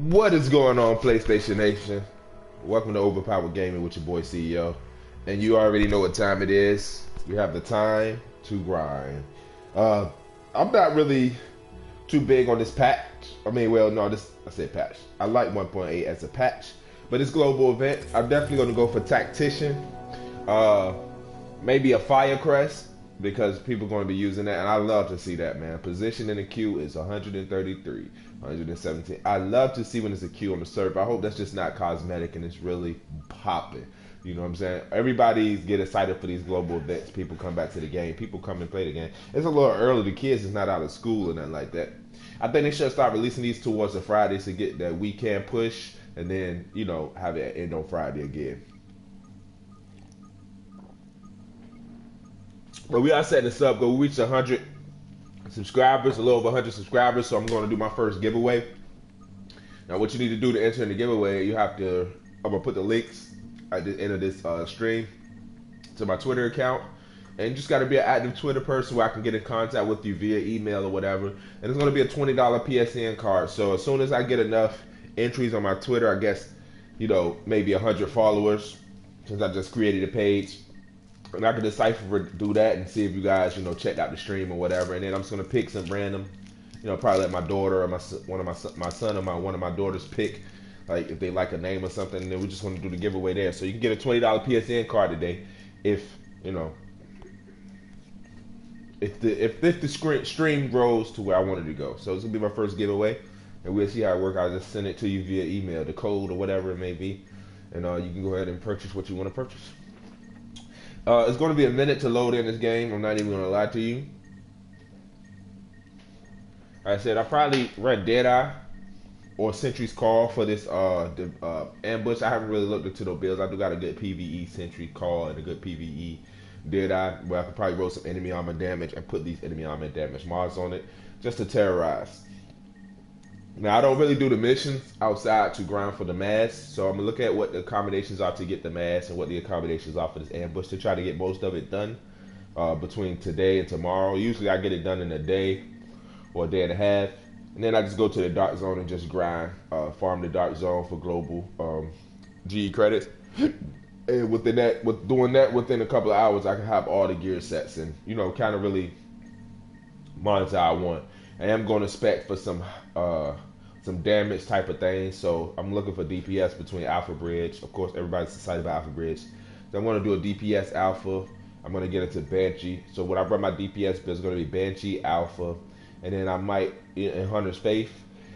What is going on, PlayStation Nation? Welcome to Overpowered Gaming with your boy CEO. And you already know what time it is. We have the time to grind. Uh, I'm not really too big on this patch. I said patch. I like 1.8 as a patch, but this global event, I'm definitely going to go for Tactician. Maybe a Firecrest because people are going to be using that, and I love to see that, man. Position in the queue is 133, 117. I love to see when there's a queue on the server. I hope that's just not cosmetic and it's really popping. You know what I'm saying? Everybody's get excited for these global events. People come back to the game. People come and play the game. It's a little early. The kids is not out of school or nothing like that. I think they should start releasing these towards the Fridays to get that weekend push, and then have it end on Friday again. But we are setting this up. We reached 100 subscribers, a little over 100 subscribers. So I'm going to do my first giveaway. Now, what you need to do to enter in the giveaway, I'm going to put the links at the end of this stream to my Twitter account. And you just got to be an active Twitter person where I can get in contact with you via email or whatever. And it's going to be a $20 PSN card. So as soon as I get enough entries on my Twitter, I guess, maybe 100 followers, since I just created a page. And I can decipher do that and see if you guys, checked out the stream or whatever. And then I'm just gonna pick some random, probably let my daughter or my son or one of my daughters pick, like if they like a name or something. And then we're just gonna do the giveaway there. So you can get a $20 PSN card today, if the stream grows to where I wanted to go. So it's gonna be my first giveaway, and we'll see how it works. I'll just send it to you via email, the code or whatever it may be, and you can go ahead and purchase what you want to purchase. It's going to be a minute to load in this game. I'm not even going to lie to you. Like I said, I probably run Deadeye or Sentry's Call for this ambush. I haven't really looked into those builds. I do got a good PvE Sentry Call and a good PvE Deadeye, where I could probably roll some enemy armor damage and put these enemy armor damage mods on it just to terrorize. Now, I don't really do the missions outside to grind for the mass, so I'm going to look at what the accommodations are to get the mass and what the accommodations are for this ambush to try to get most of it done between today and tomorrow. Usually I get it done in a day or a day and a half, and then I just go to the dark zone and just grind, farm the dark zone for global GE credits. And with doing that within a couple of hours, I can have all the gear sets and, kind of really monitor how I want. I am going to spec for some damage type of things, so I'm looking for DPS between Alpha Bridge. Of course, everybody's excited about Alpha Bridge. So I'm going to do a DPS Alpha. I'm going to get into Banshee. So when I run my DPS build, it's going to be Banshee Alpha, and then I might in Hunter's Faith,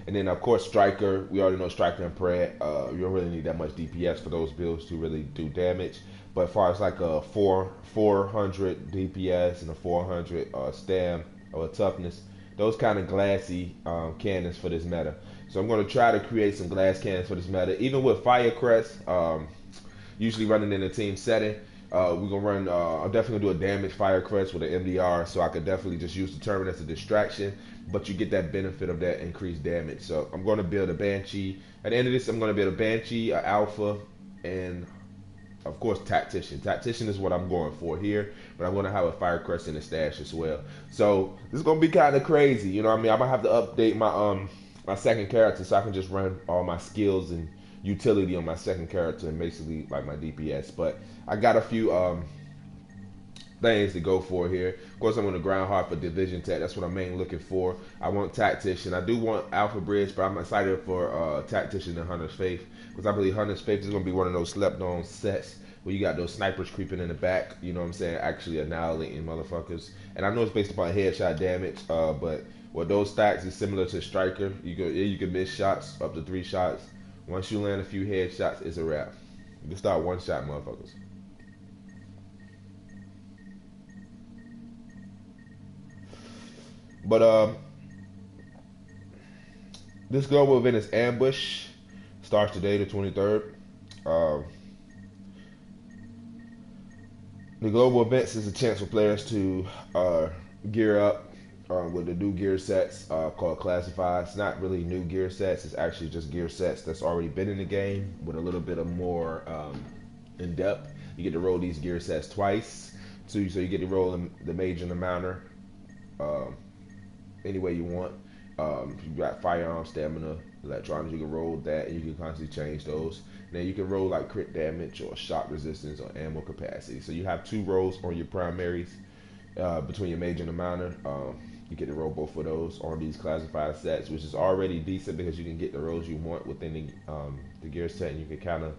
and then of course Striker. We already know Striker and Pred. You don't really need that much DPS for those builds to really do damage. But as far as like a 400 DPS and a 400 stam or toughness, those kind of glassy cannons for this meta. So I'm going to try to create some glass cannons for this meta. Even with Firecrest, usually running in a team setting, we're going to run, I'm definitely going to do a damage Firecrest with an MDR, so I could definitely just use the turret as a distraction, but you get that benefit of that increased damage. So I'm going to build a Banshee. At the end of this, I'm going to build a Banshee, an Alpha, and of course Tactician. Tactician is what I'm going for here, but I'm going to have a Firecrest in the stash as well. So this is going to be kind of crazy, you know what I mean? I'm going to have to update my my second character so I can just run all my skills and utility on my second character and basically like my DPS. But I got a few things to go for here. Of course, I'm going to grind hard for Division Tech. That's what I'm mainly looking for. I want Tactician. I do want Alpha Bridge, but I'm excited for Tactician and Hunter's Faith, because I believe Hunter's Faith is going to be one of those slept-on sets where you got those snipers creeping in the back, you know what I'm saying, actually annihilating motherfuckers. And I know it's based upon headshot damage, but with those stacks is similar to Striker. You can miss shots up to 3 shots. Once you land a few headshots, it's a wrap. You can start one-shot motherfuckers. But this global event is Ambush. Starts today, the 23rd. The global events is a chance for players to gear up with the new gear sets called Classified. It's not really new gear sets. It's actually just gear sets that's already been in the game with a little bit of more in depth. You get to roll these gear sets twice. So you get to roll the major and the minor any way you want. You got firearm, stamina, electronics. You can roll that, and you can constantly change those. Then you can roll like crit damage or shock resistance or ammo capacity. So you have 2 rolls on your primaries between your major and the minor. You get to roll both of those on these classified sets, which is already decent because you can get the rolls you want within the gear set, and you can kind of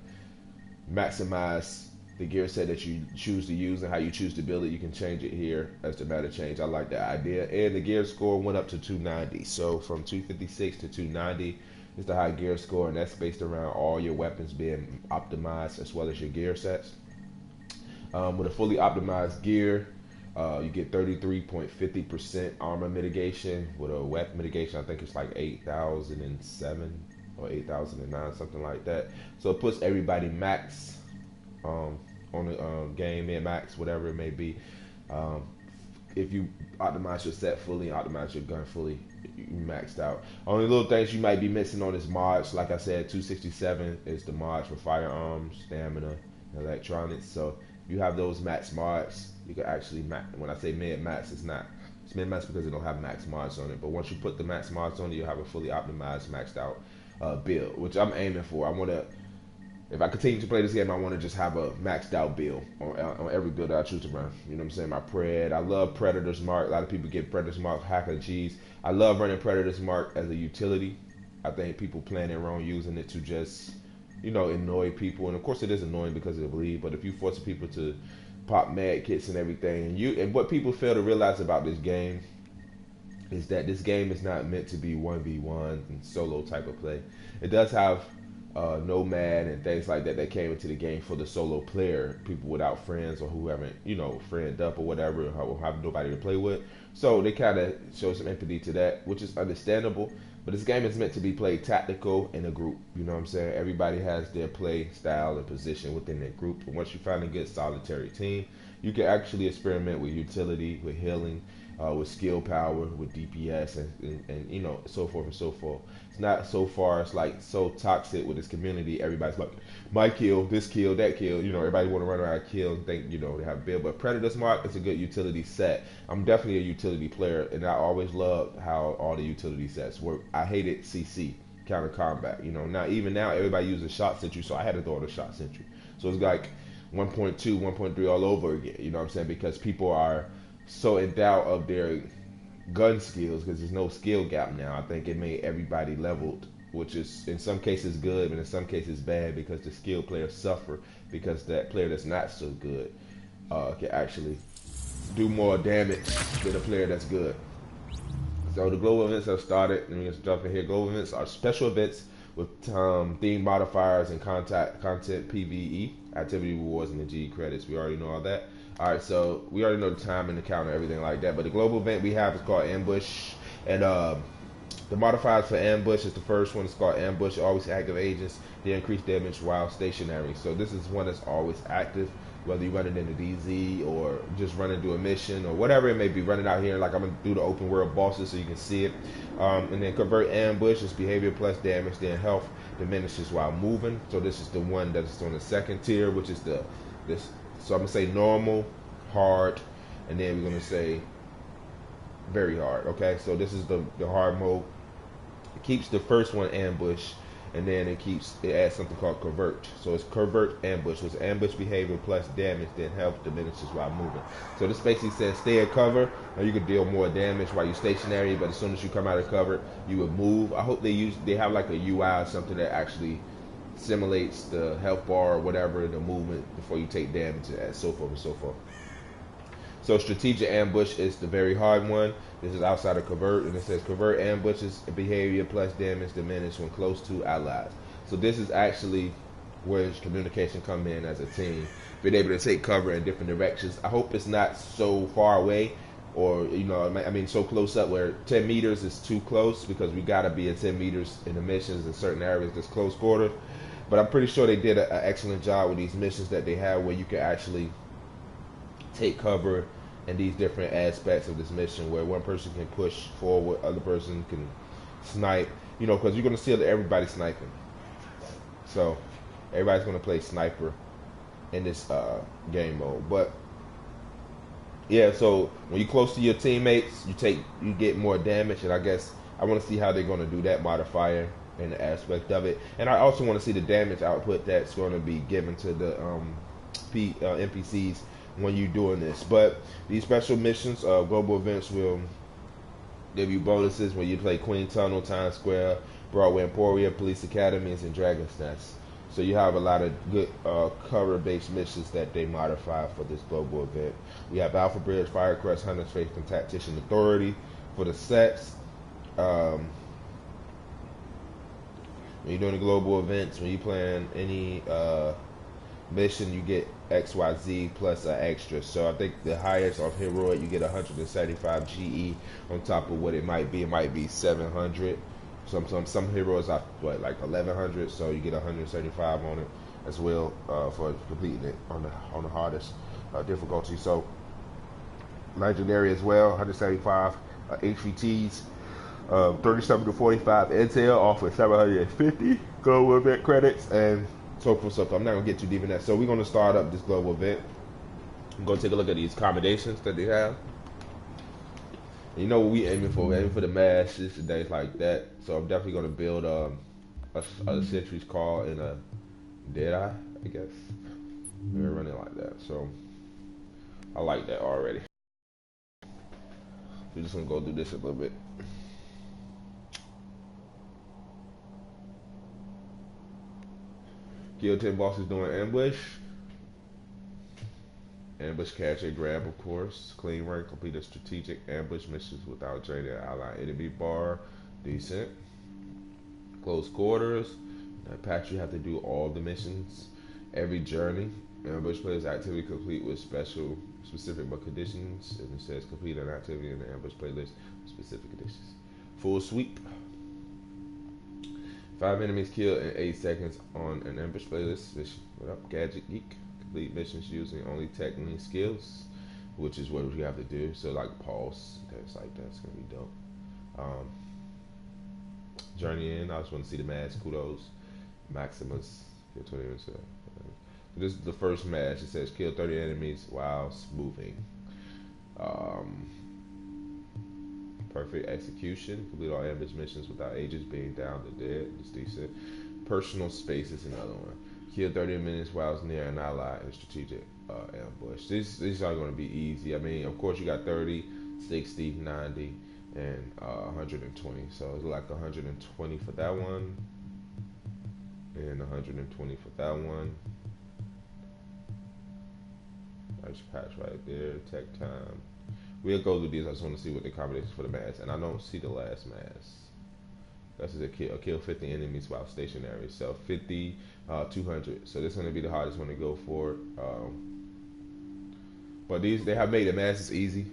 maximize the gear set that you choose to use and how you choose to build it. You can change it here as the meta change. I like that idea. And the gear score went up to 290. So from 256 to 290 is the high gear score, and that's based around all your weapons being optimized as well as your gear sets. With a fully optimized gear, you get 33.50% armor mitigation. With a weapon mitigation, I think it's like 8,007 or 8,009, something like that. So it puts everybody max on the game, min max, whatever it may be. If you optimize your set fully, optimize your gun fully, you maxed out. Only little things you might be missing on is mods. Like I said, 267 is the mods for firearms, stamina, and electronics. So if you have those max mods, you can actually max. When I say min max, it's min max because it don't have max mods on it. But once you put the max mods on it, you have a fully optimized, maxed out build, which I'm aiming for. I want to. If I continue to play this game, I want to just have a maxed out build on every build that I choose to run. You know what I'm saying? My Pred. I love Predator's Mark. A lot of people get Predator's Mark hack of cheese. I love running Predator's Mark as a utility. I think people playing it wrong, using it to just, annoy people. And of course it is annoying because of the bleed, but if you force people to pop med kits and everything, and what people fail to realize about this game is that this game is not meant to be 1v1 and solo type of play. It does have Nomad and things like that came into the game for the solo player, people without friends or who haven't, friend up or whatever, or have nobody to play with. So they kind of show some empathy to that, which is understandable. But this game is meant to be played tactical in a group. You know what I'm saying? Everybody has their play style and position within their group. And once you find a good solitary team, you can actually experiment with utility, with healing, with skill power, with DPS, and so forth and so forth. It's not so far. It's like so toxic with this community. Everybody's like, my kill, this kill, that kill. Everybody want to run around and kill and think they have a build. But Predator's Mark is a good utility set. I'm definitely a utility player, and I always loved how all the utility sets work. I hated CC, counter combat. Now everybody uses shot sentry, so I had to throw in a shot sentry. So it's like 1.2, 1.3 all over again. You know what I'm saying? Because people are so in doubt of their gun skills because there's no skill gap now. I think it made everybody leveled, which is in some cases good, but in some cases bad because the skilled players suffer because that player that's not so good can actually do more damage than a player that's good. So the global events have started. Let me just jump in here. Global events are special events with theme modifiers and content PvE, activity rewards, and the G credits. We already know all that. Alright, so we already know the time and the count and everything like that. But the global event we have is called Ambush. And the modifiers for Ambush is the first one. It's called Ambush. Always active agents. They increase damage while stationary. So this is one that's always active. Whether you run it in the DZ or just running through a mission or whatever it may be. Running out here like I'm going to do the open world bosses so you can see it. And then Convert Ambush is behavior plus damage. Then health diminishes while moving. So this is the one that's on the second tier, which is this. So I'm going to say normal, hard, and then we're going to say very hard, okay? So this is the hard mode. It keeps the first one ambush, and then it adds something called convert. So it's convert ambush. So it's ambush behavior plus damage, then health diminishes while moving. So this basically says stay in cover, and you can deal more damage while you're stationary, but as soon as you come out of cover, you would move. I hope they have like a UI or something that actually simulates the health bar or whatever, the movement before you take damage, and so forth and so forth. So strategic ambush is the very hard one. This is outside of convert, and it says convert ambushes behavior plus damage diminished when close to allies. So this is actually where communication come in as a team, being able to take cover in different directions. I hope it's not so far away, or so close up where 10 meters is too close, because we gotta be at 10 meters in the missions in certain areas that's close quarters. But I'm pretty sure they did an excellent job with these missions that they have where you can actually take cover in these different aspects of this mission, where one person can push forward, other person can snipe, because you're going to see everybody sniping. So everybody's going to play sniper in this game mode. But yeah, so when you're close to your teammates, you get more damage, and I guess I want to see how they're going to do that modifier in the aspect of it. And I also want to see the damage output that's going to be given to the NPCs when you're doing this. But these special missions, global events, will give you bonuses when you play Queen Tunnel, Times Square, Broadway Emporia, Police Academies, and Dragon's Nest. So you have a lot of good cover-based missions that they modify for this global event. We have Alpha Bridge, Firecrest, Hunter's Faith, and Tactician Authority for the sets. When you're doing the global events, when you're playing any mission, you get XYZ plus an extra. So I think the highest of heroic, you get 175 GE on top of what it might be. It might be 700. Some heroes are like 1100, so you get 175 on it as well for completing it on the hardest difficulty. So legendary as well, 175 HVTs, 37 to 45 intel off with 750 global event credits, and so forth. So I'm not gonna get too deep in that. So we're gonna start up this global event. I'm gonna take a look at these accommodations that they have. You know what we aiming for? We're aiming for the masses and things like that. So I'm definitely gonna build a sentry's call in a Deadeye, I guess. We're running like that. So I like that already. We're just gonna go through this a little bit. Kill 10 bosses doing ambush. Ambush, catch, and grab, of course. Clean rank, complete a strategic ambush missions without draining an allied enemy bar. Decent. Close quarters. That patch, you have to do all the missions. Every journey. Ambush players activity complete with specific but conditions. And it says complete an activity in the ambush playlist with specific conditions. Full sweep. 5 enemies killed in 8 seconds on an ambush playlist. What up, Gadget Geek? Complete missions using only technique skills, which is what you have to do. So like pulse, things like that's gonna be dope. Journey in. I just want to see the match. Kudos. Maximus. Kill 20 enemies. So this is the first match. It says kill 30 enemies while moving. Perfect execution. Complete all ambush missions without agents being down to dead. It's decent. Personal space is another one. Kill 30 minutes while it's near an ally in a strategic ambush. These are going to be easy. I mean, of course, you got 30, 60, 90, and 120. So it's like 120 for that one, and 120 for that one. Nice patch right there. Tech time. We'll go through these. I just want to see what the combinations for the mass, and I don't see the last mass. That's a kill 50 enemies while stationary. So 50, 200. So this is going to be the hardest one to go for. But they have made the masses easy.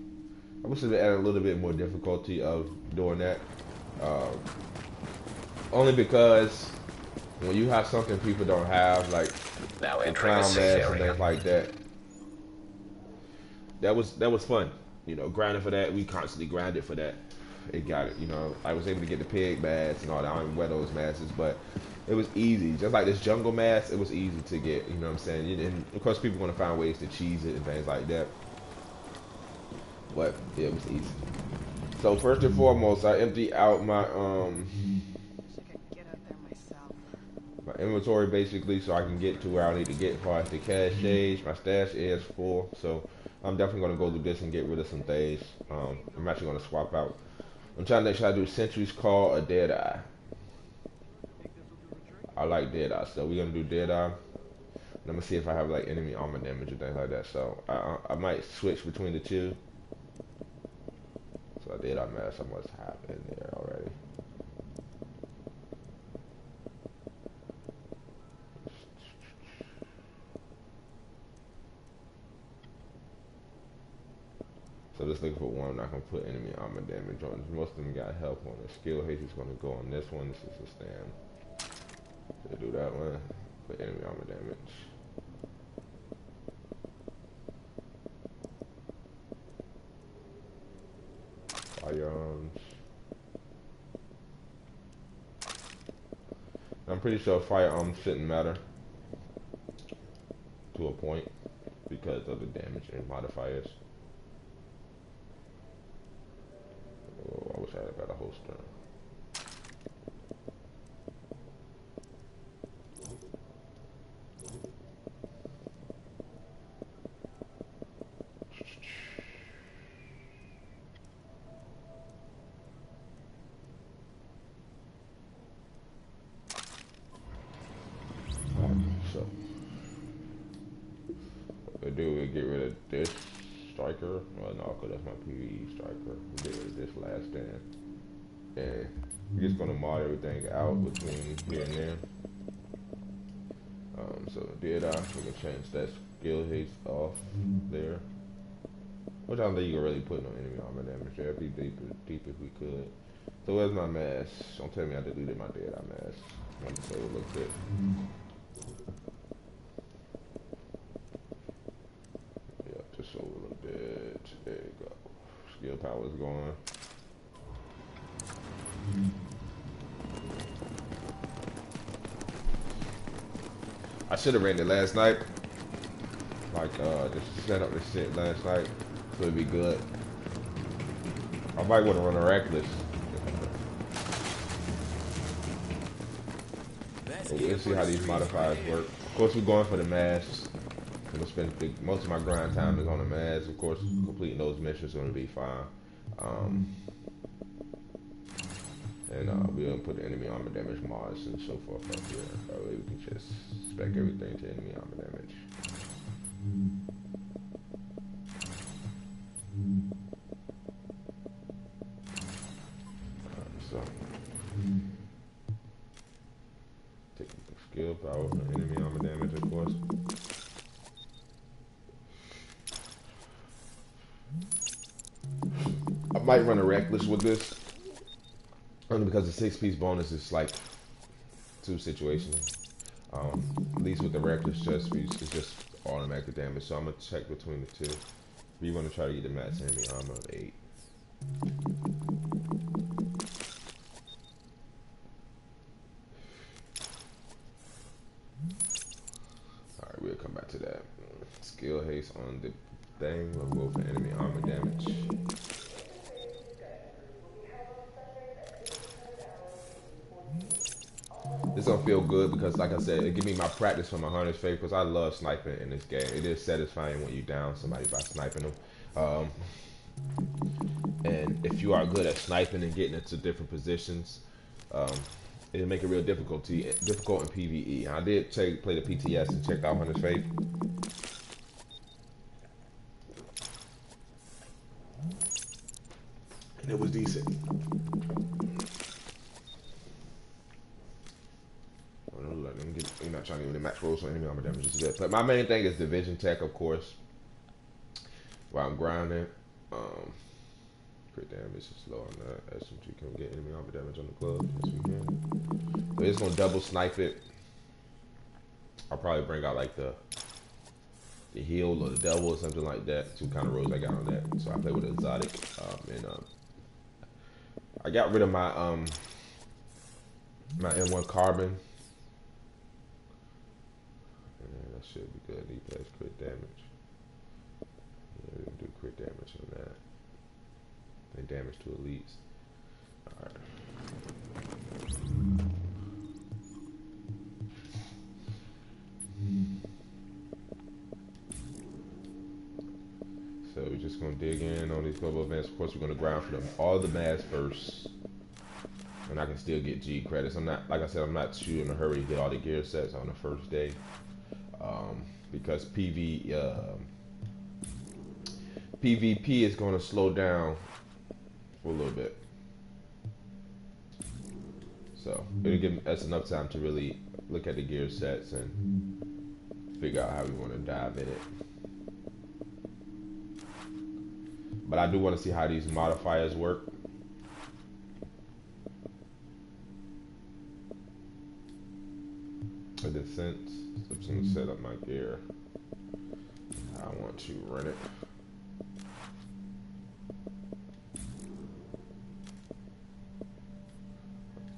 I wish they added a little bit more difficulty of doing that. Only because when you have something people don't have, like the clown mask and things like that, that was fun. You know, grinding for that. We constantly grinded for that. It got it, you know. I was able to get the pig masks and all that. I don't even wear those masks, but it was easy. Just like this jungle mask, it was easy to get, you know what I'm saying? And of course, people are going to find ways to cheese it and things like that. But yeah, it was easy. So first and foremost, I empty out my my inventory basically, so I can get to where I need to get as far as the cash stage. My stash is full, so I'm definitely going to go through this and get rid of some things. I'm actually going to swap out. I'm trying to make sure I do Sentry's Call or Deadeye. I like Deadeye, so we're going to do Deadeye. I'm going to see if I have like enemy armor damage or things like that. So I might switch between the two. So I Deadeye mask I must have in there already. So just looking for one. I'm not gonna put enemy armor damage on. Most of them got help on it. Skill haste is gonna go on this one. This is a stand. So do that one. Put enemy armor damage. Firearms. I'm pretty sure firearms shouldn't matter to a point because of the damage and modifiers. Oh, I wish I had a better holster. do is get rid of this striker. Well, no, because that's my PvE striker. Get rid of this last stand. And we're just gonna mod everything out between here and there. So did I? We can change that skill haste off there. Which I don't think you can really put no enemy armor damage there. It'd be deep if we could. So where's my mask? Don't tell me I deleted my dead eye mask. I want to say it looks good. Yeah, just over a little bit. There you go. Skill power is going. I should have ran it last night. Like, just set up this shit last night. So it'd be good. I might want to run a reckless. We'll see how these modifiers work. Of course, we're going for the masks. I'm gonna spend most of my grind time is on the masks. Of course, completing those missions is gonna be fine. And we're gonna put the enemy armor damage mods and so forth up here. That way we can just spec everything to enemy armor damage. So take the skill power for enemy armor damage, of course. I might run a reckless with this. Only because the 6-piece bonus is like 2 situations. At least with the reckless chest piece, it's just automatic damage. So I'm gonna check between the two. We want to try to get the max enemy armor of 8. Alright, we'll come back to that. Skill haste on the thing. We'll go for enemy armor damage. This don't feel good because, like I said, it give me my practice for my Hunter's Faith because I love sniping in this game. It is satisfying when you down somebody by sniping them. And if you are good at sniping and getting into different positions, it'll make it real difficult in PvE. I did play the PTS and checked out Hunter's Faith. And it was decent. You're not trying to give the max rolls on enemy armor damage is good. But my main thing is division tech, of course. While I'm grinding, crit damage is low on that. SMG can get enemy armor damage on the club. Yes, we can. But it's gonna double snipe it. I'll probably bring out like the heal or the devil or something like that. 2 kind of rolls I got on that. So I play with exotic. I got rid of my my M1 carbon. That should be good. He plays crit damage. Yeah, we can do crit damage on that. And damage to elites. Alright. So we're just gonna dig in on these global events. Of course, we're gonna grind for them all the mass first. And I can still get G credits. I'm not, like I said, I'm not too in a hurry to get all the gear sets on the first day. Because PvP is going to slow down for a little bit. So it'll give us enough time to really look at the gear sets and figure out how we want to dive in it. But I do want to see how these modifiers work. In this sense, I'm just going to set up my gear. I want to run it.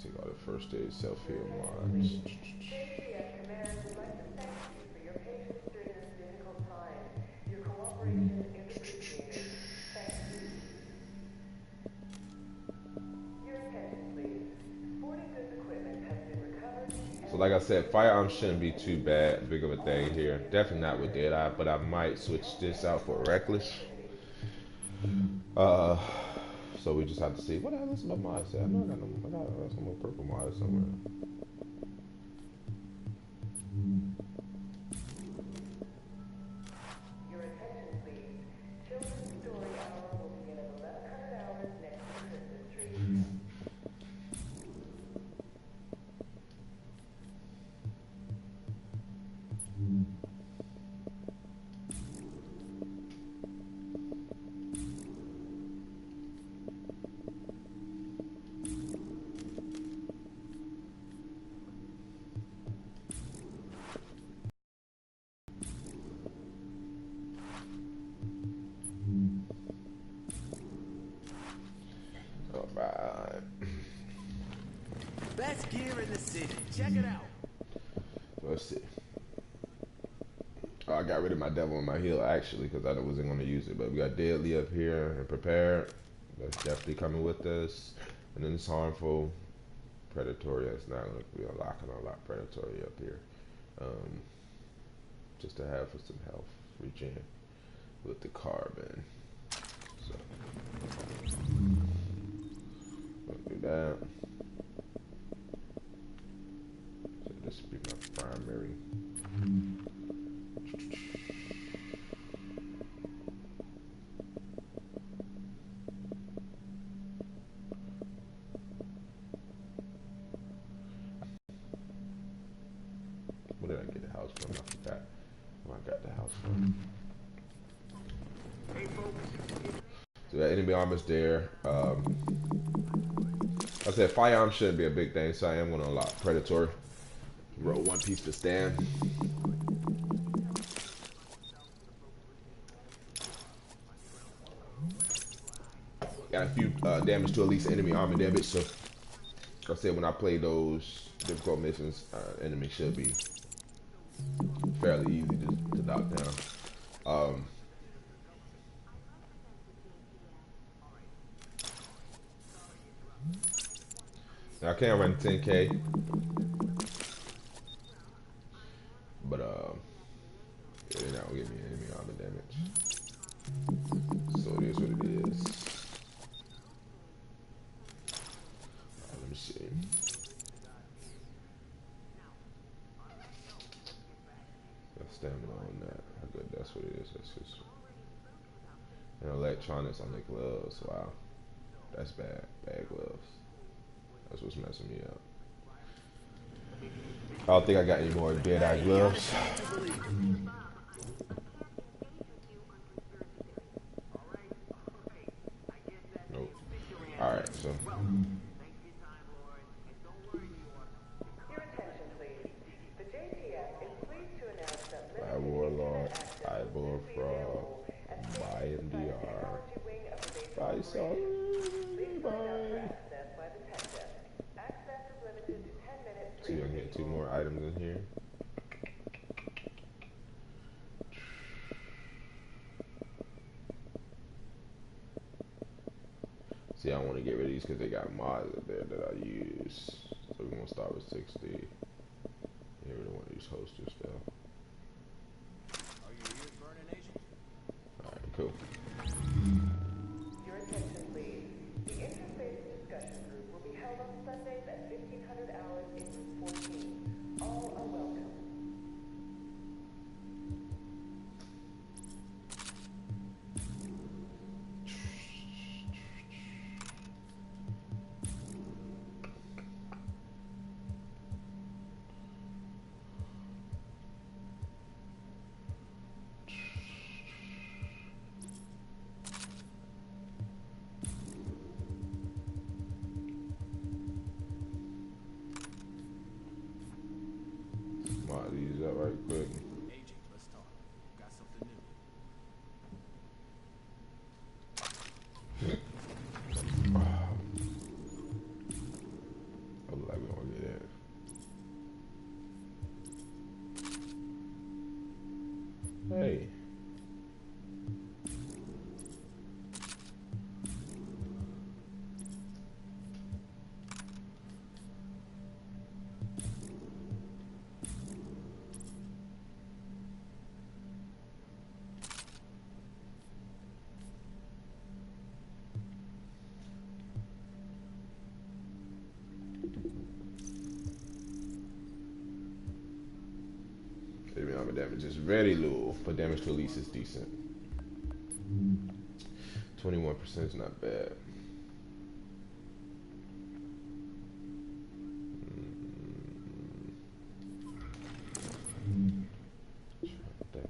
Take all the first aid self-heal mods. So like I said, firearms shouldn't be too big of a thing here. Definitely not with Deadeye, but I might switch this out for Reckless. So we just have to see. What the hell is my mod set? I know I got some more purple mods somewhere. So let's see. Oh, I got rid of my devil in my heel actually because I wasn't going to use it. But we got deadly up here and prepared. That's definitely coming with us. And then it's harmful, predatory. That's not going to be unlocking a lot predatory up here. Just to have for some health regen with the carbon. So we'll do that. So this will be my primary. Where did I get the house from? I forgot where I got the house from. So that enemy armor's there. I said firearm shouldn't be a big thing, so I am going to unlock predatory. Roll one piece to stand. Got a few damage to at least enemy armor damage, so like I said, when I play those difficult missions, enemy should be fairly easy to knock down. Now I can't run 10K, but yeah, they're not gonna give me enemy armor damage. So it is what it is. Let me see. Got stamina on that. How good? That's what it is. That's just and electronics on the gloves. Wow, that's bad. Bad gloves. That's what's messing me up. I don't think I got any more dead-eye gloves. Nope. Alright, so. By Warlord, by Bullfrog, by MDR, by Sorry, by. So you're gonna get 2 more items in here. See, I want to get rid of these because they got mods up there that I use. So we're gonna start with 60. Get rid of one of these holsters though. Alright, cool. Your attention, please. The interfaith discussion group will be held on Sundays at 1500 hours in room 14. All are welcome. Mod these up right quick. Agent, let's talk. Got something new. I look like we gonna get it. Hey. Enemy armor damage is very low, but damage to Elise is decent. 21% is not bad.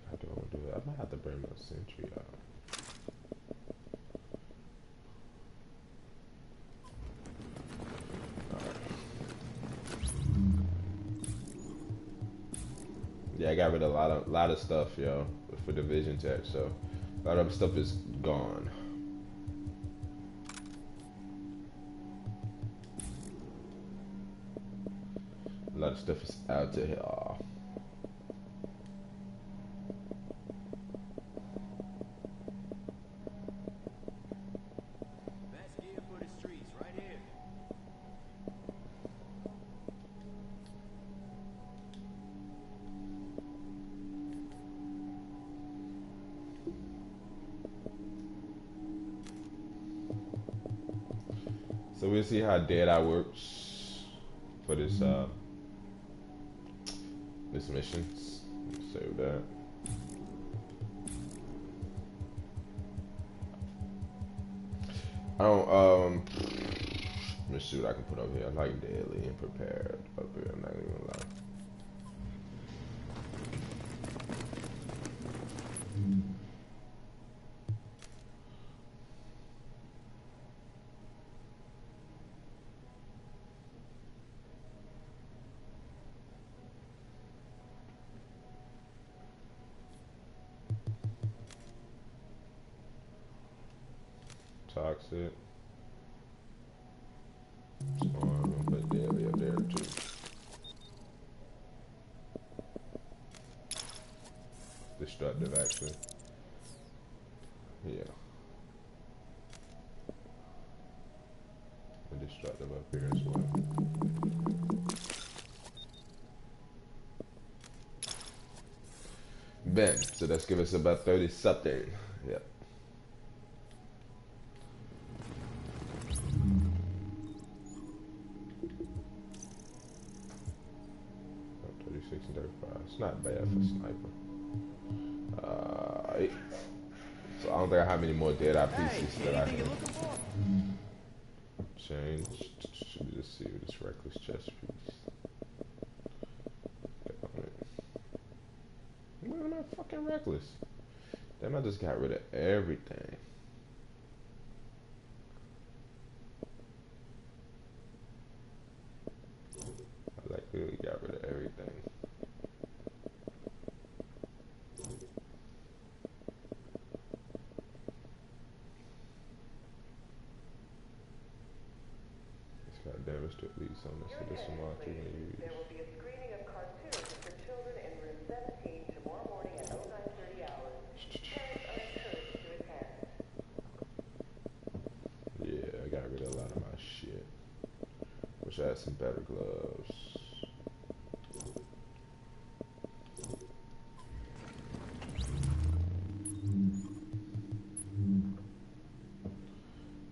How do I want to do it? I might have to bring my sentry out. Yeah, I got rid of a lot of stuff, yo, for division tech. So a lot of stuff is gone. A A lot of stuff is out to here. Best gear for the streets, right here. So we'll see how Deadeye works for this mission. Save that. I don't let me see what I can put up here. I like deadly and prepared up here, I'm not even lie. Toxic. So I'm gonna put deadly up there too. Destructive actually. Yeah. And destructive up here as well. Bam. So that's give us about 30 something. Yep. 36 and 35. It's not bad for sniper. So I don't think I have any more Deadeye pieces that I can change. Should we just see with this reckless chest piece? Why am I fucking reckless? Damn, I just got rid of everything. I like really got rid of everything. Damage to at least on this. So this is what you're gonna use. There will be a screening of cartoons for children in room 17 tomorrow morning at 0930 hours. Parents are encouraged to attend. Yeah, I got rid of a lot of my shit. Wish I had some better gloves.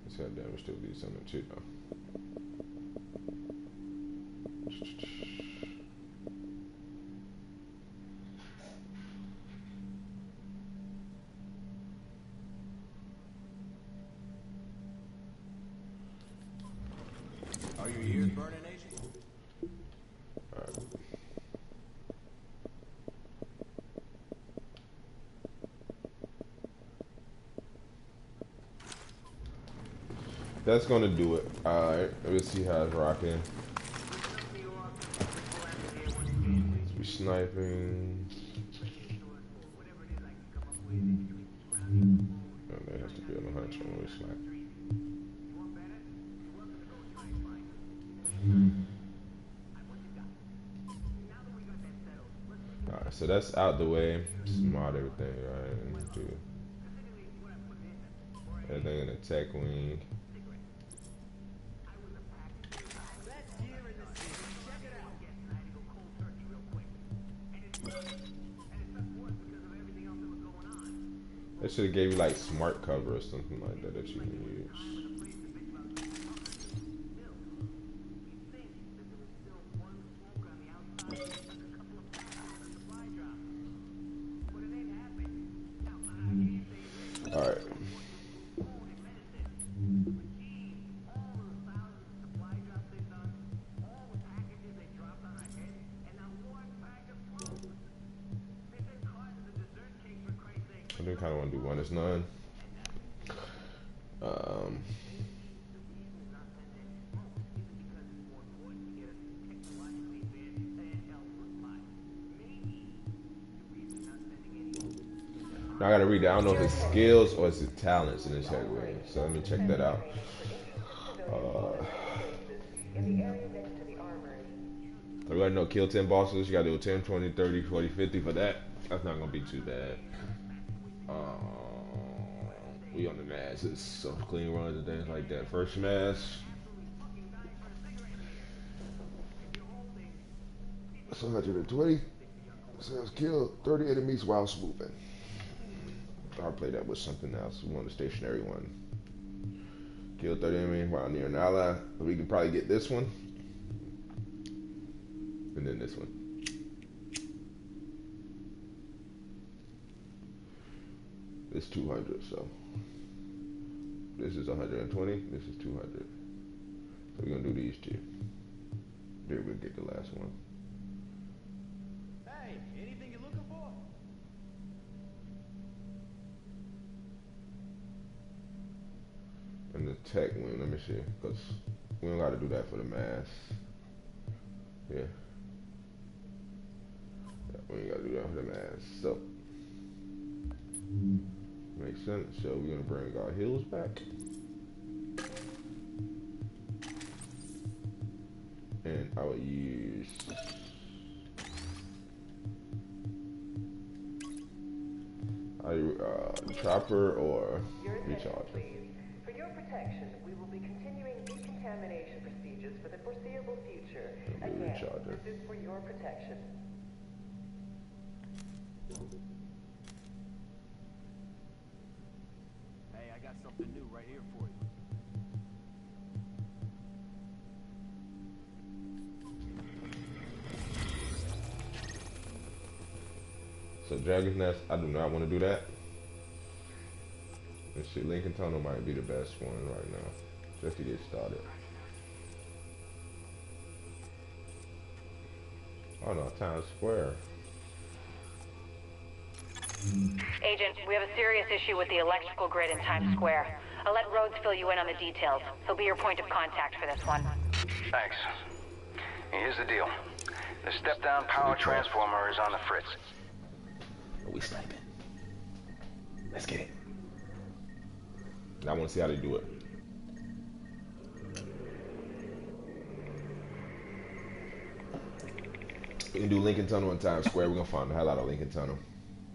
It's got damage to at least on it too though. Are your ears burning, Agent? Alright. That's gonna do it. Alright, let's see how it's rocking. Let's be sniping. Oh, there has to be on the hunch when we snipe. Alright, so that's out the way. Smart everything, right? Do everything in the tech wing. That should have gave you like smart cover or something like that that you can use. All right. I do kind of want to do one is none. Now I gotta read that. I don't know if it's skills or it's talents in this heavyweight. So let me check that out. In the area next to the armory. So we gotta know kill 10 bosses. You gotta do 10, 20, 30, 40, 50 for that. That's not gonna be too bad. We on the masses, so clean runs and things like that. First mass. So 120. Says kill 30 enemies while swooping. I'll play that with something else. We want a stationary one. Kill 30 enemies while near an ally. We can probably get this one. And then this one. It's 200, so. This is 120, this is 200. So we're gonna do these two. Maybe we'll get the last one. Hey, anything you're looking for? And the tech wing, let me see, because we don't gotta do that for the mass. Yeah. We ain't gotta do that for the mass. So makes sense. So we're gonna bring our heals back. And I would use chopper or Your attention, recharger. please. For your protection, we will be continuing decontamination procedures for the foreseeable future. I'll do Again, recharger. this is for your protection. Hey, I got something new right here for you. So Dragon's Nest, I do not want to do that. Let's see, Lincoln Tunnel might be the best one right now, just to get started. Oh no, Times Square. Agent, we have a serious issue with the electrical grid in Times Square. I'll let Rhodes fill you in on the details. He'll be your point of contact for this one. Thanks. Here's the deal. The step-down power transformer is on the fritz. We sniping. Let's get it. I want to see how they do it. We can do Lincoln Tunnel in Times Square. We're gonna find the hell out of Lincoln Tunnel,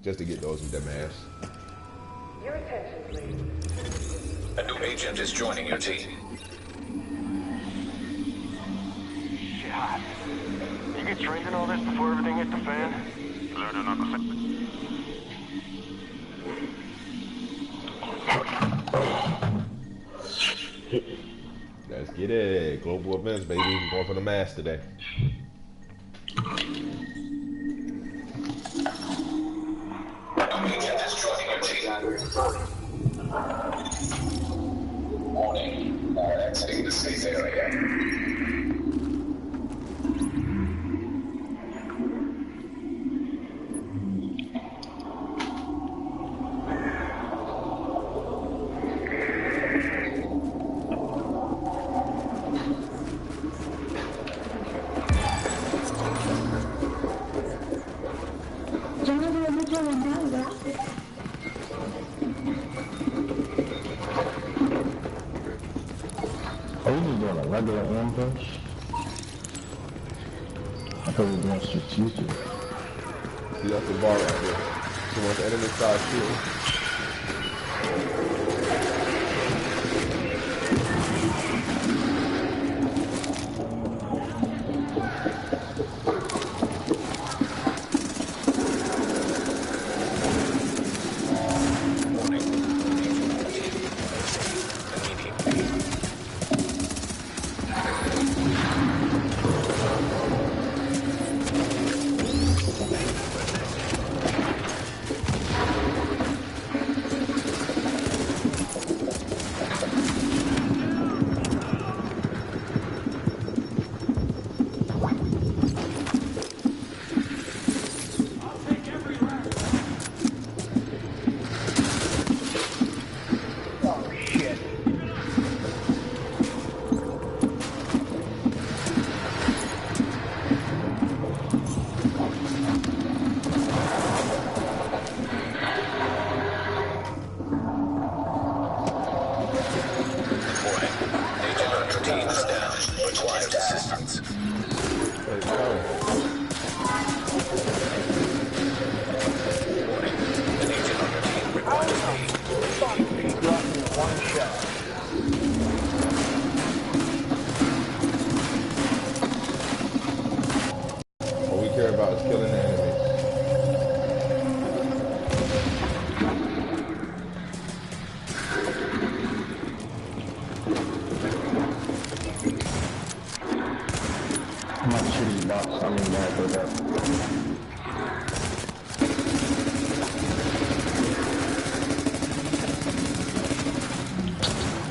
just to get those with them ass. Your attention, please. A new agent is joining your team. God. You get trained in all this before everything hit the fan? Learning on the Let's get it. Global events, baby. We're going for the mass today. A new agent is joining your team. Warning, all exiting the safe area. Are we just doing a regular ambush? I thought we were doing strategic. See, that's the bar right here. So once the enemy starts shooting,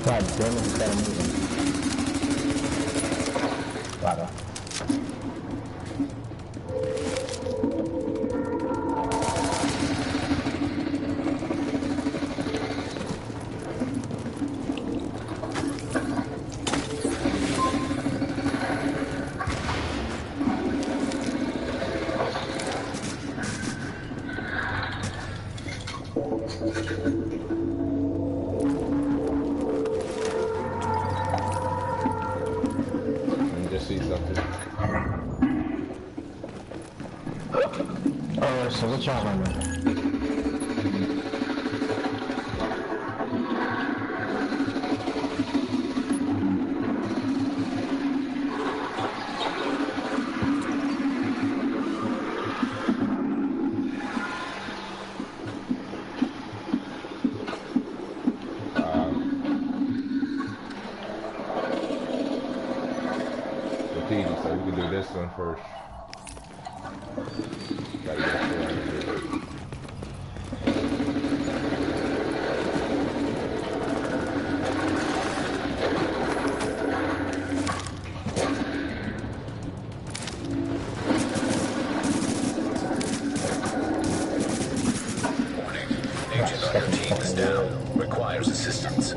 God damn it, gotta move him. Claro. Let me just see something. Alright, so what y'all gonna do? Graffiti, so we can do this one first. Gotta get this one. Agent on your team is down. Requires assistance.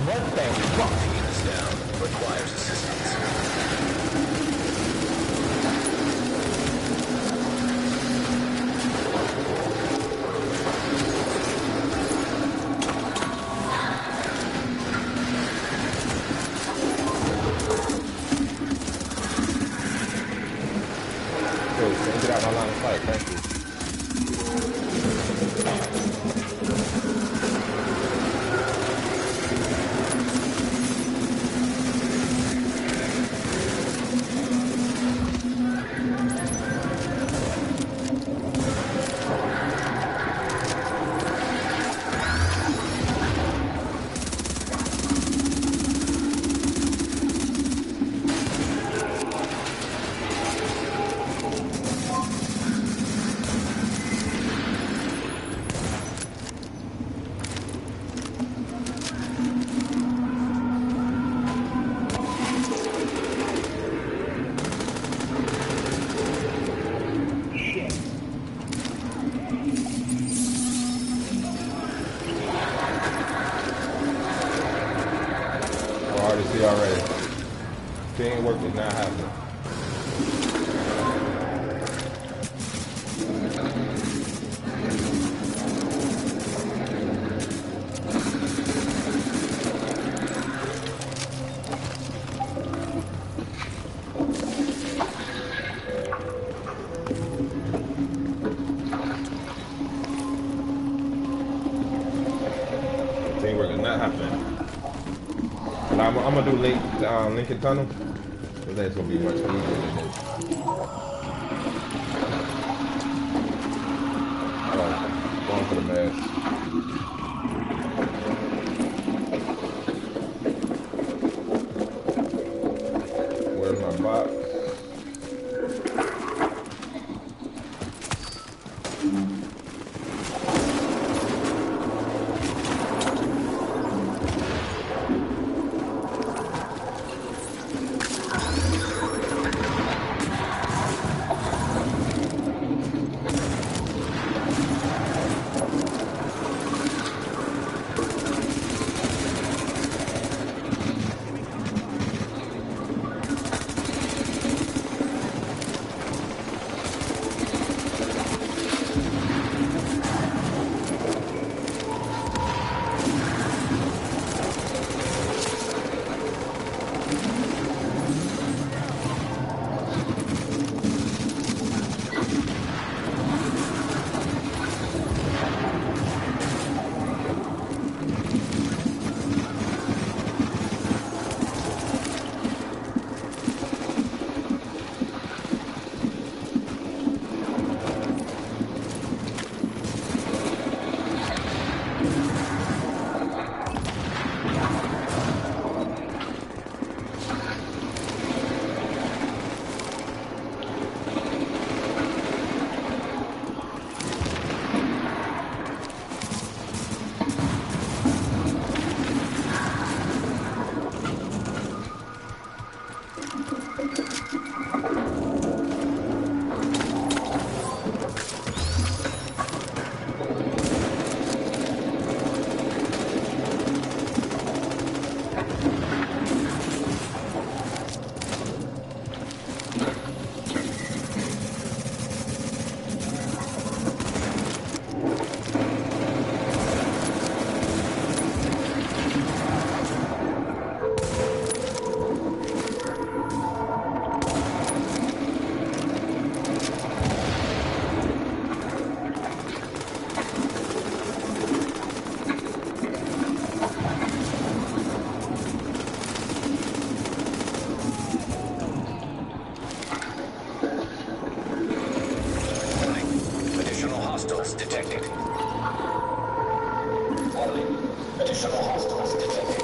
What the fuck? Team is down. Requires assistance. Good, so get out my line of sight, thank you. I already see already. Teamwork is not happening. Teamwork is not happening. But I'm gonna do Lincoln Tunnel. I think it's gonna be much easier than this. Oh, going for the mask. Where's my box? Hostiles detected. Warning. Additional hostiles detected.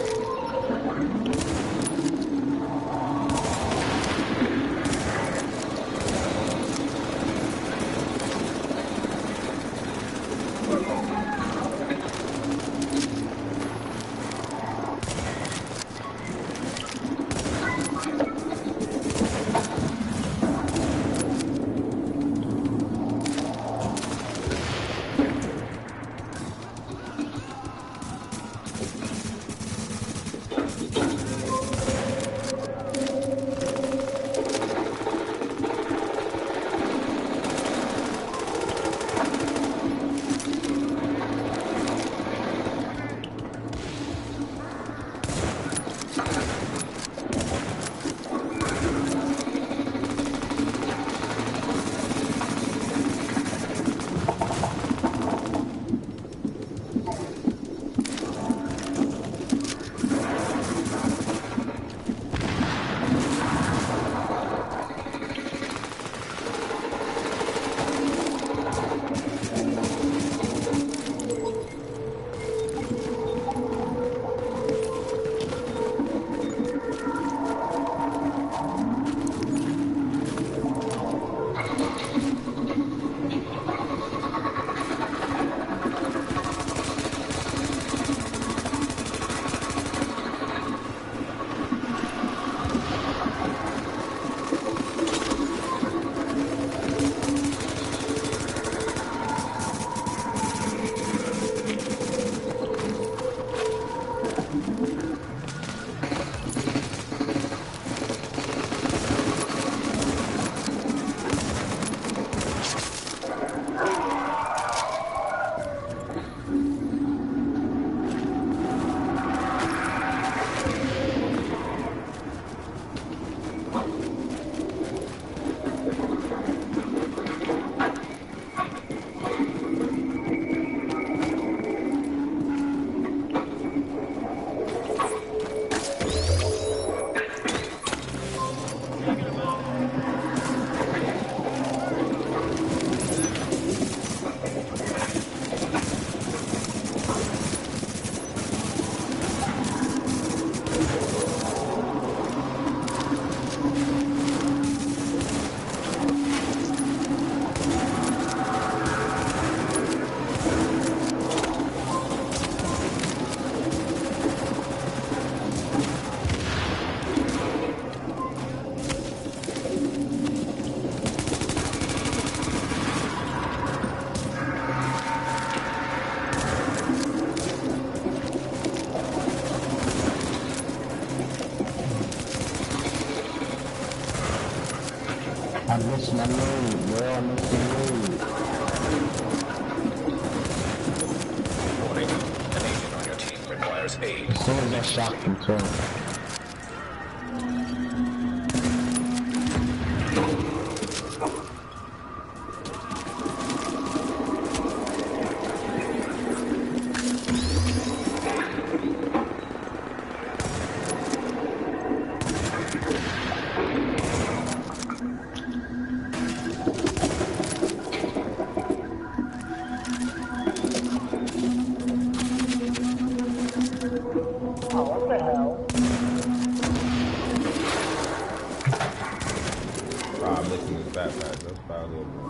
I missed my load, bro. I missed the load. Warning. An agent on your team requires aid. As soon as I shot him, too. I'm missing his backpack. That's about a little more.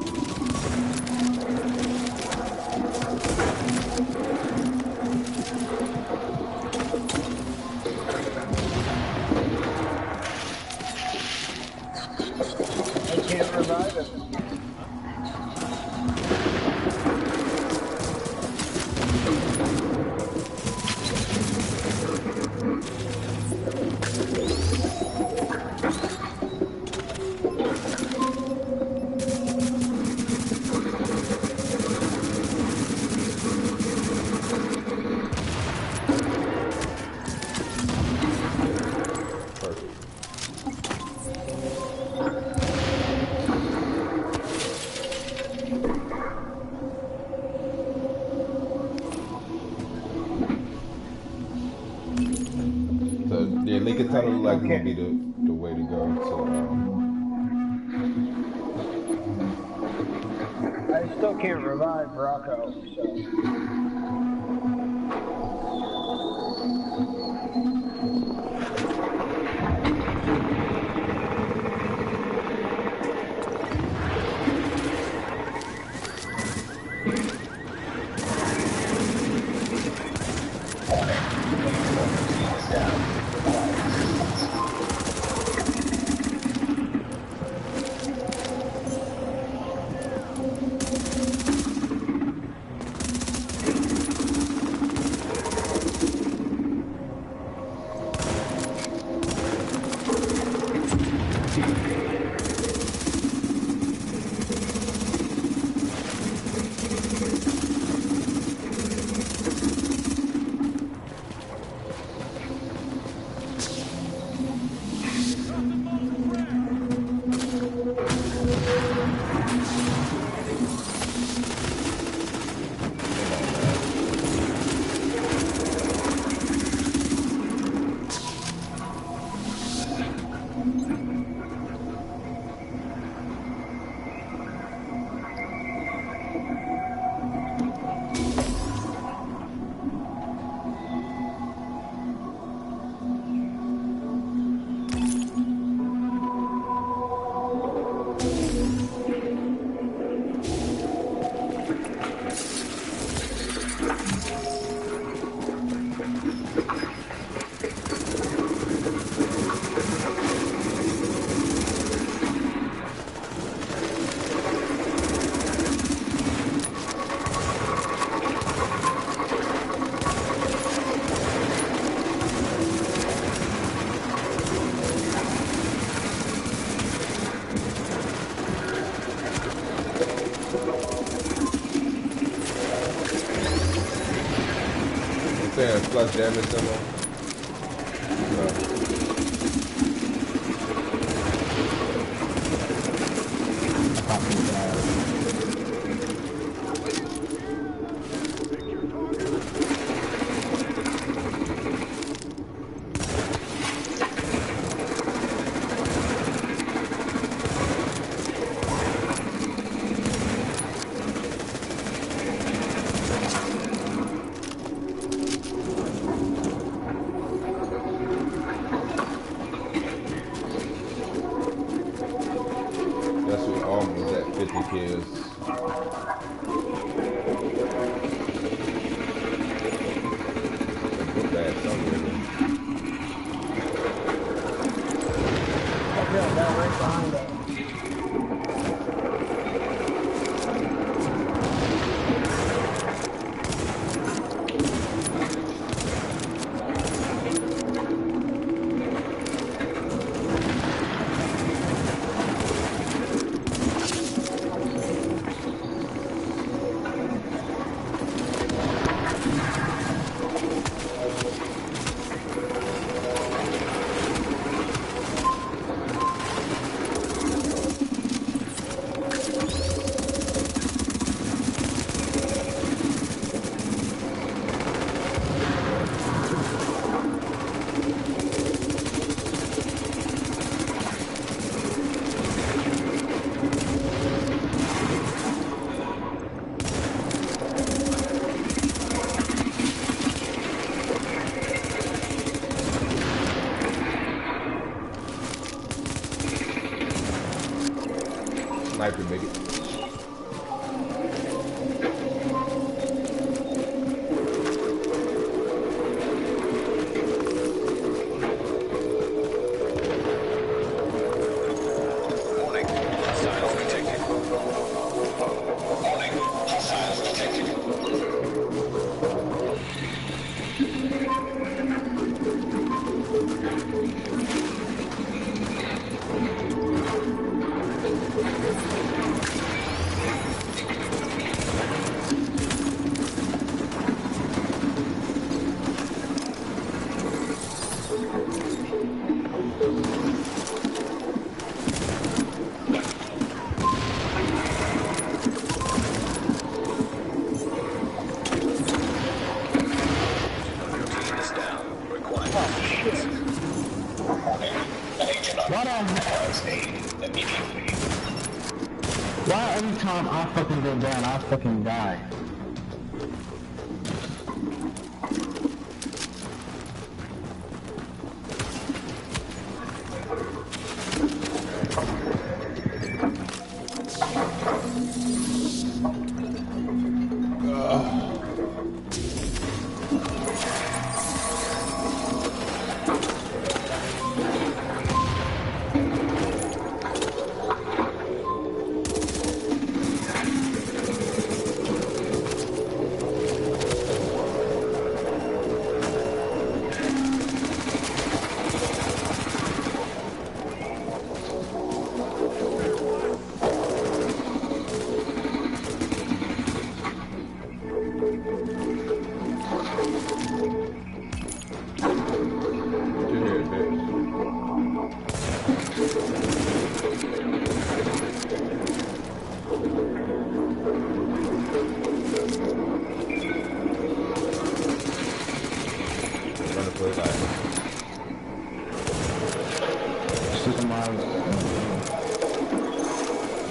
I can't revive it. So yeah, Lincoln Tunnel look like it's gonna be the way to go. So I still can't revive Rocco, so. Plus damage symbol. That's what almost at 50 kills. Book that somewhere. I feel that right behind us. Sniper, make it. Warning, hostiles detected. Warning, hostiles detected. time I fucking go down, I fucking die.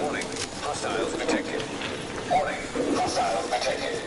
Warning, hostiles detected. Warning, hostiles detected.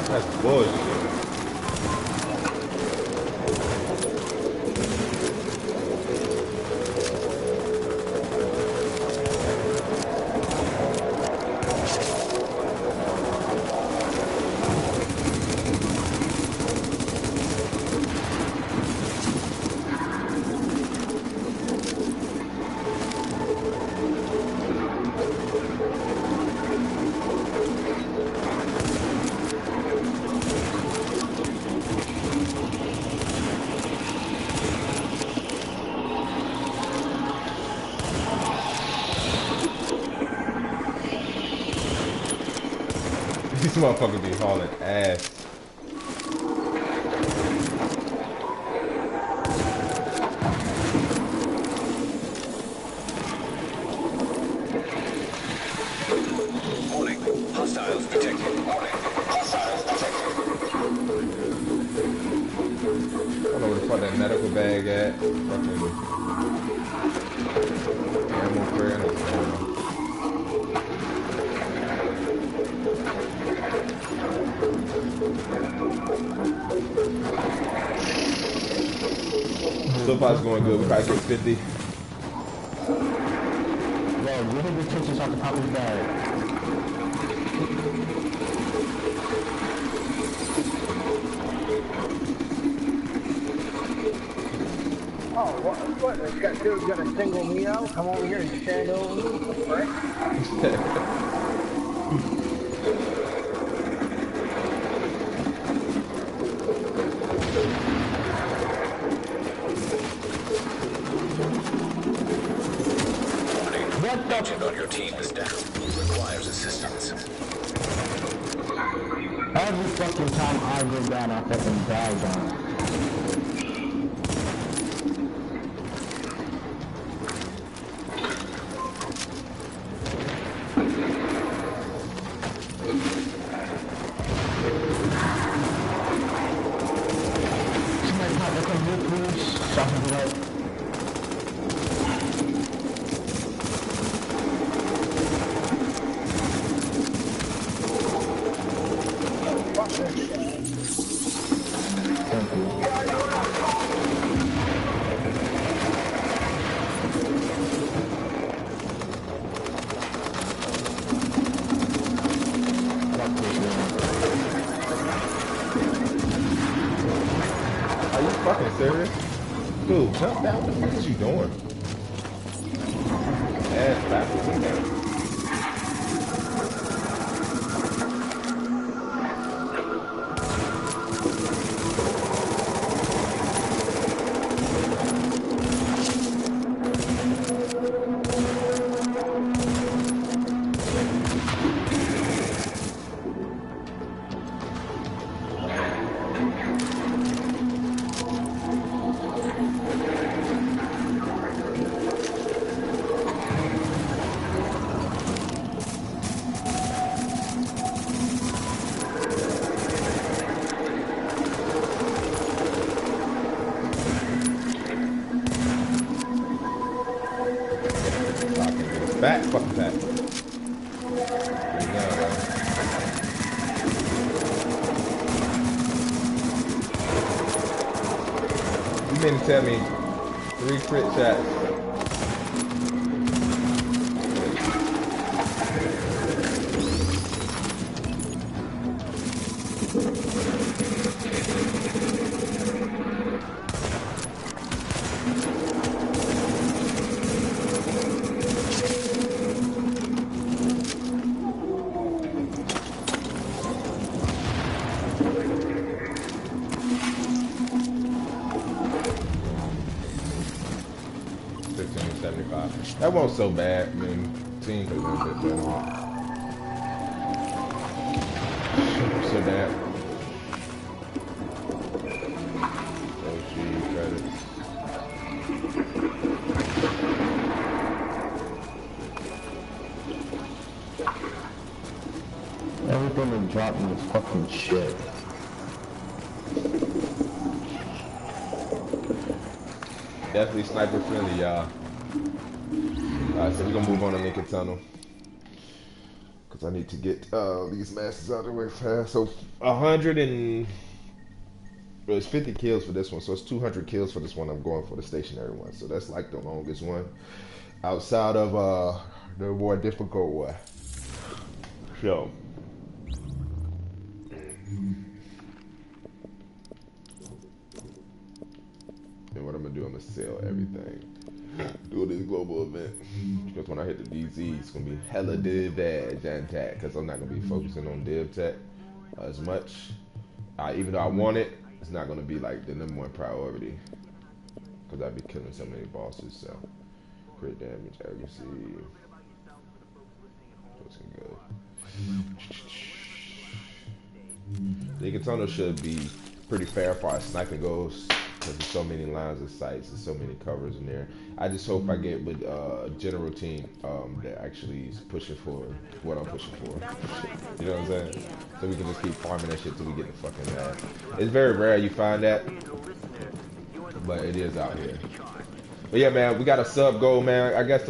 That's bullshit. These motherfuckers be hauling ass. Warning, hostiles detected. Warning, hostiles detected. I don't know where the fuck that medical bag at. Fucking ammo crate. So far it's going good. We probably get 50. Yo, you hit the pictures off the top of his bag. Oh, what? This guy dude's gonna single me out? Come over here and stand over me? Right? Agent on your team is down. Requires assistance. Every fucking time I go down, I fucking die down. Somebody pop the computer, please. Something like serious? Dude, jump down. What the fuck is you doing? Ass backwards. Back, fucking back. There you go, bro. You mean to tell me 3 crit shots? That wasn't so bad. I mean, team could have been a bit better. So bad. Oh, gee, credits. Everything they dropped me is fucking shit. Definitely sniper friendly, y'all. Alright, so we're gonna move on to Lincoln Tunnel. Cause I need to get these masters out of the way fast. So 50 kills for this one, so it's 200 kills for this one. I'm going for the stationary one, so that's like the longest one outside of the more difficult one. So and what I'm gonna do, I'm gonna sell everything. Do this global event. Because when I hit the DZ, it's gonna be hella div and tech. Because I'm not gonna be focusing on div tech as much. Even though I want it, it's not gonna be like the #1 priority. Because I'd be killing so many bosses. So crit damage, accuracy. Looking good. The Katana should be pretty fair as far as sniping goes. Because there's so many lines of sights and so many covers in there. I just hope I get with general team that actually is pushing for what I'm pushing for. You know what I'm saying? So we can just keep farming that shit till we get the fucking mad. It's very rare you find that, but it is out here. But yeah, man, we got a sub goal, man. I guess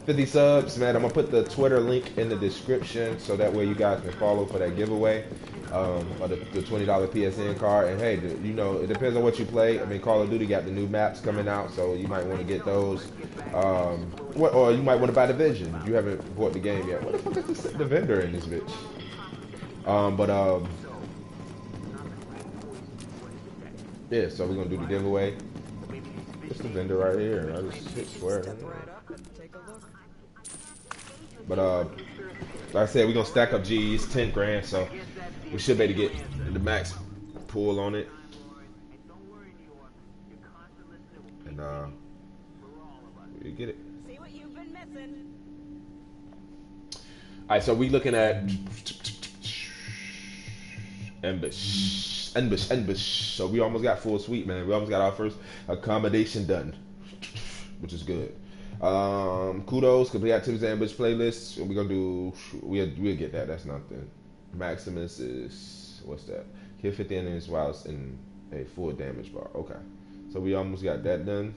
50 subs, man. I'm gonna put the Twitter link in the description so that way you guys can follow for that giveaway. Or the $20 PSN card. And hey, you know, it depends on what you play. I mean, Call of Duty got the new maps coming out, so you might want to get those. Or you might want to buy Division if you haven't bought the game yet. What the fuck is the vendor in this bitch? Yeah, so we're gonna do the giveaway. It's the vendor right here. I just hit square. But like I said, we're gonna stack up G's, 10 grand, so we should be able to get the max pull on it. And we get it. See what you've been missing. Alright, so we looking at ambush. So we almost got full sweep, man. We almost got our first accommodation done, which is good. Kudos, complete activities ambush playlist. We're gonna do. We'll get that. That's nothing. Maximus is what's that? Kill 50 enemies while it's in a full damage bar. Okay, so we almost got that done.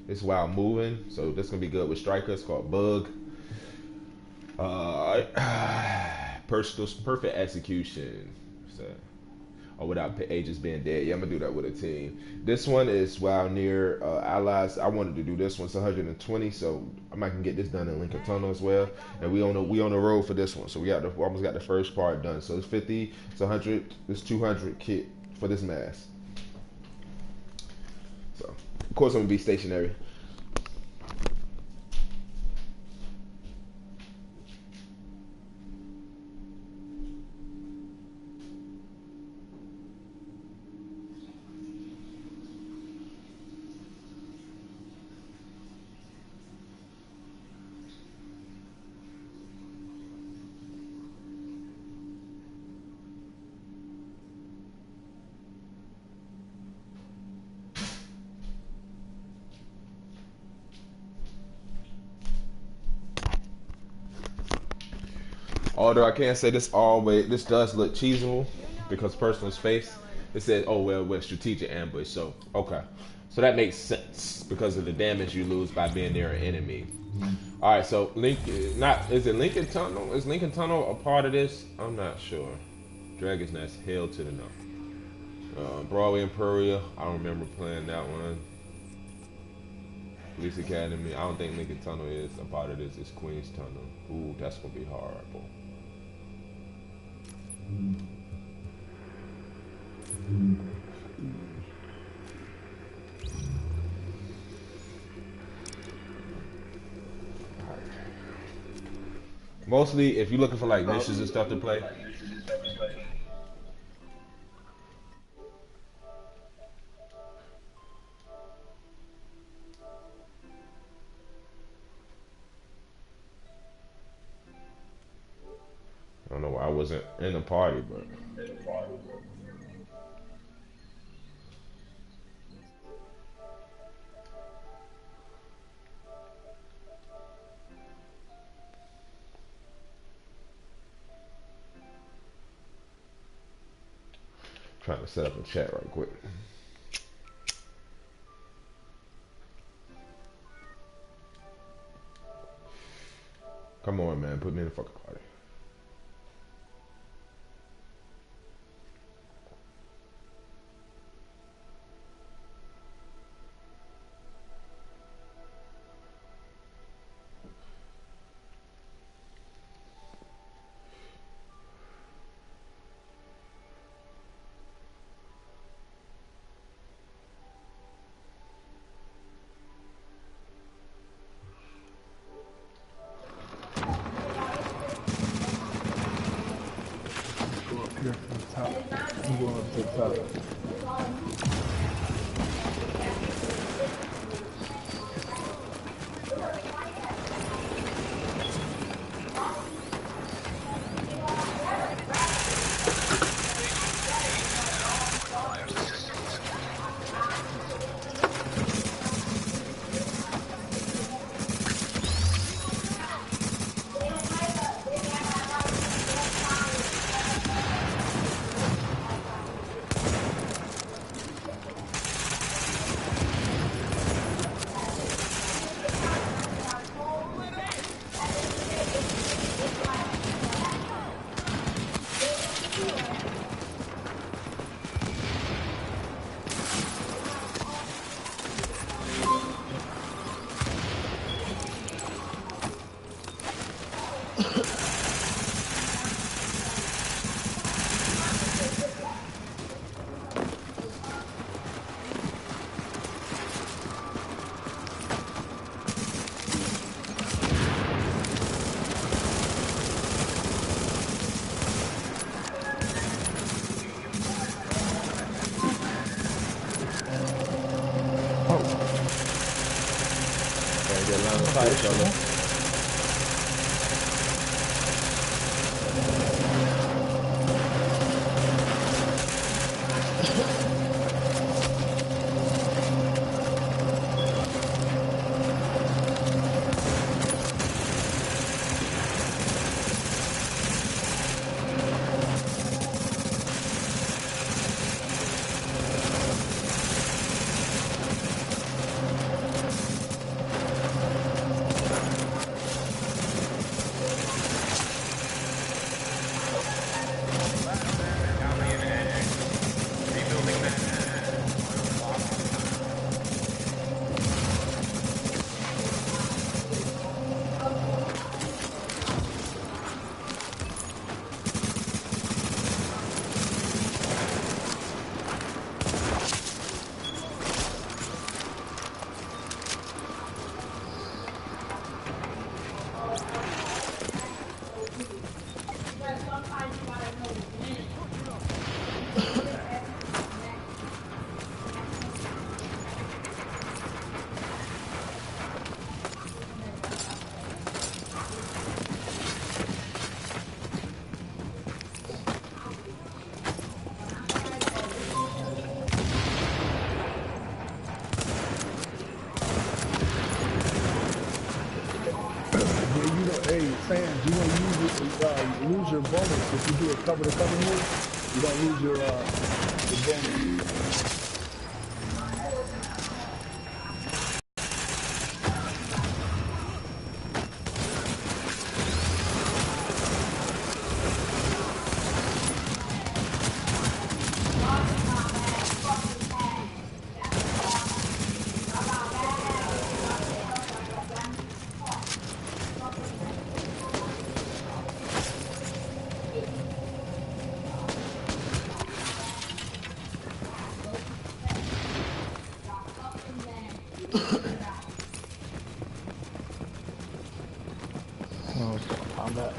This is while moving, so this is gonna be good with strikers. It's called Bug. Perfect execution. So, or without agents being dead. Yeah, I'm gonna do that with a team. This one is while near allies. I wanted to do this one. It's 120, so I might can get this done in Lincoln Tunnel as well. And we on the road for this one. So we almost got the first part done. So it's 50, it's 100, it's 200 kit for this mask. So, of course, I'm gonna be stationary. Although I can't say this always, this does look cheesable because person's face. It says, "Oh well, we're strategic ambush." So okay, so that makes sense because of the damage you lose by being near an enemy. All right, so not is it Lincoln Tunnel? Is Lincoln Tunnel a part of this? I'm not sure. Dragon's Nest, hell to the no. Broadway Imperial, I don't remember playing that one. Police Academy, I don't think Lincoln Tunnel is a part of this. It's Queens Tunnel. Ooh, that's gonna be horrible. Mostly, if you're looking for like missions and stuff to play, I don't know why I wasn't in the party, but trying to set up a chat right quick. Come on, man, put me in the fucking party. Go up here from the top. I'm going up to the top. Gotta get line of sight, fella. fans, you don't lose your bonus if you do a cover to cover move. You don't lose your bonus. Oh, it's combat.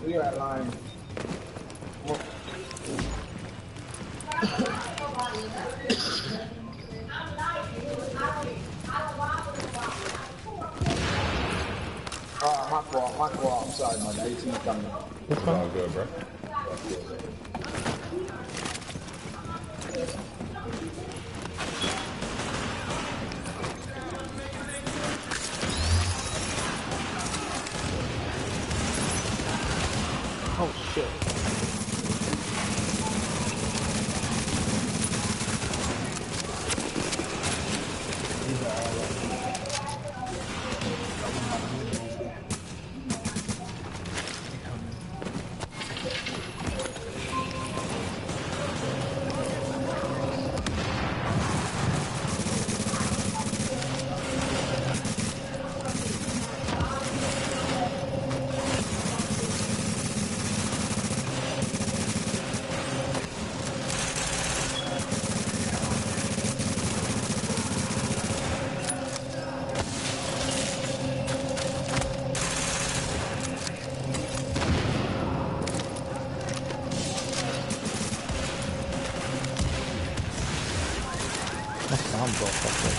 You're at line. My fault. I'm sorry, man. I didn't see you coming. It's all good, bro. Oh shit. My sound broke up there.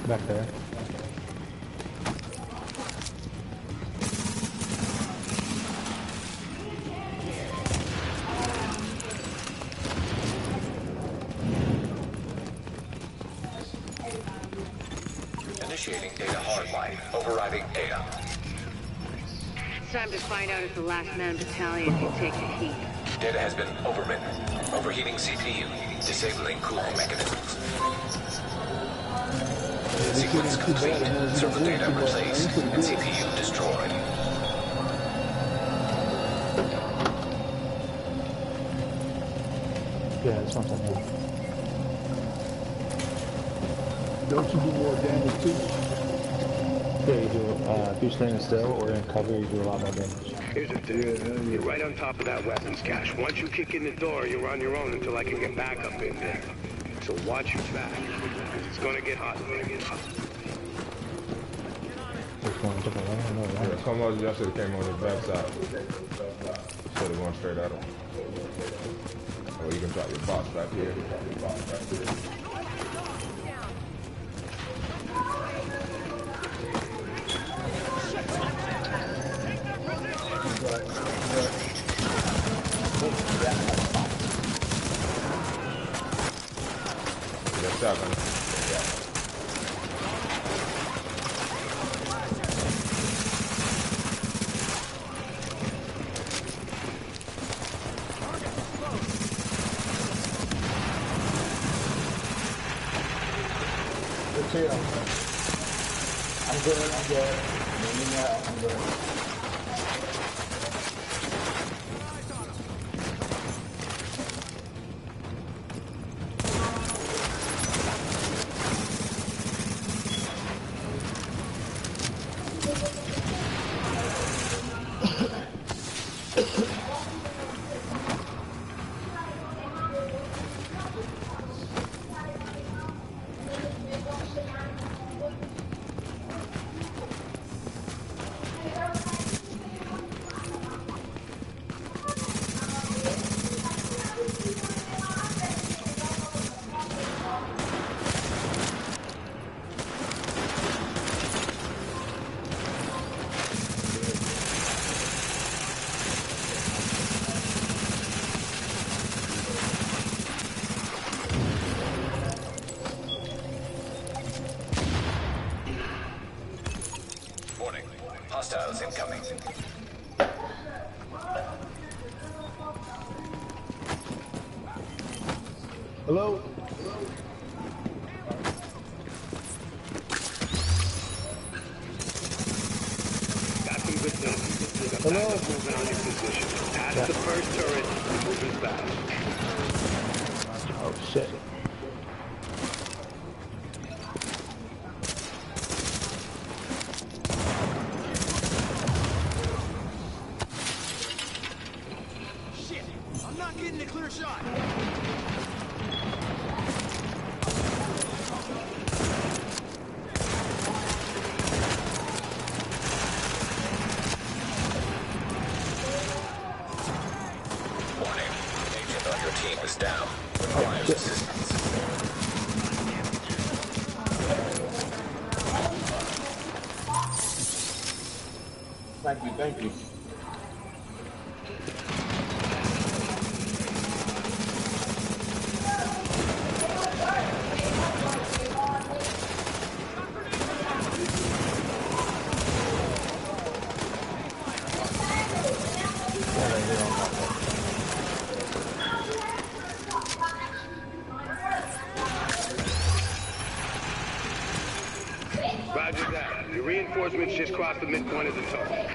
Back there. Initiating data hardline. Overriding data. It's time to find out if the last man battalion can take the heat. Data has been overwritten. Overheating CPU. Disabling cooling mechanisms. Sequence complete. Server data replaced. And CPU destroyed. Yeah, this one's on here. Don't you do more damage too? Yeah, you do, if you're standing still or in cover, you do a lot more damage. Here's the thing. You're right on top of that weapons cache. Once you kick in the door, you're on your own until I can get back up in there. So watch your back, because it's gonna get hot. Which one? Different way? No, Yeah, right? come on, y'all should have came on the back side. Instead of going straight at him. Or you can drop your box back here. Good chill. I'm good, I'm good. I'm good. Warning. Hostiles incoming. Hello? Got some good news. There's a Hello? backup movement on your position. Past the first turret, moving fast. Oh, shit. Shit! I'm not getting a clear shot. Warning. Agent on your team is down. Requires assistance. Thank you. Roger that. Your reinforcements just crossed the midpoint of the tunnel.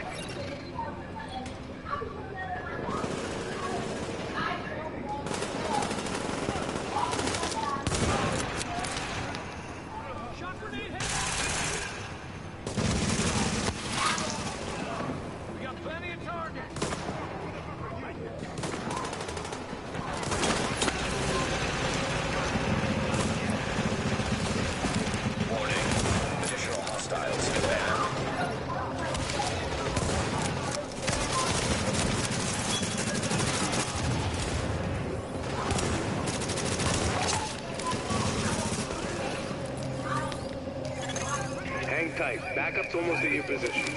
Shot grenade hit! We got plenty of targets. Warning. Additional hostiles inbound. Hang tight. Backup's almost at your position.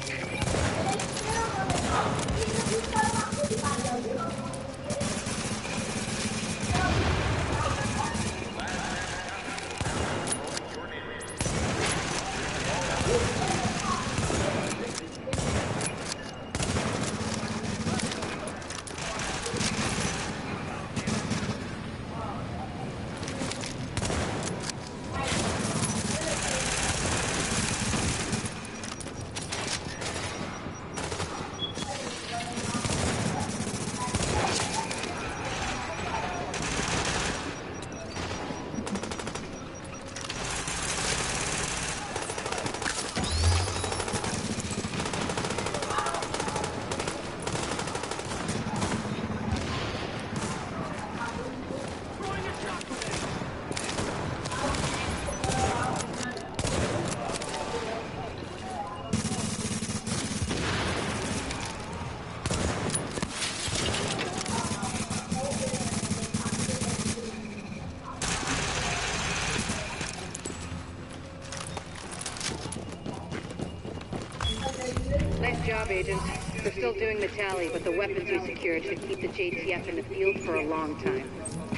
Nice job, Agent. We're still doing the tally, but the weapons you secured should keep the JTF in the field for a long time.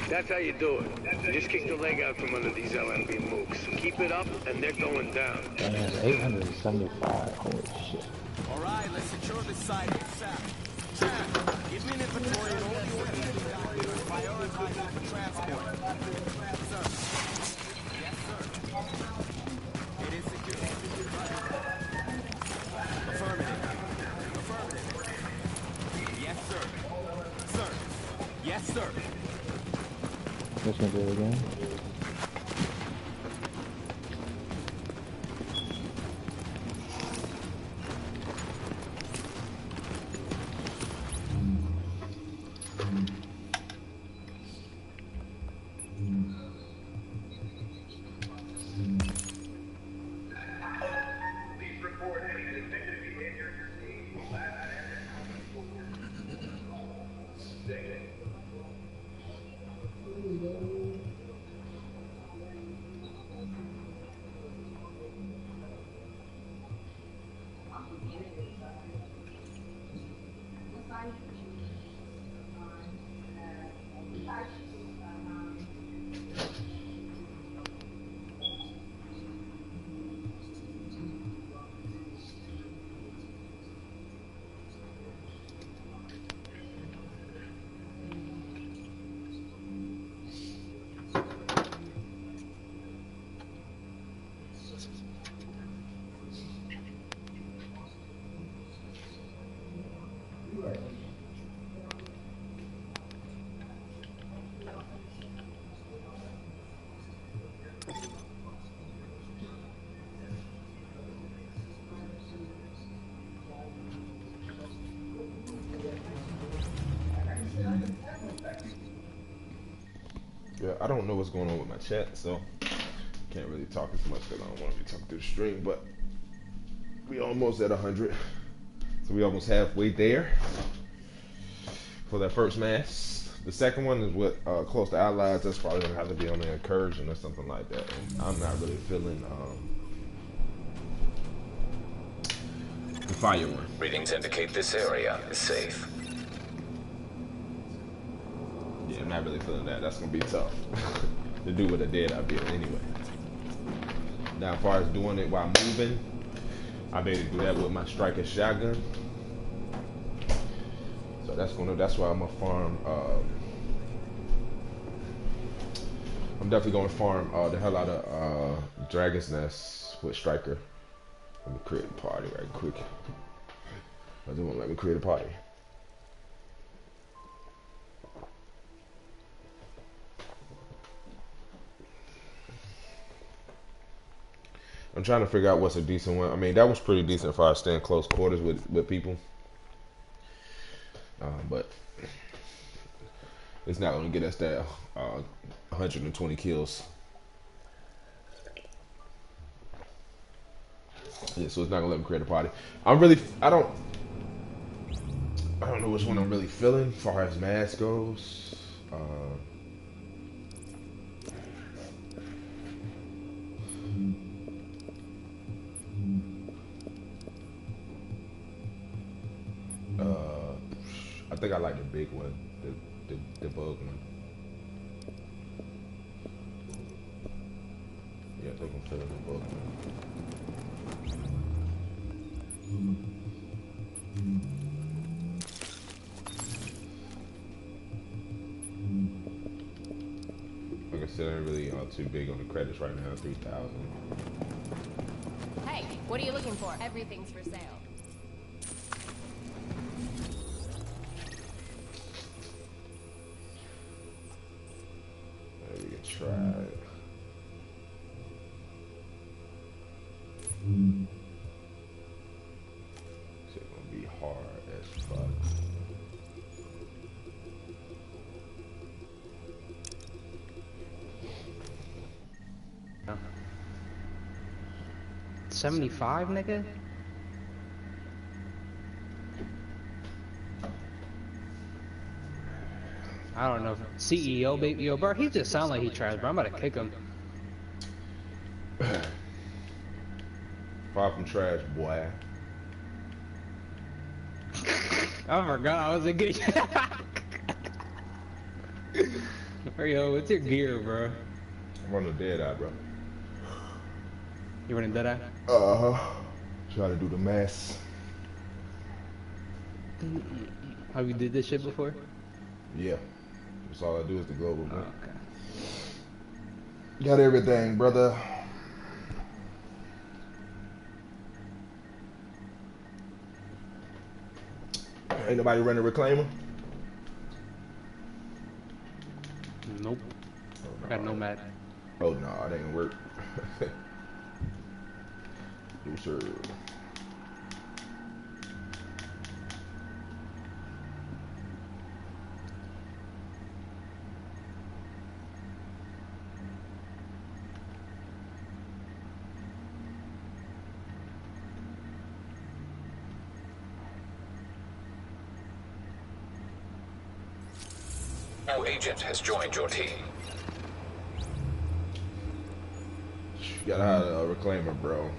That's how you do it. Just kicked the leg out from under these LMB mooks. Keep it up, and they're going down. And it's 875. Holy shit. All right, let's secure this site ASAP. Sam, give me an inventory and all the ordnance documents prioritized for transport. Sir. Yes, sir. It is secure. Affirmative. Affirmative. Yes, sir. Sir. Yes, sir. This one do it again. Yeah, I don't know what's going on with my chat, so can't really talk as much because I don't want to be talking through the stream. But we almost at 100, so we almost halfway there for that first mass. The second one is with close to allies. That's probably gonna have to be on an incursion or something like that. And I'm not really feeling the fire one. Readings indicate this area is safe. Yeah, I'm not really feeling that. That's gonna be tough to do with a dead eye build anyway. Now, as far as doing it while moving, I'm able to do that with my striker shotgun. So that's why I'm gonna farm. I'm definitely gonna farm the hell out of Dragon's Nest with striker. Let me create a party right quick. I don't want to let me create a party. I'm trying to figure out what's a decent one. I mean, that was pretty decent if I stay in close quarters with people. But it's not going to get us that 120 kills. Yeah, so it's not going to let me create a party. I don't know which one I'm really feeling as far as mass goes. I think I like the big one, the bug one. Yeah, I think I'm feeling the bug one. Like I said, I'm really too big on the credits right now, 3,000. Hey, what are you looking for? Everything's for sale. Maybe we can try it. It's gonna be hard as fuck. $75, nigga? I don't know. CEO, baby. Yo, bro, he just sound like he tries, bro. I'm about to kick him. Far from trash, boy. I forgot I was a good. Yo, what's your gear, bro? I'm on the dead eye, bro. You running Deadeye? Try to do the mass. Have you did this shit before? Yeah. That's all I do is the global, man. Oh, okay. Got everything, brother. Ain't nobody running Reclaimer? Nope. I got Nomad. Oh no, it ain't gonna work. No sir. New agent has joined your team. You gotta have a Reclaimer, bro.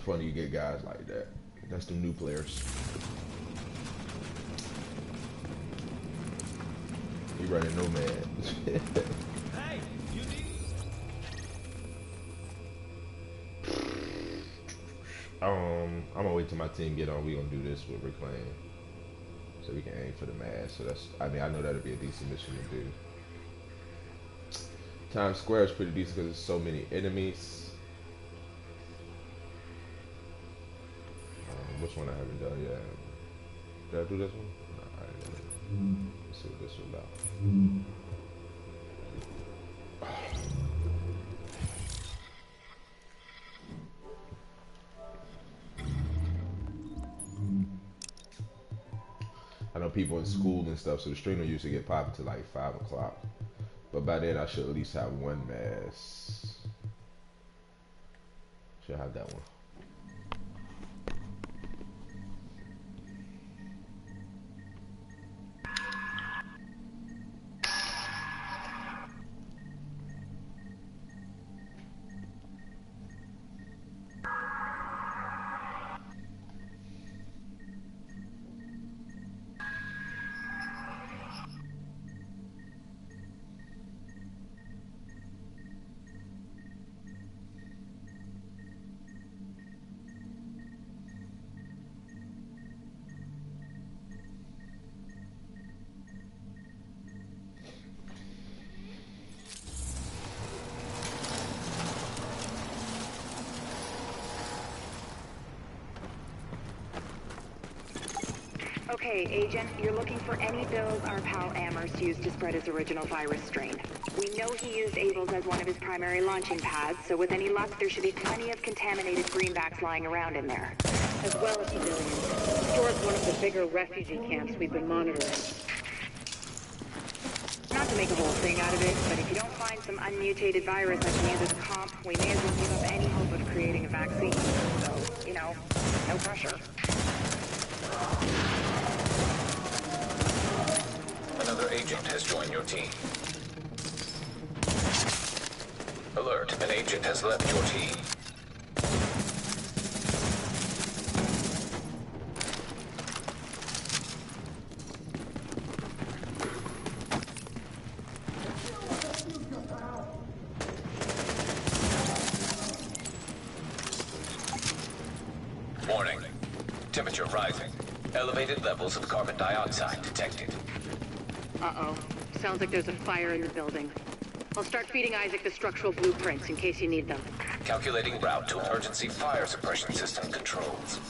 Funny you get guys like that. That's the new players. You running Nomad. Hey, you need... I'm gonna wait till my team get on. We gonna do this with Reclaim, so we can aim for the mass. So that's, I mean, I know that'll be a decent mission to do. Times Square is pretty decent because there's so many enemies. Which one I haven't done yet? Did I do this one? No, I didn't do it. Let's see what this one's about. I know people in school and stuff, so the stream will usually get popping to like 5 o'clock. But by then I should at least have one mass. Should have that one. Okay, Agent, you're looking for any bills our pal Amherst used to spread his original virus strain. We know he used Abel's as one of his primary launching pads, so with any luck, there should be plenty of contaminated greenbacks lying around in there. As well as civilians. The store's one of the bigger refugee camps we've been monitoring. Not to make a whole thing out of it, but if you don't find some unmutated virus that can use as comp, we may as well give up any hope of creating a vaccine. So, you know, no pressure. Another agent has joined your team. Alert, an agent has left your team. Warning. Temperature rising. Elevated levels of carbon dioxide detected. Uh-oh. Sounds like there's a fire in the building. I'll start feeding Isaac the structural blueprints in case you need them. Calculating route to emergency fire suppression system controls.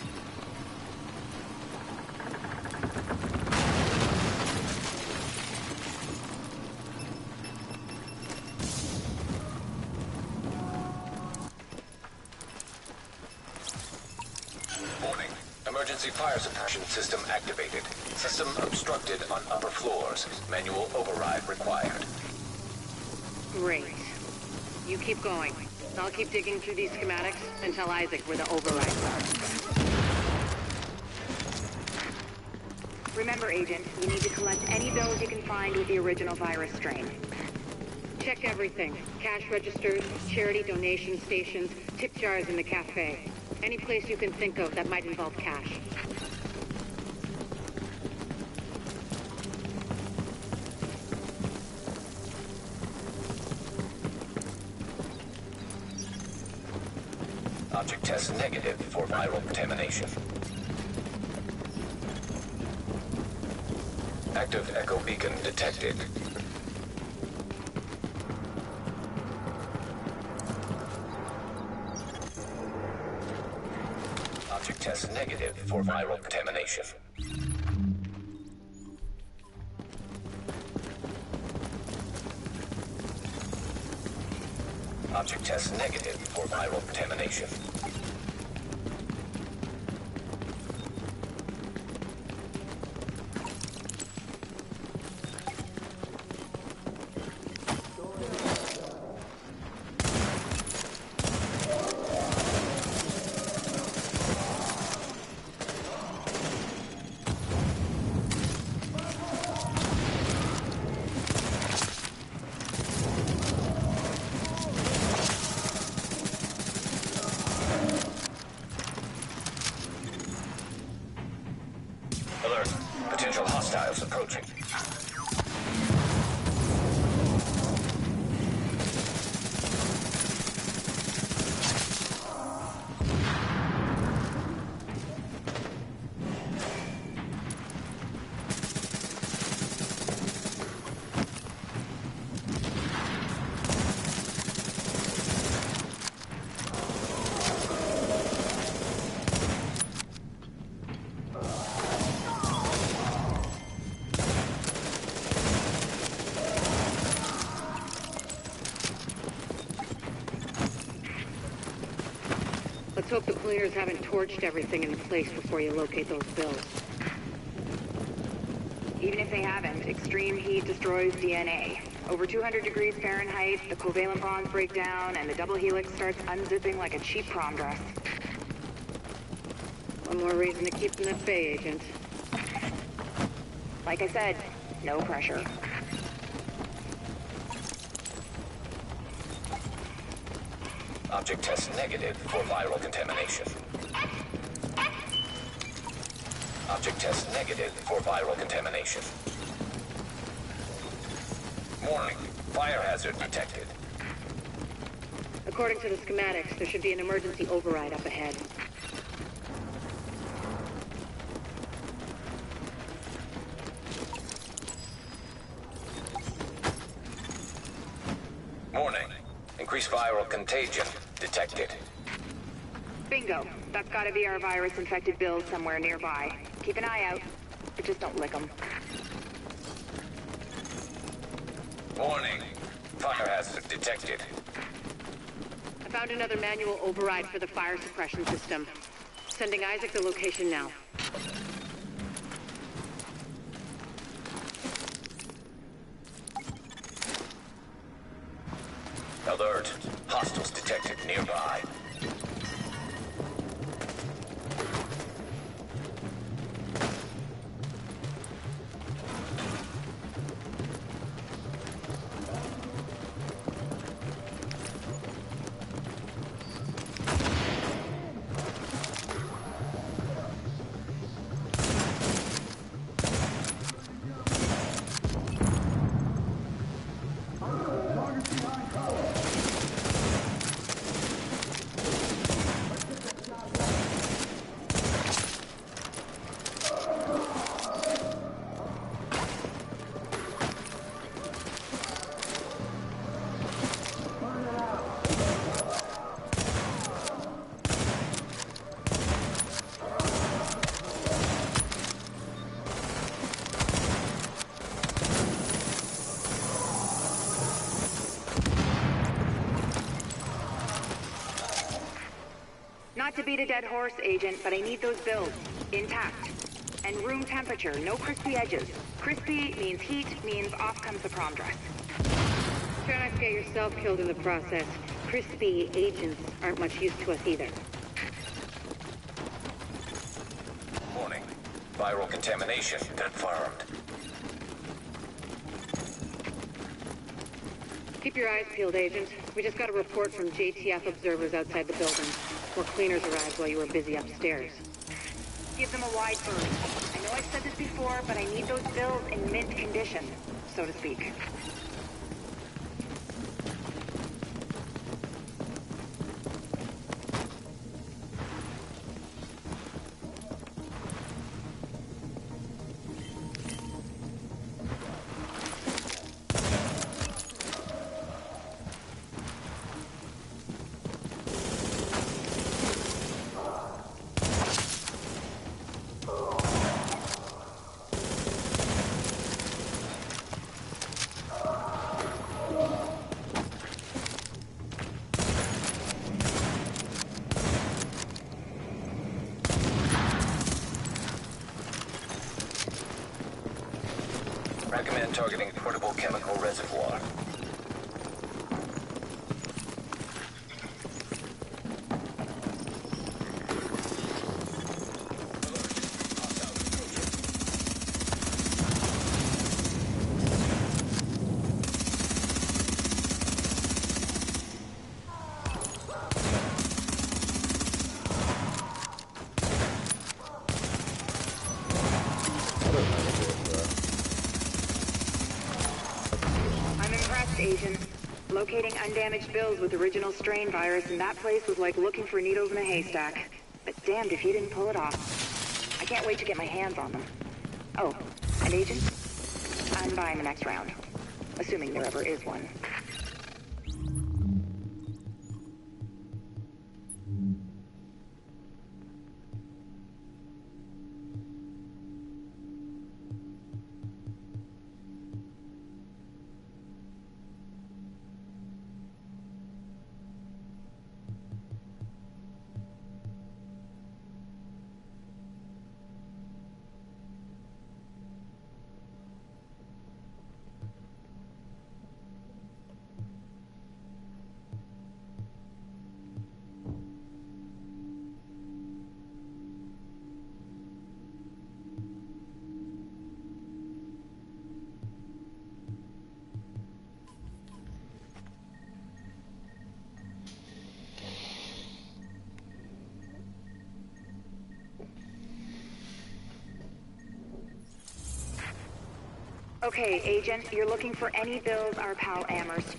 Warning. Emergency fire suppression system activated. System obstructed on upper floors. Manual override required. Great. You keep going. I'll keep digging through these schematics and tell Isaac where the overrides are. Remember, Agent, you need to collect any bills you can find with the original virus strain. Check everything. Cash registers, charity donation stations, tip jars in the cafe. Any place you can think of that might involve cash. Object test negative for viral contamination. Active echo beacon detected. Object test negative for viral contamination. Object test negative for viral contamination. Alert. Potential hostiles approaching. Let's hope the cleaners haven't torched everything in place before you locate those bills. Even if they haven't, extreme heat destroys DNA. Over 200 degrees Fahrenheit, the covalent bonds break down, and the double helix starts unzipping like a cheap prom dress. One more reason to keep them at bay, Agent. Like I said, no pressure. Object test negative for viral contamination. Object test negative for viral contamination. Warning. Fire hazard detected. According to the schematics, there should be an emergency override up ahead. Warning. Increased viral contagion detected. Bingo. That's gotta be our virus-infected bills somewhere nearby. Keep an eye out, but just don't lick them. Warning. Fire hazard detected. I found another manual override for the fire suppression system. Sending Isaac the location now. Alert. Hostiles detected nearby. Not to beat a dead horse, Agent, but I need those bills. Intact. And room temperature, no crispy edges. Crispy means heat, means off comes the prom dress. Try not to get yourself killed in the process. Crispy agents aren't much use to us either. Warning. Viral contamination confirmed. Keep your eyes peeled, Agent. We just got a report from JTF observers outside the building. More cleaners arrived while you were busy upstairs. Give them a wide berth. I know I've said this before, but I need those bills in mint condition, so to speak. Recommend targeting portable chemical reservoir. Agent. Locating undamaged bills with original strain virus in that place was like looking for needles in a haystack. But damned if you didn't pull it off. I can't wait to get my hands on them. Oh, and Agent? I'm buying the next round. Assuming there ever is one. Okay, Agent, you're looking for any bills our pal Amherst.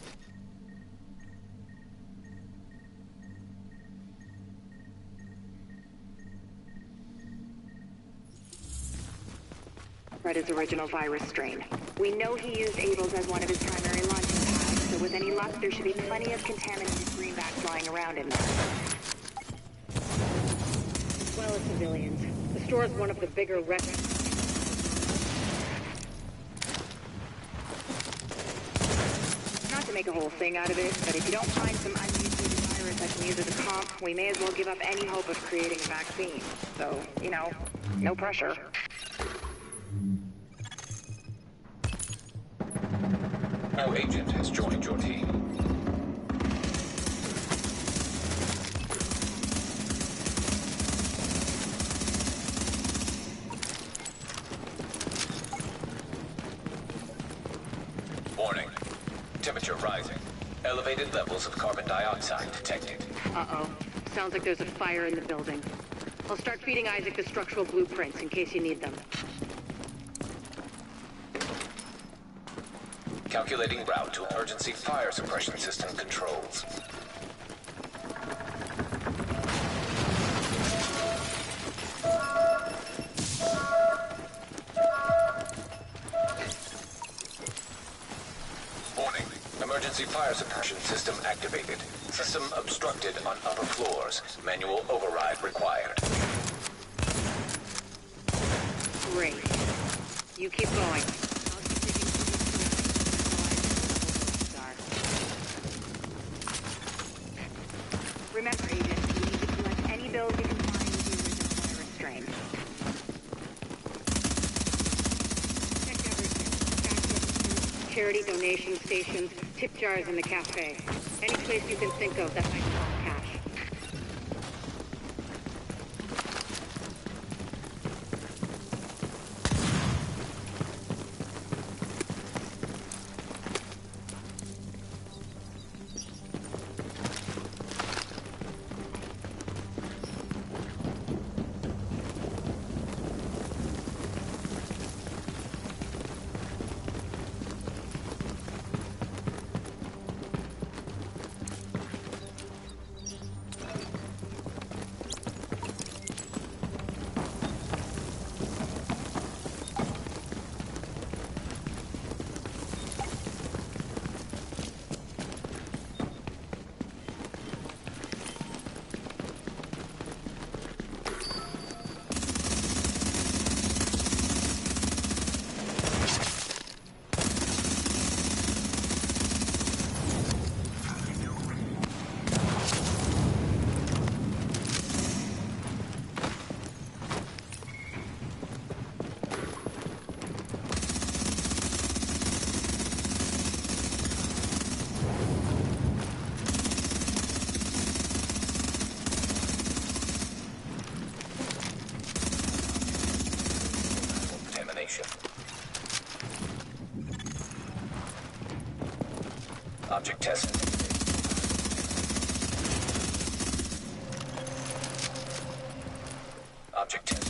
Spread his original virus strain. We know he used Abel's as one of his primary launching pads, so with any luck, there should be plenty of contaminated greenbacks lying around in there. Well, it's civilians. The store's one of the bigger wrecks. Not to make a whole thing out of it, but if you don't find some unmutated virus I can use as a comp, we may as well give up any hope of creating a vaccine. So, you know, no pressure. No agent has joined your team. Warning. Temperature rising. Elevated levels of carbon dioxide detected. Uh-oh. Sounds like there's a fire in the building. I'll start feeding Isaac the structural blueprints in case you need them. Calculating route to emergency fire suppression system controls. Warning. Emergency fire suppression system activated. System obstructed on upper floors. Manual override required. Great. You keep going. Remember, Agent, you need to collect any bills you can find with the original virus strain. Check everything. Charity donation stations, tip jars in the cafe. Any place you can think of that might involve cash. contamination. Object test. Object test.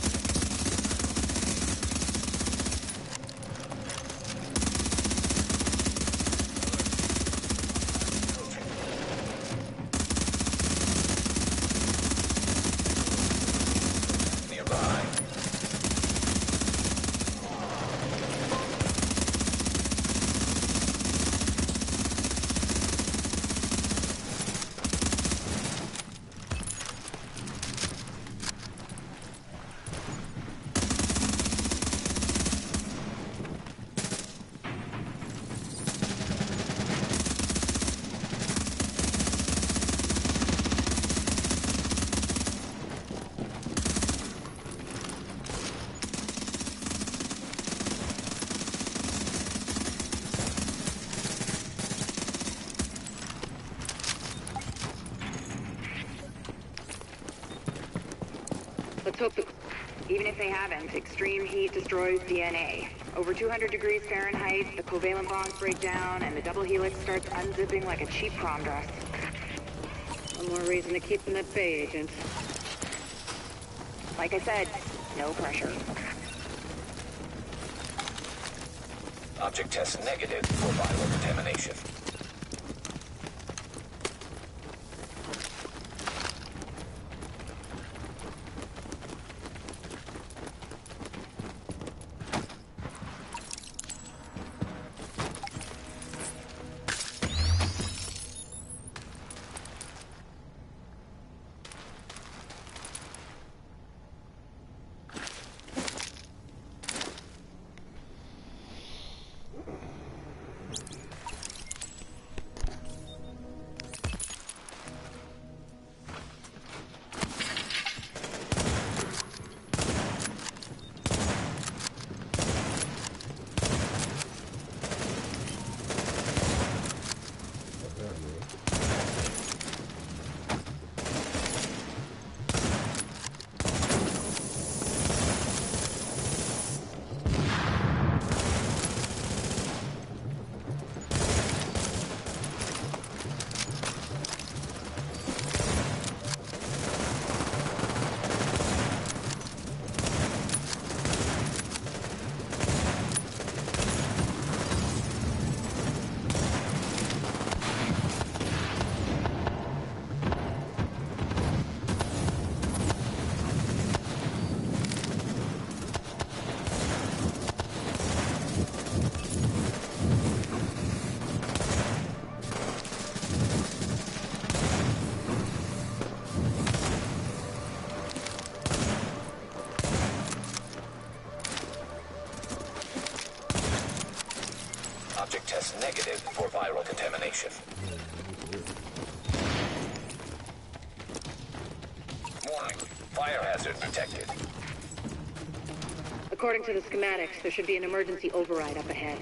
Nearby. Let's hope even if they haven't, extreme heat destroys DNA. Over 200 degrees Fahrenheit, the covalent bonds break down, and the double helix starts unzipping like a cheap prom dress. One more reason to keep them at bay, Agent. Like I said, no pressure. Object test negative for viral contamination. Object test negative for viral contamination. Warning, fire hazard detected. According to the schematics, there should be an emergency override up ahead.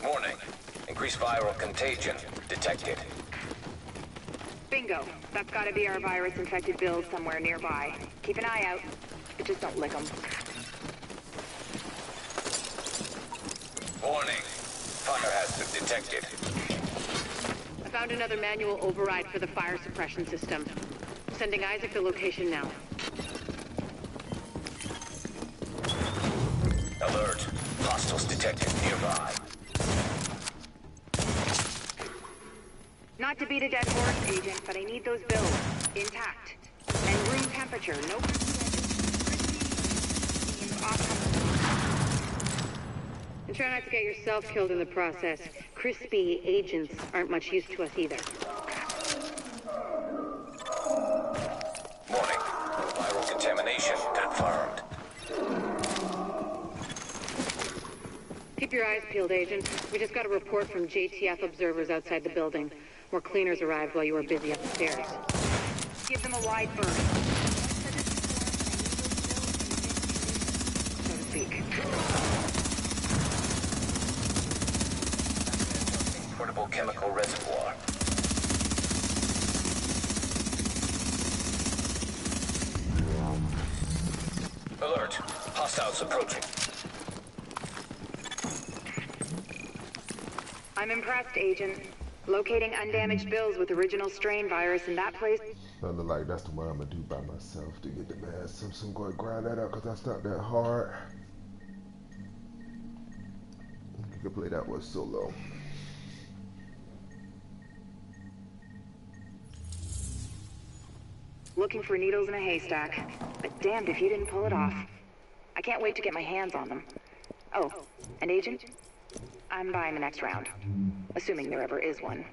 Warning, increased viral contagion detected. Bingo. That's gotta be our virus-infected build somewhere nearby. Keep an eye out, but just don't lick them. Warning, fire hazard detected. I found another manual override for the fire suppression system. Sending Isaac the location now. Alert, hostiles detected nearby. Not to beat a dead horse, Agent, but I need those builds intact. And room temperature, no... And try not to get yourself killed in the process. Crispy agents aren't much use to us either. Warning, viral contamination confirmed. Keep your eyes peeled, Agent. We just got a report from JTF observers outside the building. More cleaners arrived while you were busy upstairs. Give them a wide berth. So to speak. Portable chemical reservoir. Alert, Hostiles approaching. I'm impressed, Agent. Locating undamaged bills with original strain virus in that place. Something like that's the one I'm gonna do by myself to get the mad. So I'm going to grind that out because that's not that hard. You can play that one solo. Looking for needles in a haystack. But damned if you didn't pull it off. I can't wait to get my hands on them. Oh, and Agent? I'm buying the next round. Assuming there ever is one.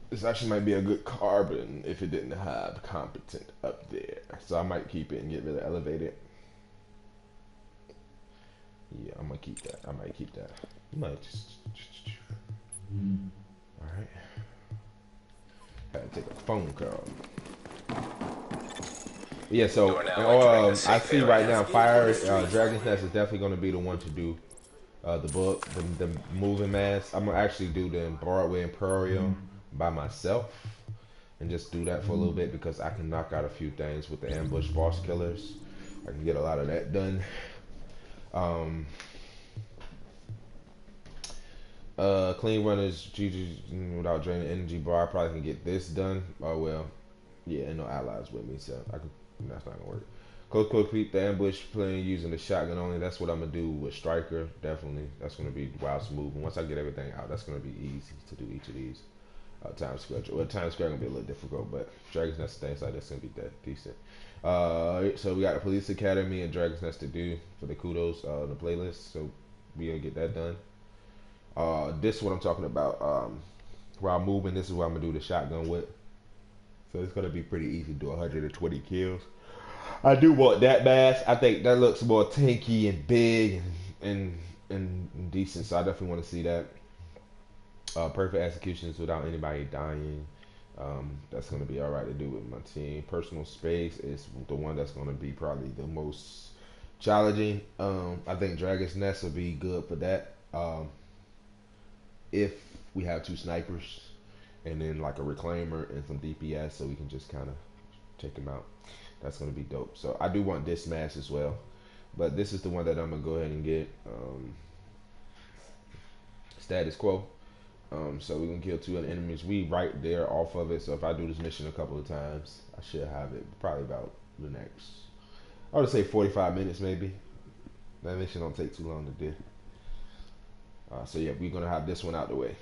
This actually might be a good carbon if it didn't have competent up there. So I might keep it and get rid of elevated. Yeah, I'm gonna keep that. I might keep that. Might just. All right. Had to take a phone call. Yeah, so I see right now, Dragon's Nest is definitely gonna be the one to do the book, the moving mask. I'm gonna actually do the Broadway Imperium by myself and just do that for a little bit because I can knock out a few things with the ambush boss killers. I can get a lot of that done. Clean runners, GG without draining energy bar. I probably can get this done. Oh well, yeah, and no allies with me, so I can. That's not gonna work. Close complete the ambush playing using the shotgun only. That's what I'm gonna do with Striker. Definitely, that's gonna be wild smooth. And once I get everything out, that's gonna be easy to do each of these. Time Square. Well, Time Square gonna be a little difficult, but Dragon's Nest things like that's gonna be decent. So we got the Police Academy and Dragon's Nest to do for the kudos the playlist. So we gonna get that done. This is what I'm talking about. While moving, this is what I'm gonna do the shotgun with. So it's gonna be pretty easy to do 120 kills. I do want that mask. I think that looks more tanky and big and decent. So I definitely want to see that. Perfect executions without anybody dying. That's gonna be all right to do with my team. Personal space is the one that's gonna be probably the most challenging. I think Dragon's Nest will be good for that. If we have 2 snipers and then like a reclaimer and some DPS so we can just kind of take them out. That's going to be dope. So I do want this mask as well. But this is the one that I'm going to go ahead and get. Status quo. So we're going to kill 2 other enemies. We right there off of it. So if I do this mission a couple of times, I should have it probably about the next, I would say 45 minutes maybe. That mission don't take too long to do. So yeah, we're going to have this one out the way.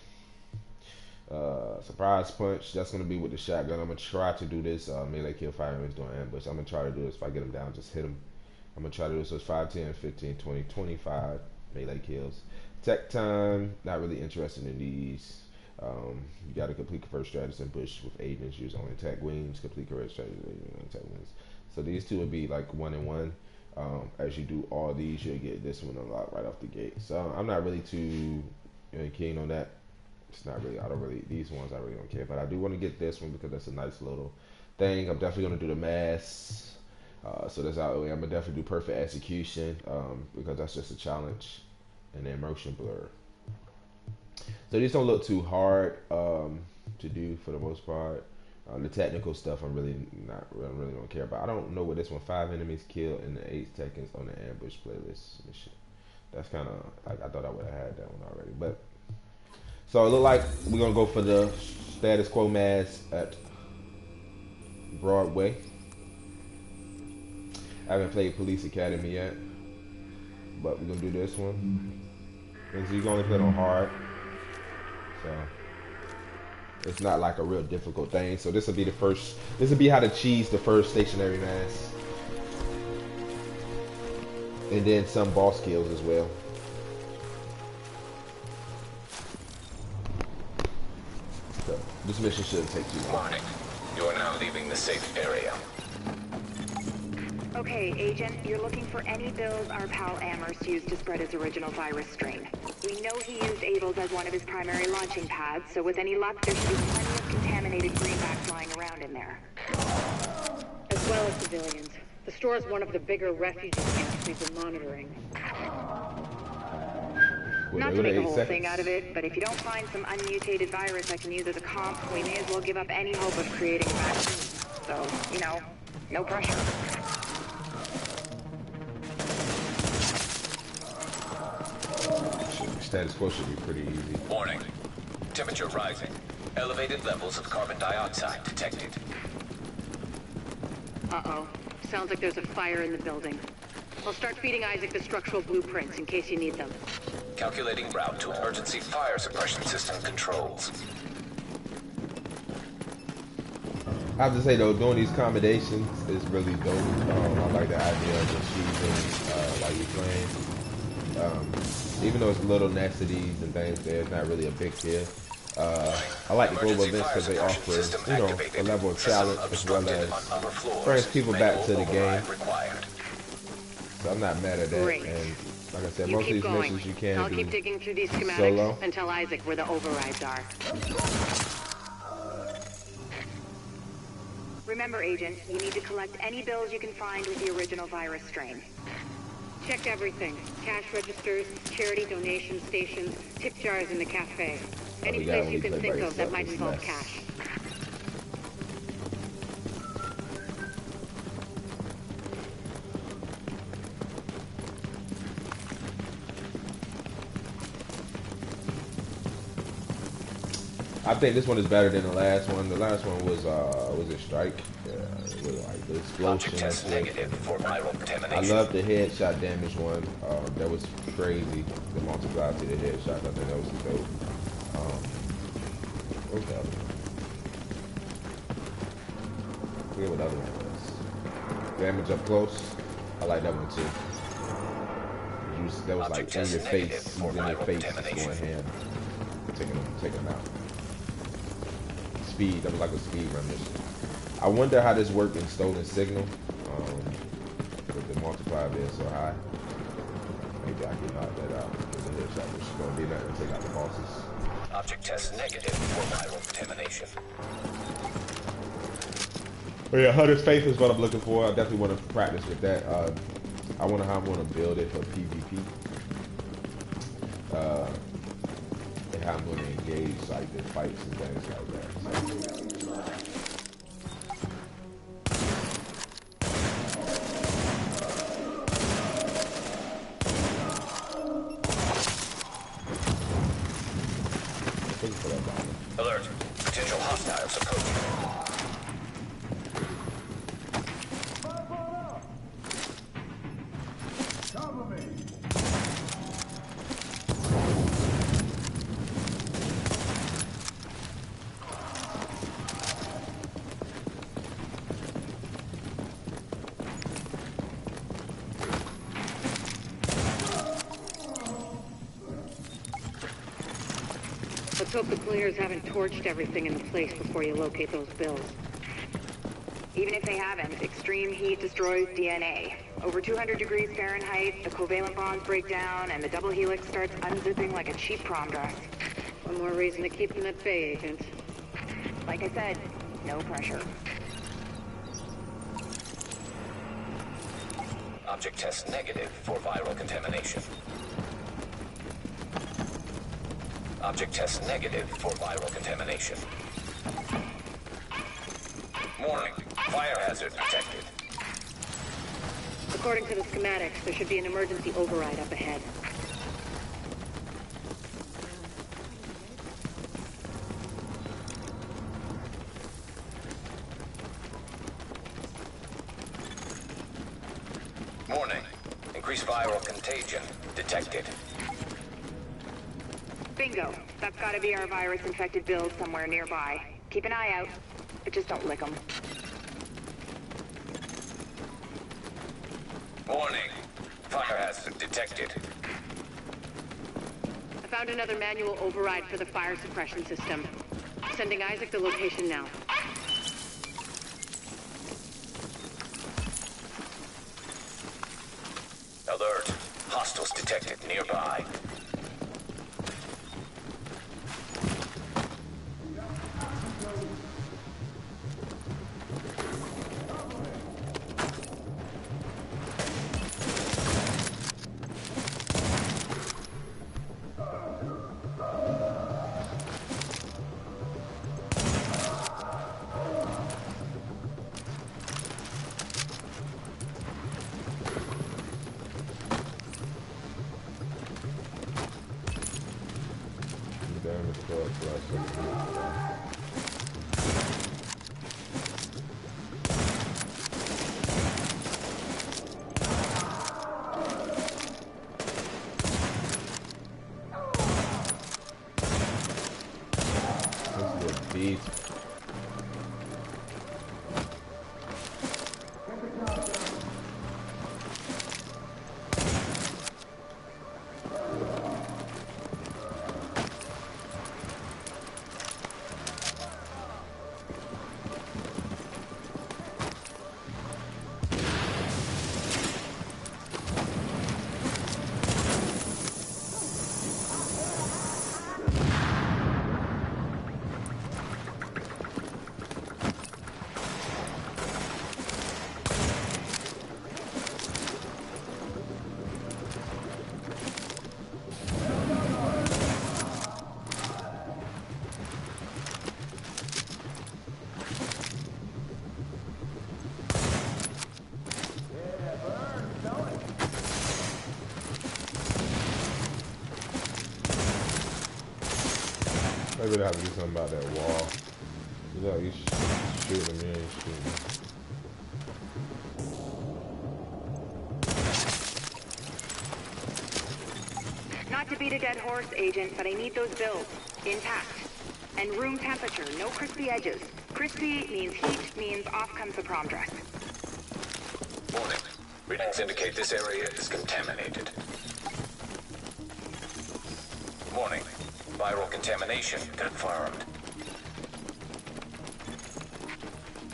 Surprise punch, that's going to be with the shotgun. I'm going to try to do this melee kill 5 enemies doing ambush. I'm going to try to do this. If I get them down, just hit them. I'm going to try to do this. So it's 5, 10, 15, 20, 25 melee kills. Tech time, not really interested in these. You got to complete the first strategy and push with agents. Use only attack wings. Complete correct strategy and attack wings. So these 2 would be like 1 and 1. As you do all these, you'll get this one unlocked right off the gate. So I'm not really too keen on that. It's not really, I don't really, these ones I really don't care. But I do want to get this one because that's a nice little thing. I'm definitely going to do the mass. So that's out of the way. I'm going to definitely do perfect execution because that's just a challenge. And then motion blur. So these don't look too hard to do for the most part. The technical stuff I really don't care about. I don't know what this one. 5 enemies killed in the 8 seconds on the ambush playlist mission. That's kind of like I thought I would have had that one already. But so it look like we're gonna go for the status quo mask at Broadway. I haven't played Police Academy yet, but we're gonna do this one. And so you can only play on hard, so it's not like a real difficult thing. So this will be the first. This will be how to cheese the first stationary mask, and then some boss kills as well. So this mission shouldn't take too long. Warning. You are now leaving the safe area. Okay, Agent, you're looking for any bills our pal Amherst used to spread his original virus strain. We know he used Abel's as one of his primary launching pads, so with any luck, there should be plenty of contaminated greenbacks lying around in there. As well as civilians. The store is one of the bigger refugee camps we've been monitoring. Not to make a whole thing out of it, but if you don't find some unmutated virus I can use as a comp, we may as well give up any hope of creating a vaccine. So, you know, no pressure. Status quo should be pretty easy. Warning. Temperature rising. Elevated levels of carbon dioxide detected. Uh-oh. Sounds like there's a fire in the building. I'll start feeding Isaac the structural blueprints in case you need them. Calculating route to emergency fire suppression system controls. I have to say though, doing these accommodations is really dope. I like the idea of just choosing while you're playing. Even though it's little niceties and things there, it's not really a big deal. I like the global events because they offer, you know, a level of challenge as well as brings people back to the game. So I'm not mad at that. Great. And like I said, You most of keep these going. missions you can I'll do keep digging through these schematics solo. and tell Isaac where the overrides are. Remember, Agent, you need to collect any bills you can find with the original virus strain. Check everything. Cash registers, charity donation stations, tip jars in the cafe. Any we got place when you we can play think by of that yourself, might it's involve less. cash. I think this one is better than the last one. The last one was it Strike? Yeah, it was like the explosion. Test negative for viral I contamination. love the headshot damage one. That was crazy. The multiplier to the headshots. I think that was dope. What was the other one? I forget what the other one was. Damage up close. I like that one too. That was like in your face. He was in your face, just going hand, taking them out. Speed. That was like a speed run mission. I wonder how this worked in Stolen Signal. With the multiplier being so high. Maybe I can knock that out. Because the headshot was going to be enough to take out the bosses. Object test negative for viral contamination. But yeah, Hunter's Faith is what I'm looking for. I definitely want to practice with that. I wonder how I'm going to build it for PvP. And how I'm going to engage like the fights and things like that. Alert. Potential hostiles approaching. Let's hope the cleaners haven't torched everything in the place before you locate those bills. Even if they haven't, extreme heat destroys DNA. Over 200 degrees Fahrenheit, the covalent bonds break down, and the double helix starts unzipping like a cheap prom dress. One more reason to keep them at bay, Agent. Like I said, no pressure. Object test negative for viral contamination. Object test negative for viral contamination. Warning. Fire hazard detected. According to the schematics, there should be an emergency override up ahead. Warning. Increased viral contagion detected. Bingo. That's gotta be our virus-infected bills somewhere nearby. Keep an eye out, but just don't lick them. Warning. Fire hazard detected. I found another manual override for the fire suppression system. Sending Isaac the location now. Alert. Hostiles detected nearby. Maybe they have to do something about that wall. Look, he's shooting me, he's shooting me. Not to beat a dead horse, Agent, but I need those builds. Intact. And room temperature, no crispy edges. Crispy means heat, means off comes the prom dress. Warning. Readings indicate this area is contaminated. Warning. Viral contamination confirmed.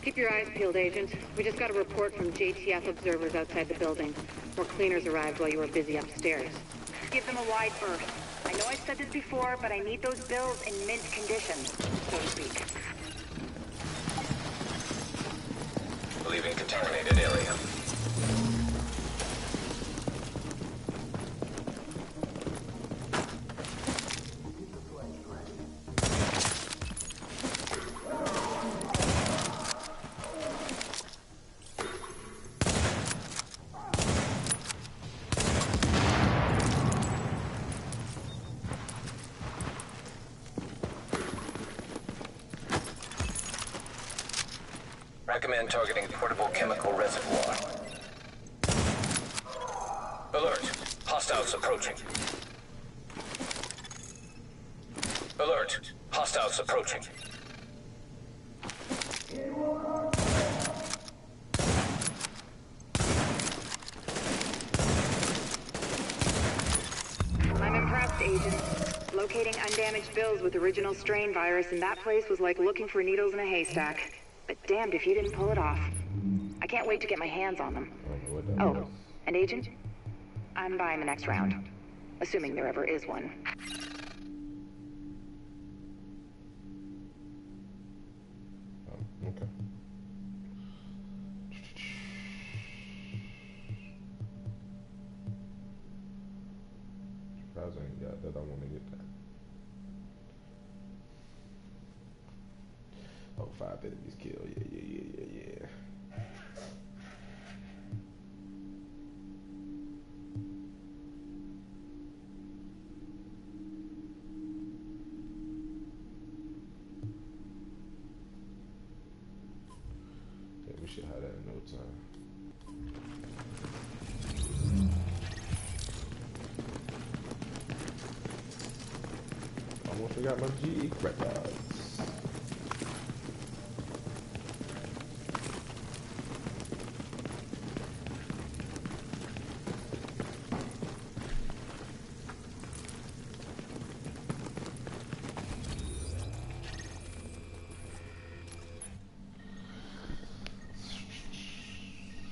Keep your eyes peeled, Agent. We just got a report from JTF observers outside the building. More cleaners arrived while you were busy upstairs. Give them a wide berth. I know I've said this before, but I need those bills in mint condition, so to speak. Leaving contaminated area. Recommend targeting portable chemical reservoir. Alert! Hostiles approaching. Alert! Hostiles approaching. I'm impressed, Agent. Locating undamaged bills with original strain virus in that place was like looking for needles in a haystack. But damned if you didn't pull it off. I can't wait to get my hands on them. Oh, and Agent? I'm buying the next round. Assuming there ever is one. Okay. Surprised I ain't got that. I want to get that. Oh, 5 enemies killed. Yeah. Yeah, we should have that in no time. Almost forgot my GE records.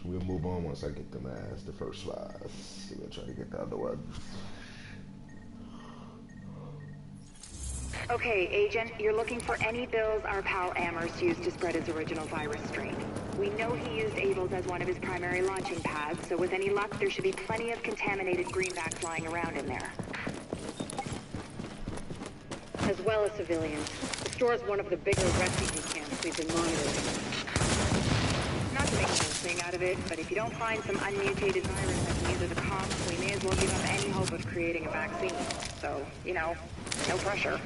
We'll move on once I get them as the first 5. We'll try to get the other ones. Okay, Agent, you're looking for any bills our pal Amherst used to spread his original virus strain. We know he used Abel's as one of his primary launching pads, so with any luck, there should be plenty of contaminated greenbacks lying around in there. As well as civilians. The store is one of the bigger refugee camps we've been monitoring. Not to make a whole thing out of it, but if you don't find some unmutated virus that can use as a comp, we may as well give up any hope of creating a vaccine. So, you know, no pressure.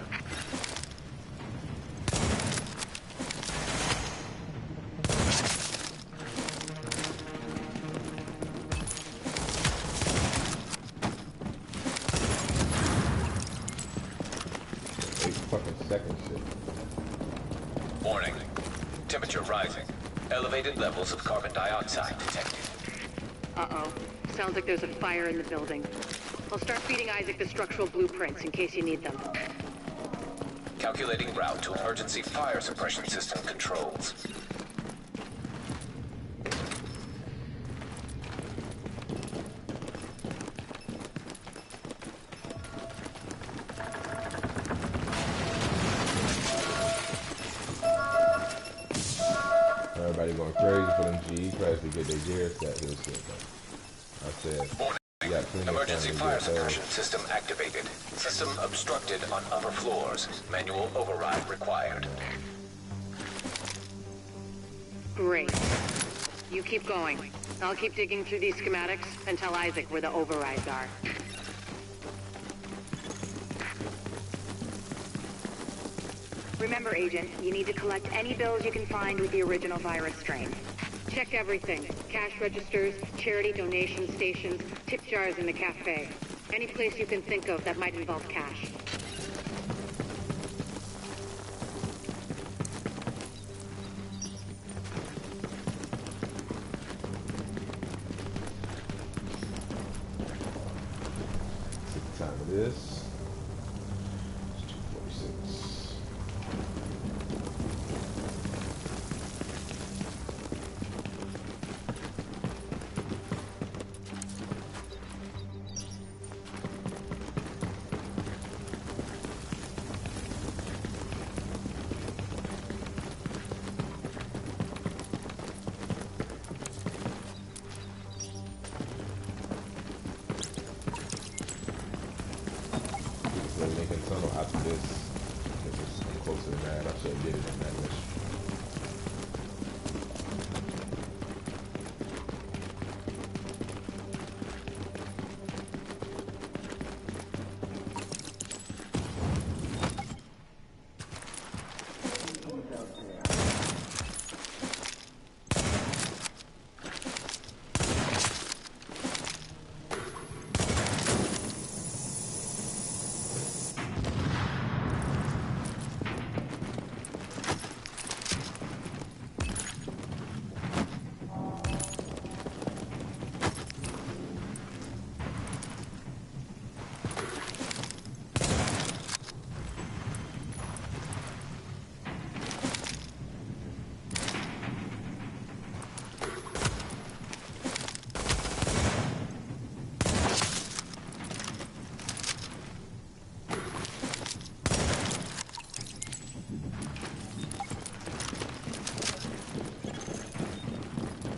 Warning. Temperature rising. Elevated levels of carbon dioxide detected. Uh-oh. Sounds like there's a fire in the building. I'll start feeding Isaac the structural blueprints in case you need them. Calculating route to emergency fire suppression system controls. Everybody going crazy for them GE classes to get their gear set to this shit, though. I said, you got plenty of Emergency time to fire get those. suppression system activated. System obstructed on upper floors. Manual override required. Great. You keep going. I'll keep digging through these schematics and tell Isaac where the overrides are. Remember, Agent, you need to collect any bills you can find with the original virus strain. Check everything. Cash registers, charity donation stations, tip jars in the cafe. Any place you can think of that might involve cash. Time it is. It's 2:46. So Lincoln Tunnel after this. I'm closer than that. I should have did it in that mission.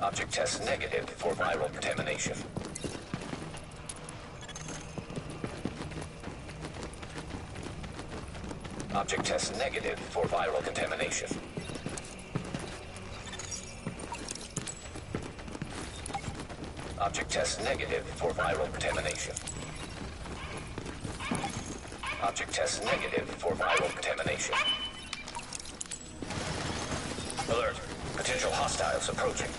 Object test negative for viral contamination. Object test negative for viral contamination. Object test negative for viral contamination. Object test negative for viral contamination. Alert. Potential hostiles approaching.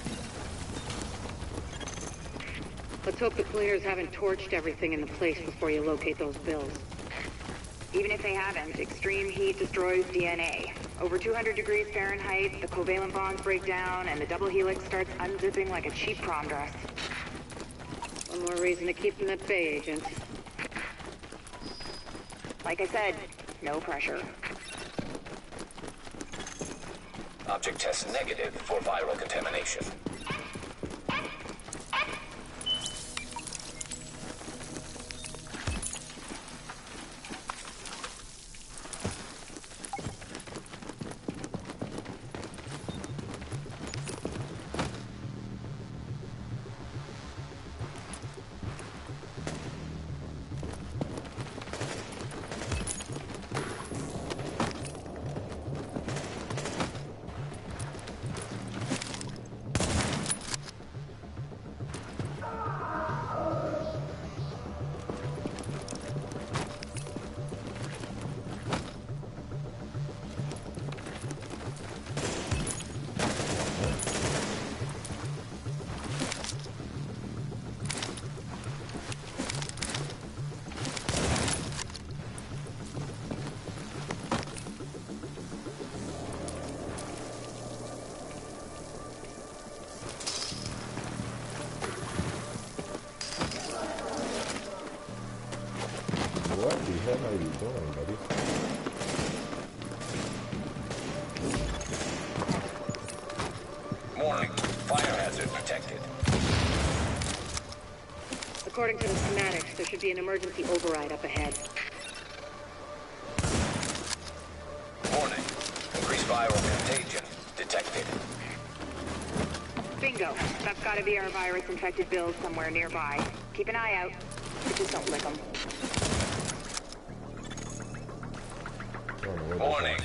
Let's hope the cleaners haven't torched everything in the place before you locate those bills. Even if they haven't, extreme heat destroys DNA. Over 200 degrees Fahrenheit, the covalent bonds break down, and the double helix starts unzipping like a cheap prom dress. One more reason to keep them at bay, Agent. Like I said, no pressure. Object test negative for viral contamination. What the hell are you doing, buddy? Warning. Fire hazard detected. According to the schematics, there should be an emergency override up ahead. Warning. Increased viral contagion detected. Bingo. That's gotta be our virus-infected bills somewhere nearby. Keep an eye out, but just don't lick them. Warning.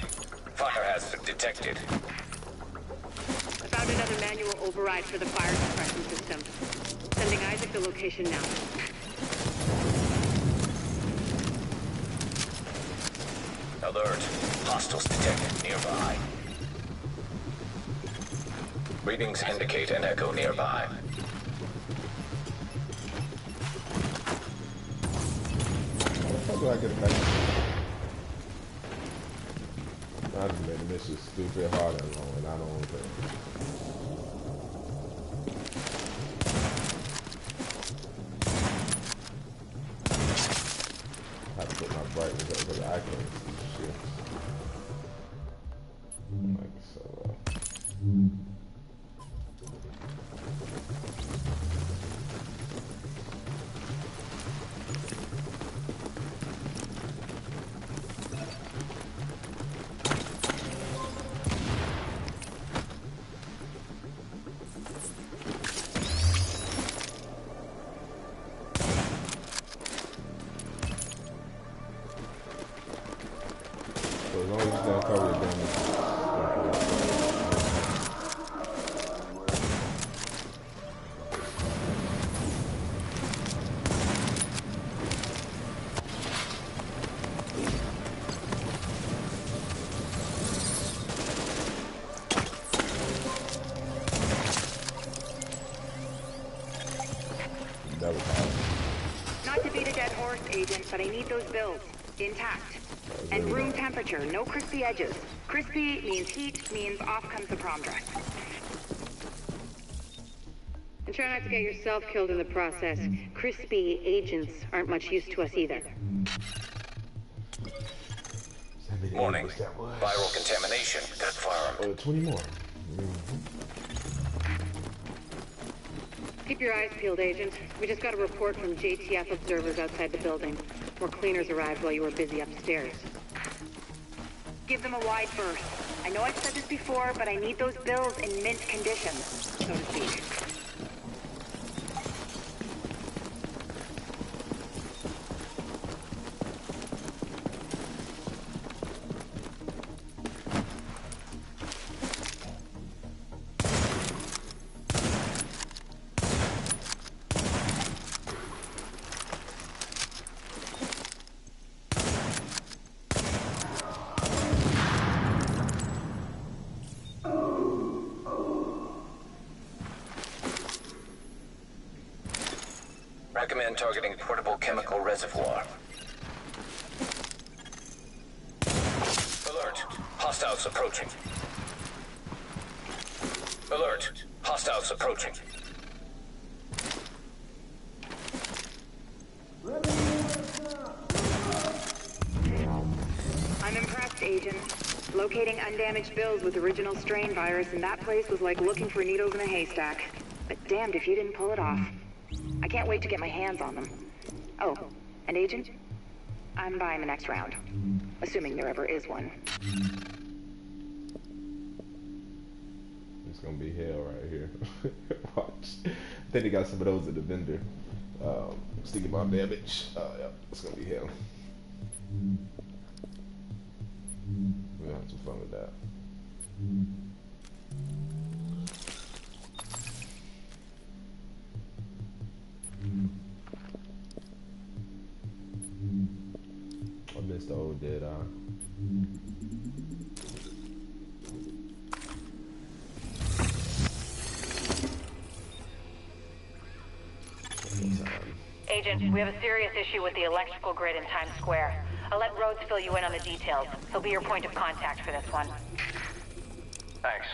Fire hazard detected. I found another manual override for the fire suppression system. Sending Isaac the location now. Alert. Hostiles detected nearby. Readings indicate an echo nearby. How do I get it back? I just made the mission stupid hard and long, and I don't want to. I have to put my brightness up because I can't see shit. Like so. So as long as you don't cover the damage. That was hard. Not to beat a dead horse, Agent, but I need those builds intact. And room temperature, no crispy edges. Crispy means heat, means off comes the prom dress. And try not to get yourself killed in the process. Crispy agents aren't much use to us either. Warning. Viral contamination. Confirmed. 20 more. Keep your eyes peeled, Agent. We just got a report from JTF observers outside the building. More cleaners arrived while you were busy upstairs. Give them a wide berth. I know I've said this before, but I need those bills in mint condition, so to speak. Recommend targeting portable chemical reservoir. Alert. Hostiles approaching. Alert. Hostiles approaching. I'm impressed, Agent. Locating undamaged bills with original strain virus in that place was like looking for needles in a haystack. But damned if you didn't pull it off. I can't wait to get my hands on them. Oh, and Agent? I'm buying the next round. Assuming there ever is one. It's gonna be hell right here. Watch. I think they got some of those at the vendor. Sticky bomb damage. Yeah, it's gonna be hell. We'll have some fun with that. I missed the old Dead Eye. Agent, we have a serious issue with the electrical grid in Times Square. I'll let Rhodes fill you in on the details. He'll be your point of contact for this one. Thanks.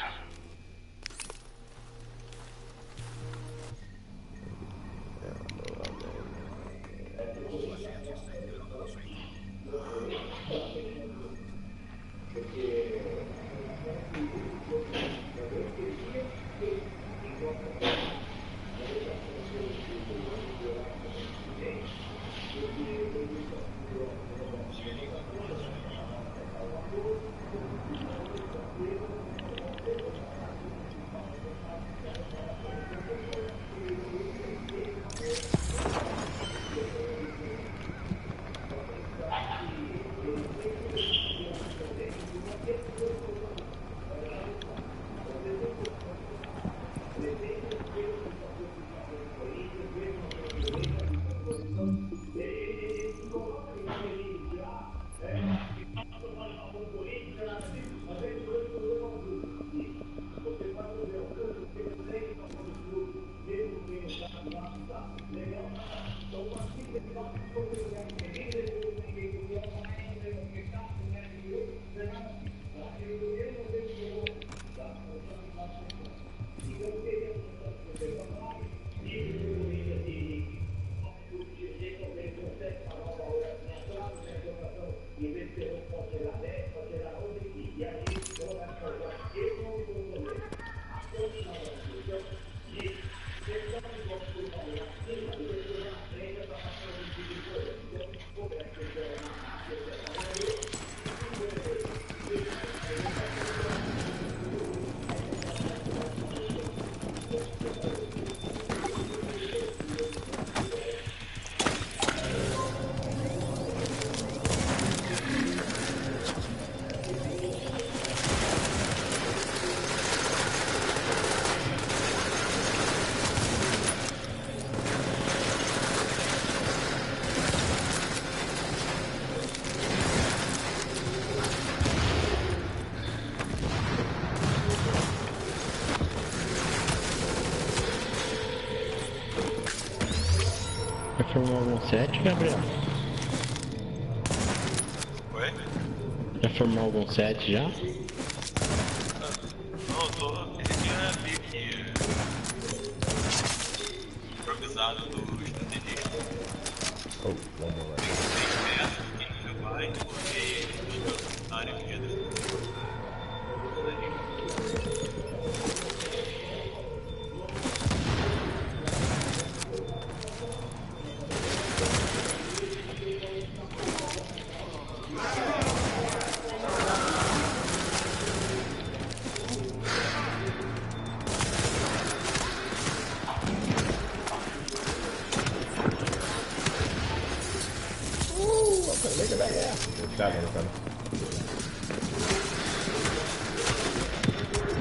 Vai formar algum set, Gabriel? Oi? Vai formar algum set já? Não, eu tô. Esse aqui é meio que improvisado do estrategista. Oh, one more right Tem peças que já vai e coloquei os áreas um dia depois. Shotgun coming.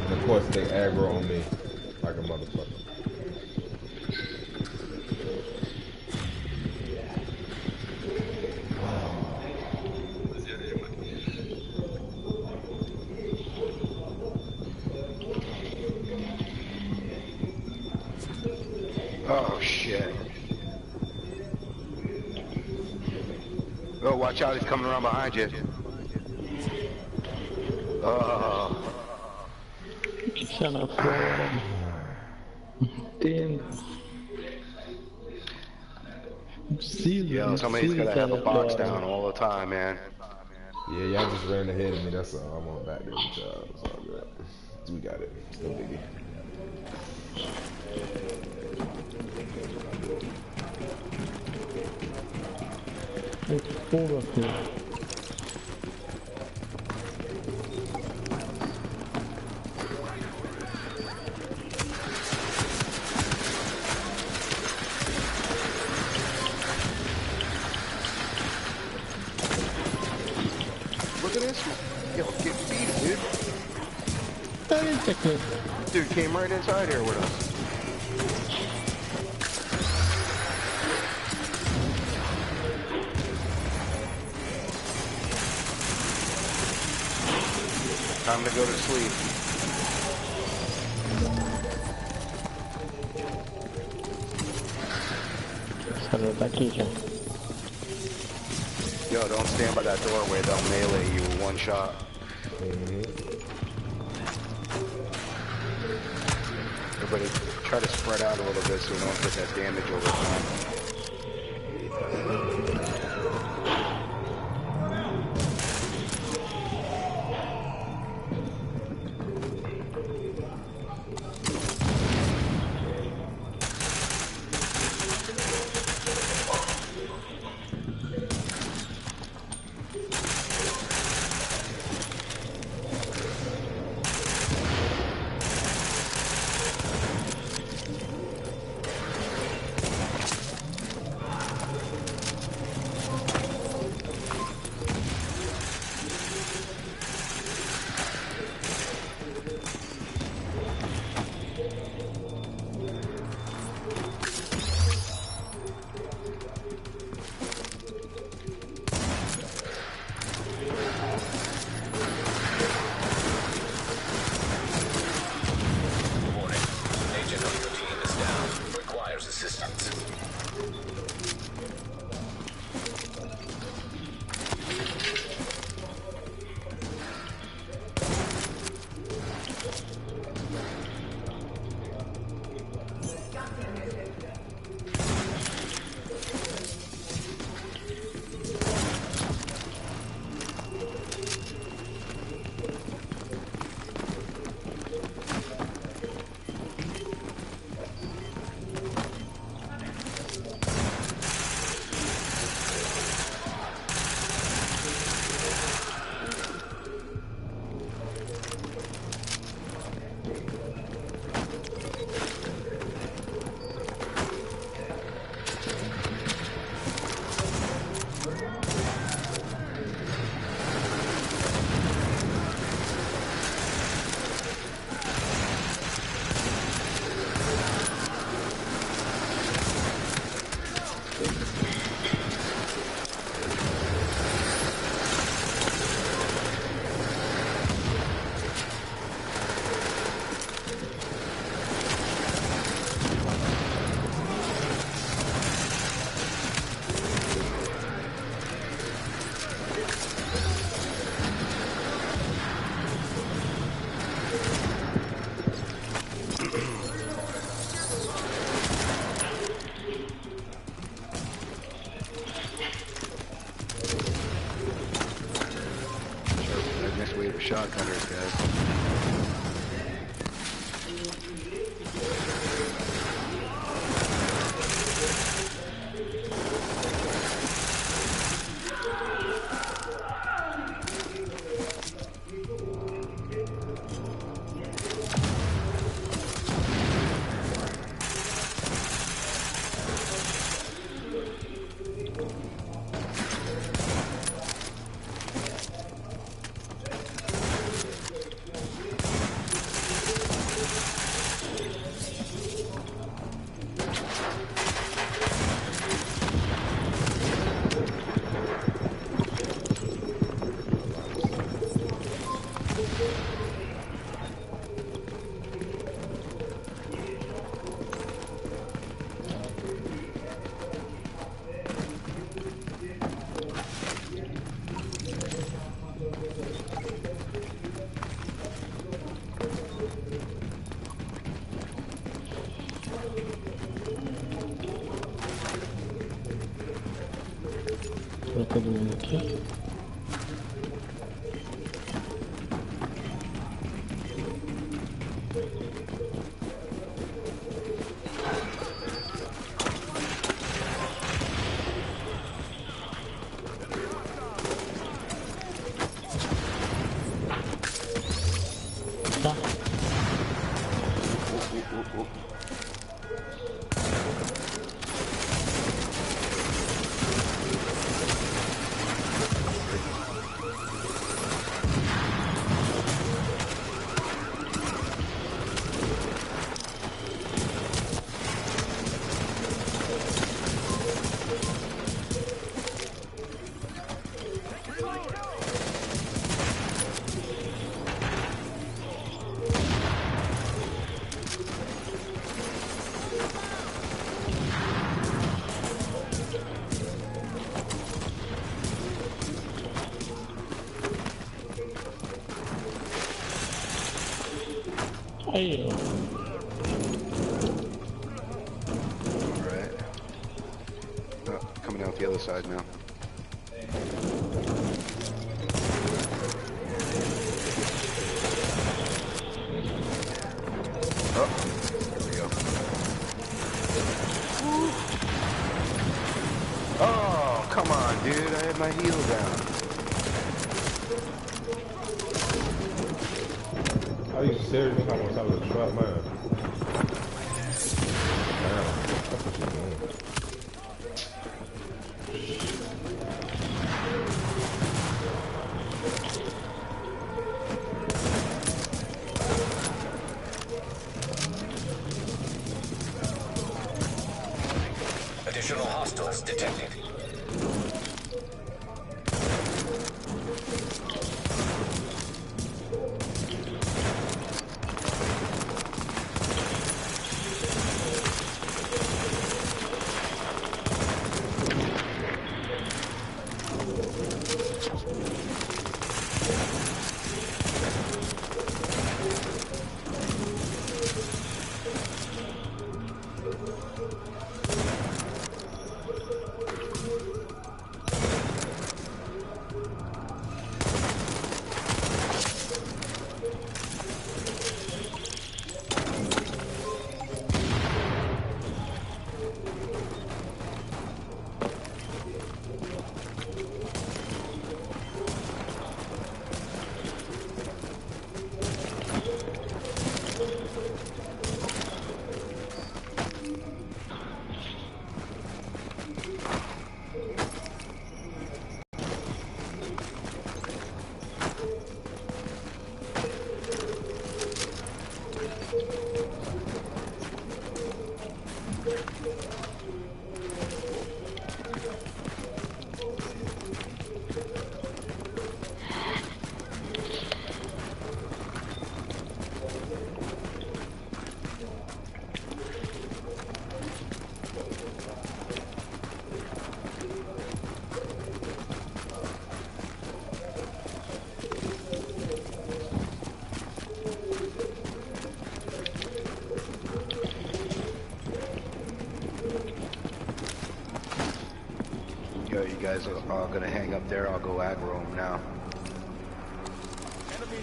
And of course they aggro on me like a motherfucker. Oh, shit. Oh, watch out, he's coming around behind you. Oh. Sai na fora. Tem. Yo, somebody's gotta have a box down all the time, man. Yeah, y'all just ran ahead of me, that's all. I'm on back there with y'all. It's all good. We got it. Still biggie. Porra, filho. Look at this. Yo, get beat, dude. Eita, que... Dude came right inside here with us. Time to go to sleep. Essa tá aqui já. Yo, don't stand by that doorway. They'll melee you with one shot. Everybody try to spread out a little bit so we don't get that damage over time. shock hunters, guys. Tá todo mundo aqui? Aí, Alright. Oh, coming out the other side now. Oh, there we go. Oh, come on, dude. I had my heel down. Are you serious? How much I was shot, man? Damn, that's what you doing. Additional hostiles detected. Yo, you guys are all gonna hang up there. I'll go aggro them now. Enemy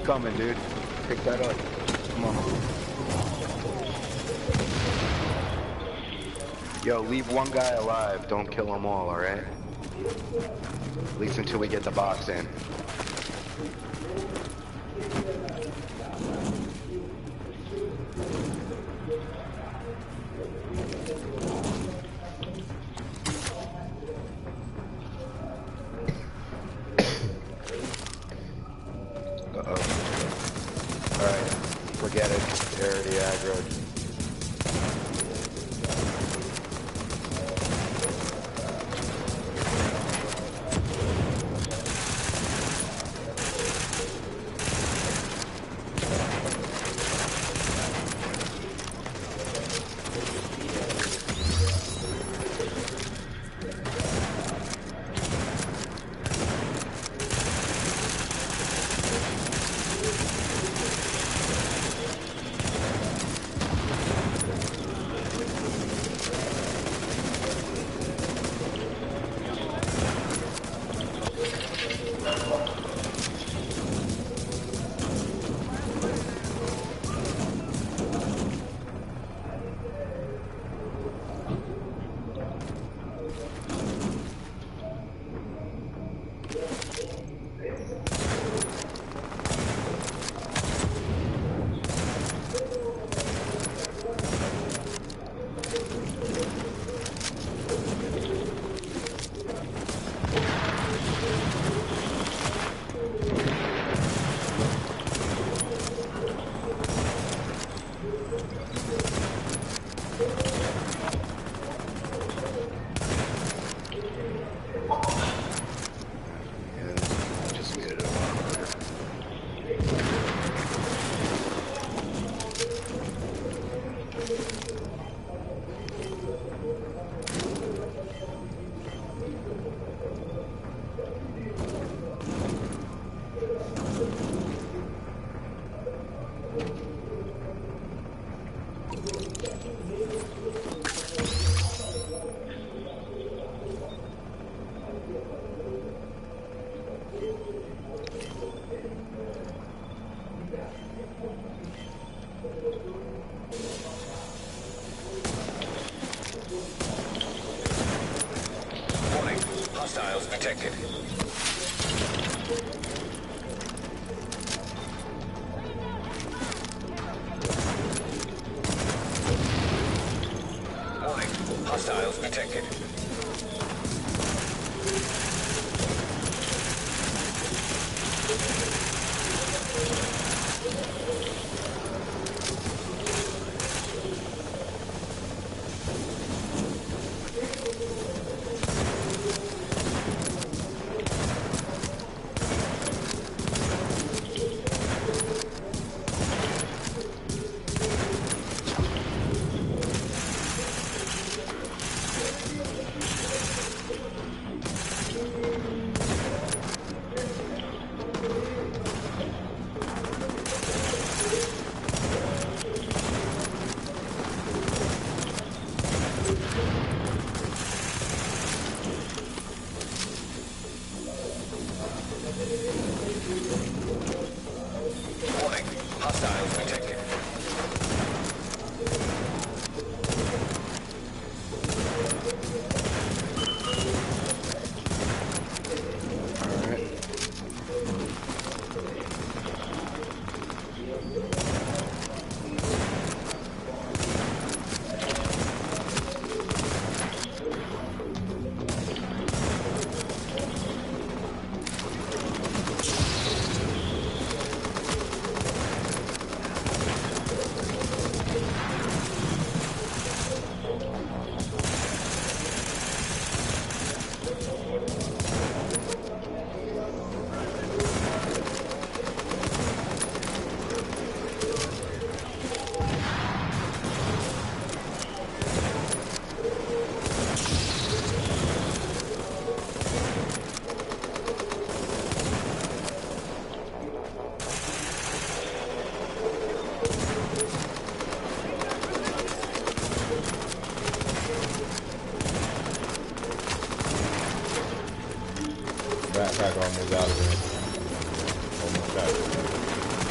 coming, dude. Pick that up. Come on. Yo, leave one guy alive. Don't kill them all, alright? At least until we get the box in. Alright, forget it. They're already aggroed. Hostiles detected. Warning. Hostiles detected. Warning. Hostiles detected. Backpack almost out of there. Almost got it.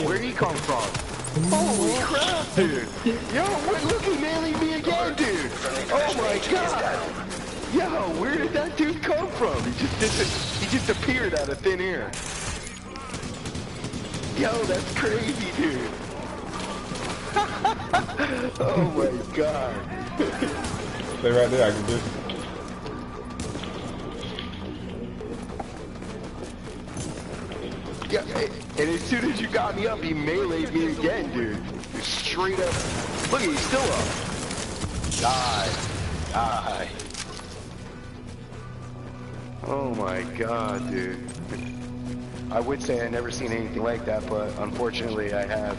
Where'd he come from? Holy crap, dude! Yo, look, he mailing me again, dude! Oh my god! Yo, where did that dude come from? He just appeared out of thin air. Yo, that's crazy, dude. Oh my god. Stay right there, I can do. Yeah, and as soon as you got me up, he meleeed me again, dude. Straight up. Look, he's still up. Die. Oh my god, dude. I would say I've never seen anything like that, but unfortunately I have.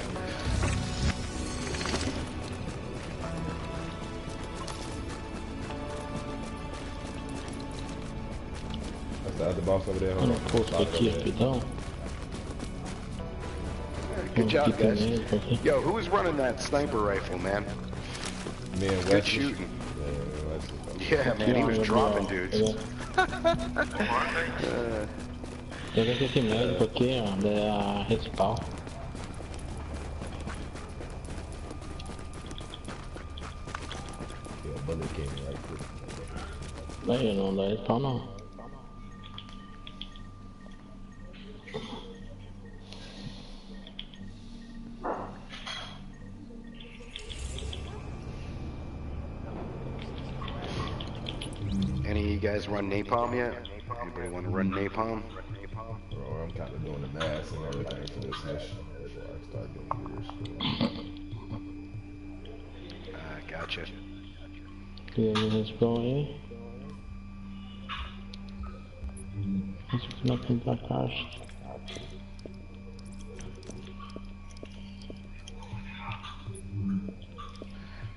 That's the other boss over there. Hold on. Good job, guys. Yo, who was running that sniper rifle, man? Me and Good Wesley. shooting. Yeah, man, he was dropping dudes. Eu vejo esse médico aqui, ó, da respawn. Yeah, bullet came right quick. Aí, não dá respawn não. Any of you guys run napalm yet? Anybody want to run napalm? Bro, I'm kind of doing the math and everything for this mission before I start getting weird. Gotcha. Tem respawn aí. Isso que não tem pra caixa.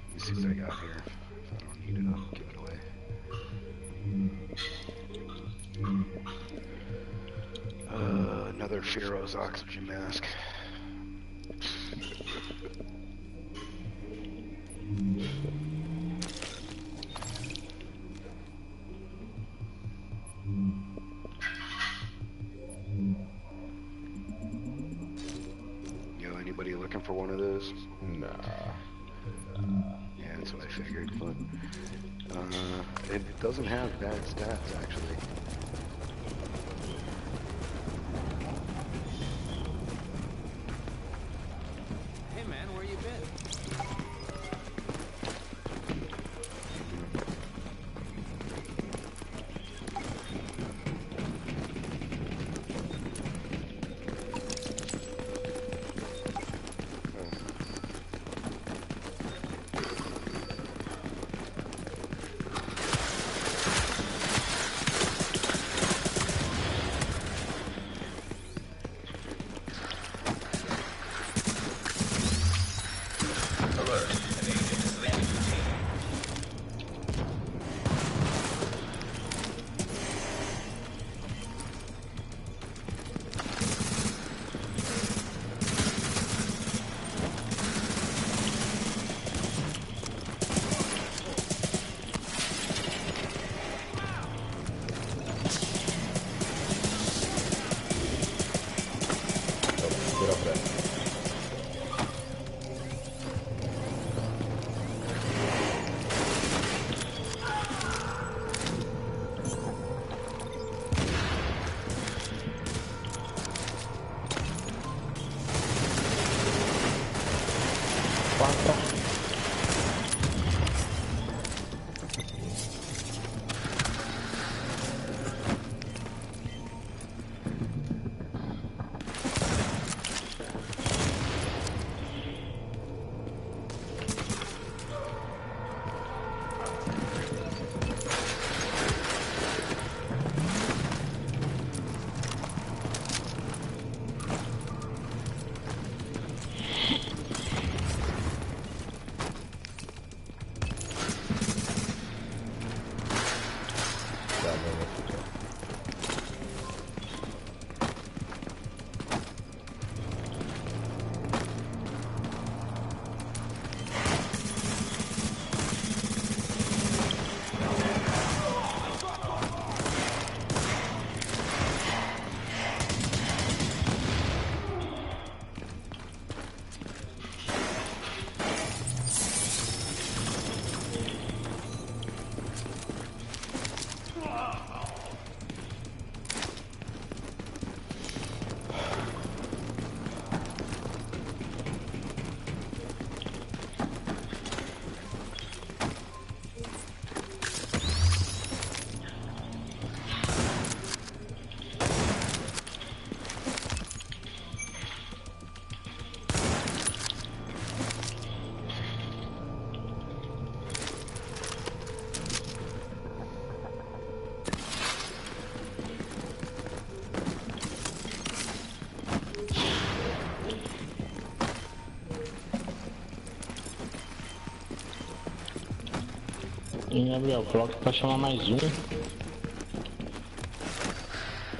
Let me see what I got here. If I don't need it, I'll give it away. Another Pharaoh's oxygen mask. Yo, anybody looking for one of those? Nah. Yeah, that's what I figured, but it doesn't have bad stats actually. Hey man, where you been? E Gabriel, coloca pra chamar mais um.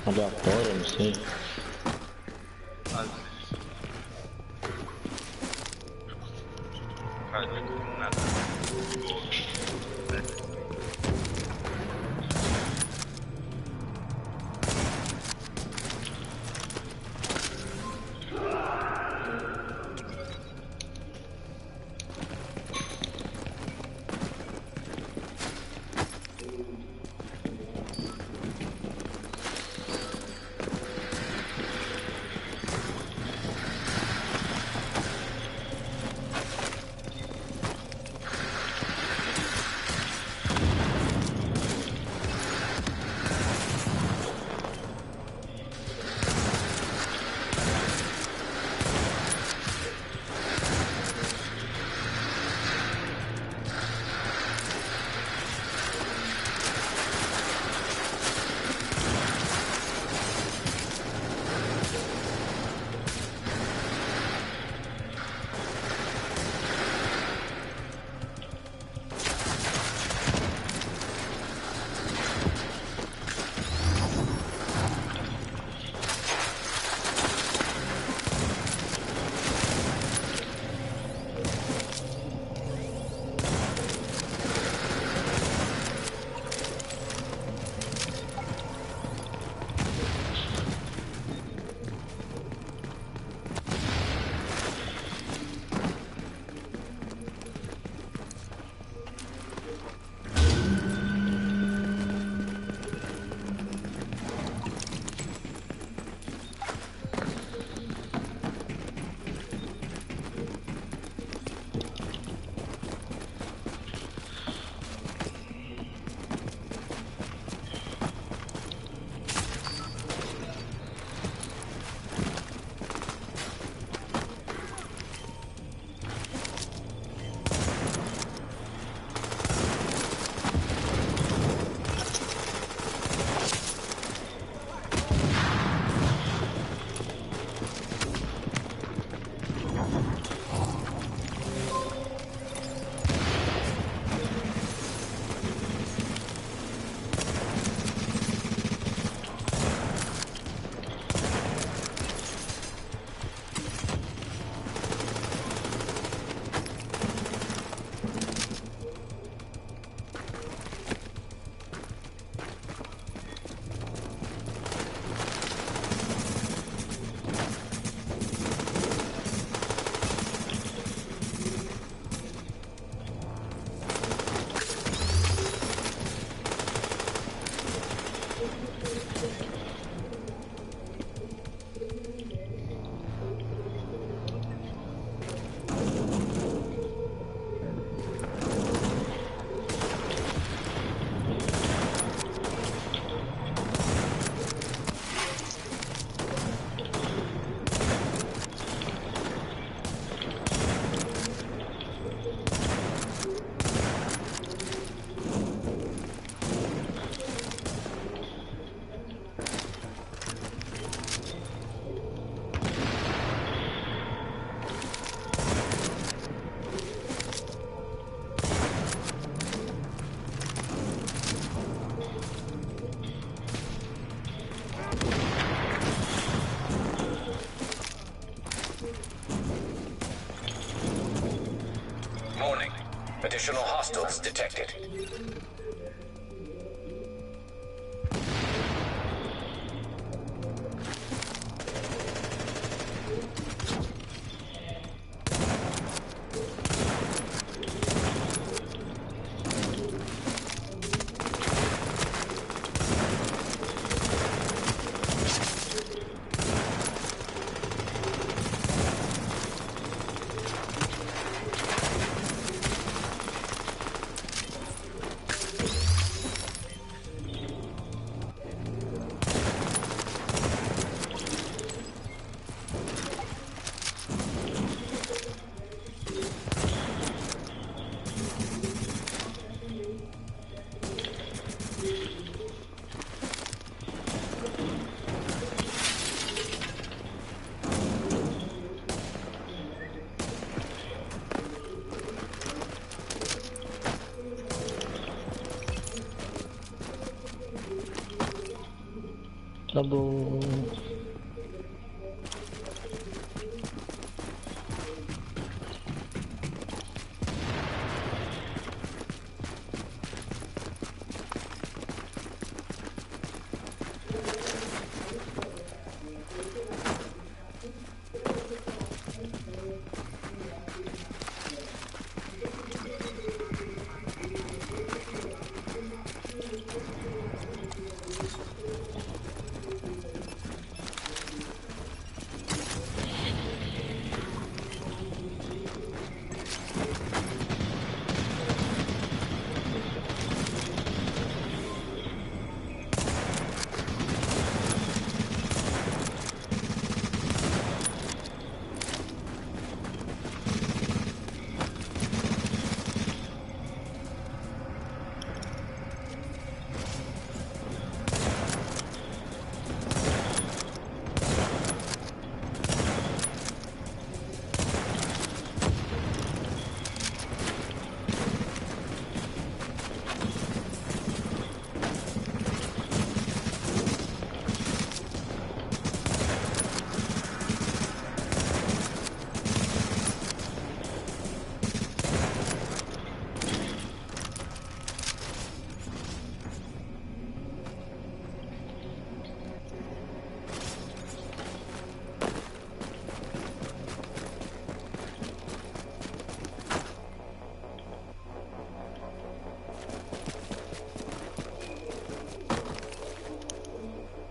Aleatório, não sei. Às vezes. Cara, não tem nada. Additional hostiles detected. Tá bom.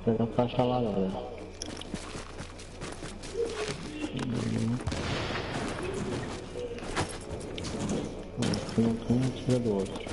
Pegar a faixa lá, galera. Não tem, tira do outro.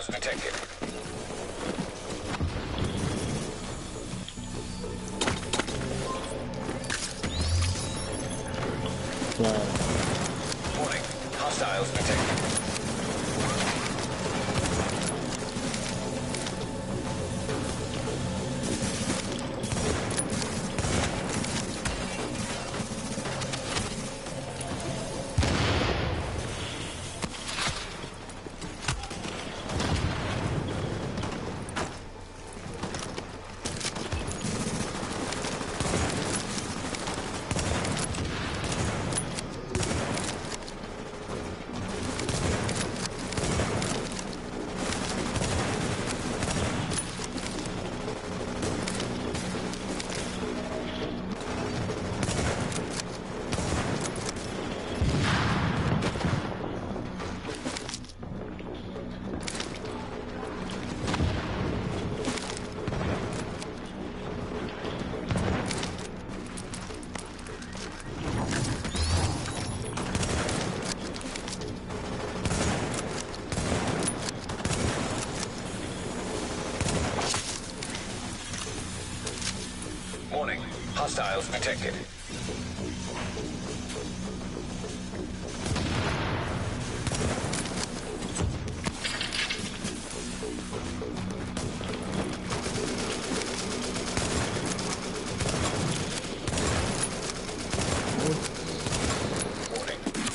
Hostiles detected. Warning. Hostiles detected. Warning. Hostiles detected. Warning.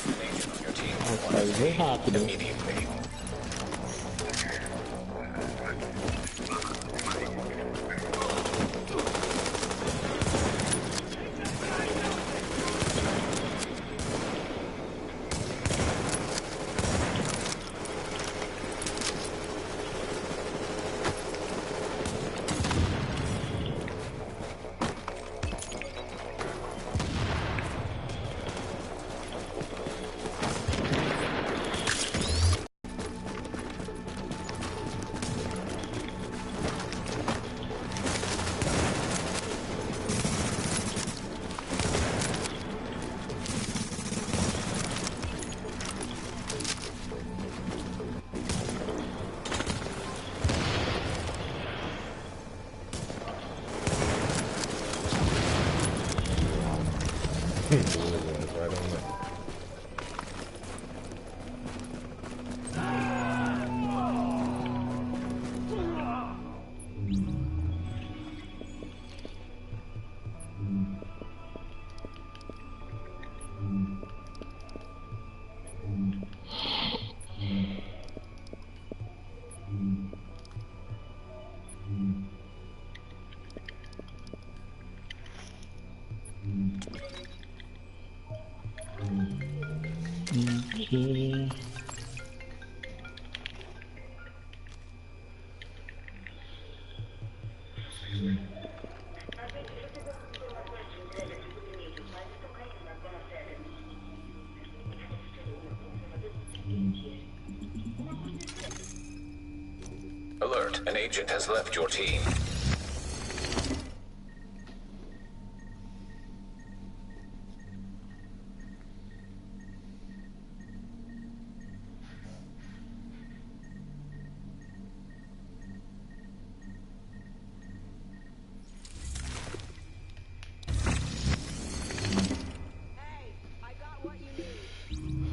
An agent on your team requires aid immediately. Right on that. Alert. An agent has left your team.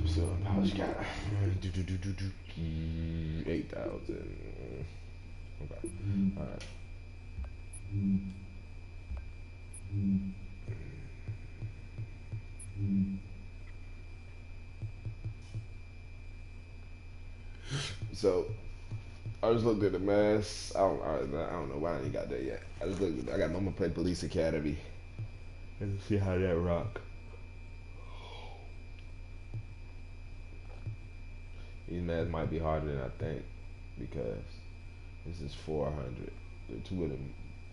So how much you got? 8,000. Okay. All right. So I just looked at the mask. I don't know why I ain't got that yet. I just looked. I got Mama play Police Academy. Let's see how that rock. These masks might be harder than I think because this is 400. The two of them,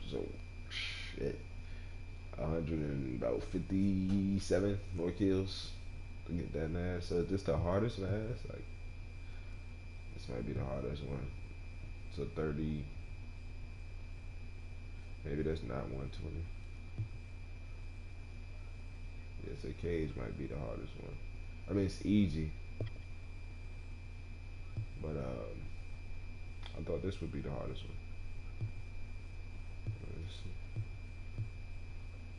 so shit. 100 and about 57 more kills to get that mask. So this the hardest mask. Like this might be the hardest one. So 30. Maybe that's not 120. Yeah, so cage might be the hardest one. I mean it's easy, but I thought this would be the hardest one.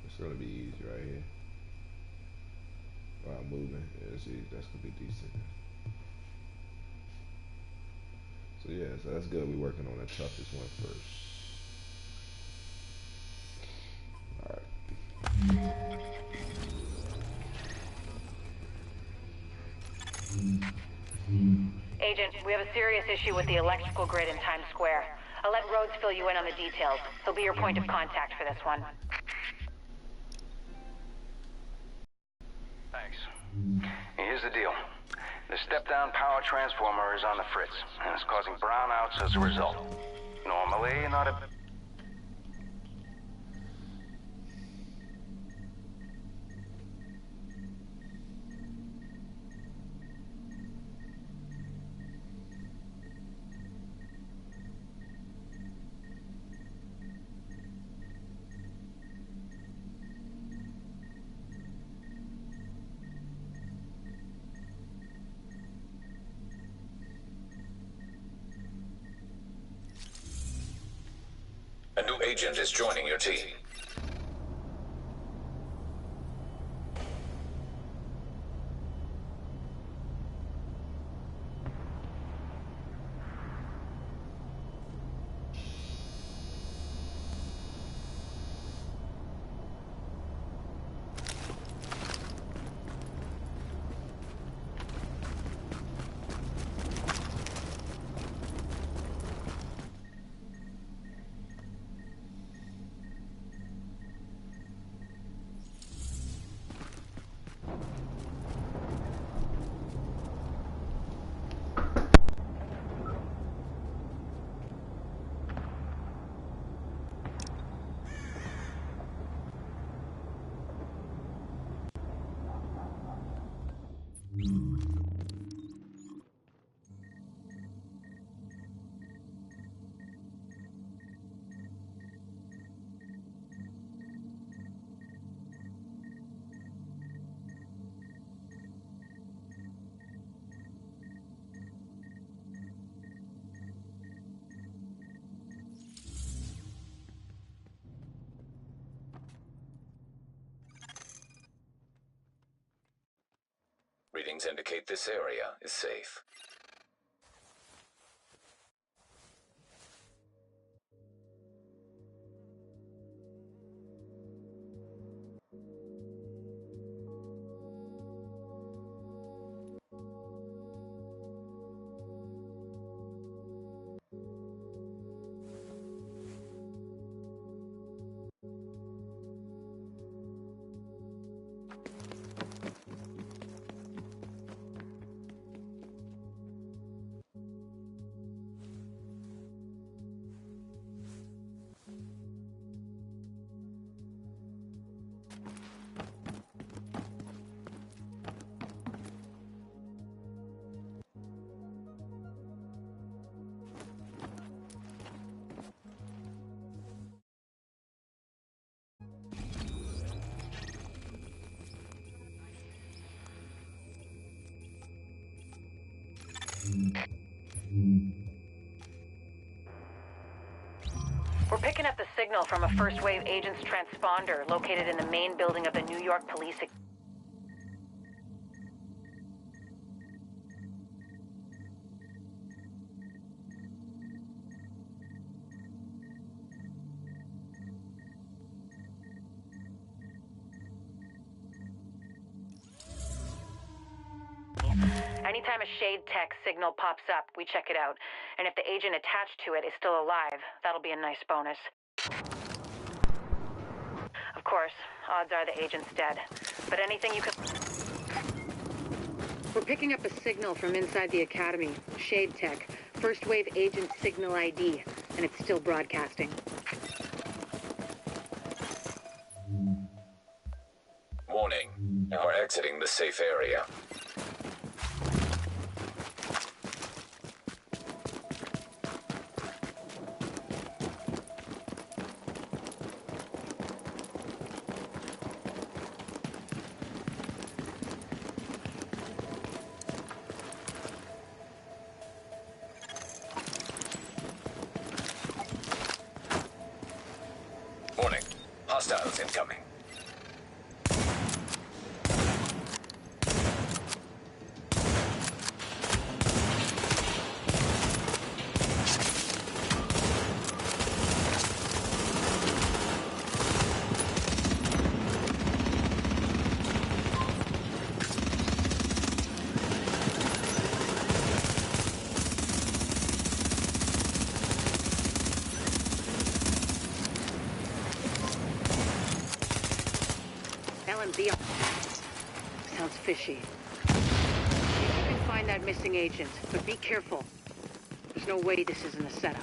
It's gonna be easy right here. While I'm moving, yeah, it's easy. That's gonna be decent. So yeah, so that's good. We're working on the toughest one first. Agent, we have a serious issue with the electrical grid in Times Square. I'll let Rhodes fill you in on the details. He'll be your point of contact for this one. Thanks. Here's the deal. The step-down power transformer is on the fritz, and it's causing brownouts as a result. Normally, not a... A new agent is joining your team. Readings indicate this area is safe. We're picking up the signal from a first-wave agent's transponder located in the main building of the New York Police. Anytime a Shade Tech signal pops up, we check it out. And if the agent attached to it is still alive, that'll be a nice bonus. Of course, odds are the agent's dead. But anything you can... We're picking up a signal from inside the Academy. Shade Tech. First wave agent signal ID. And it's still broadcasting. Warning. You are exiting the safe area. Hostiles incoming. LMB. Sounds fishy. See if you can find that missing agent, but be careful. There's no way this isn't a setup.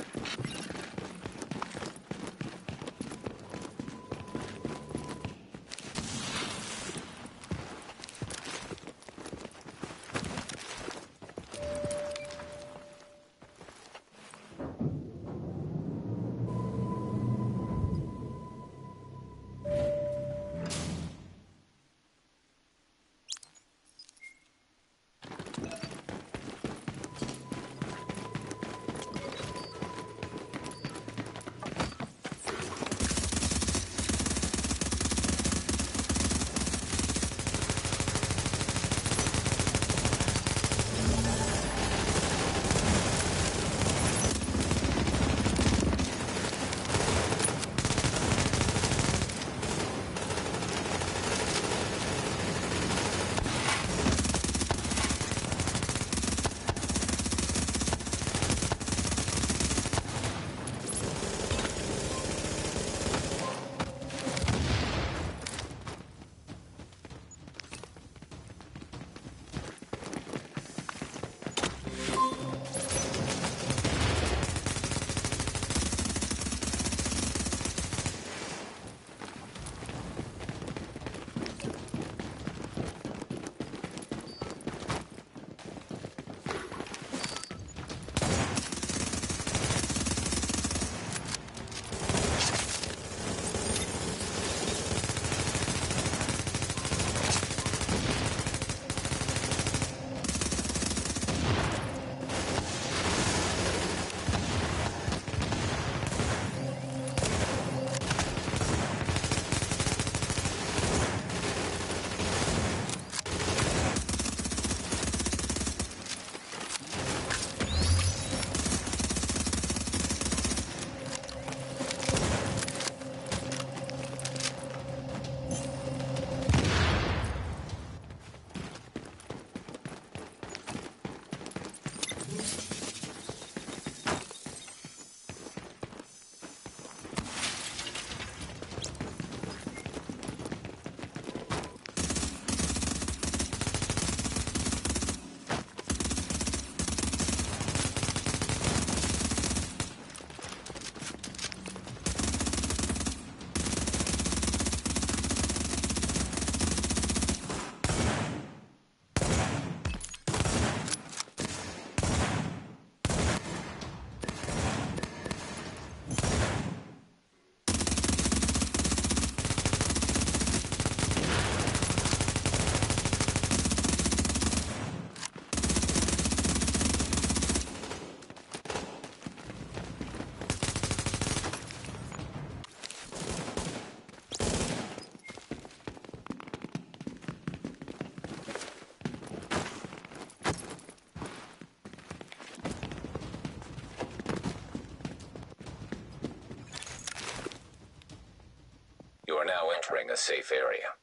You are now entering a safe area.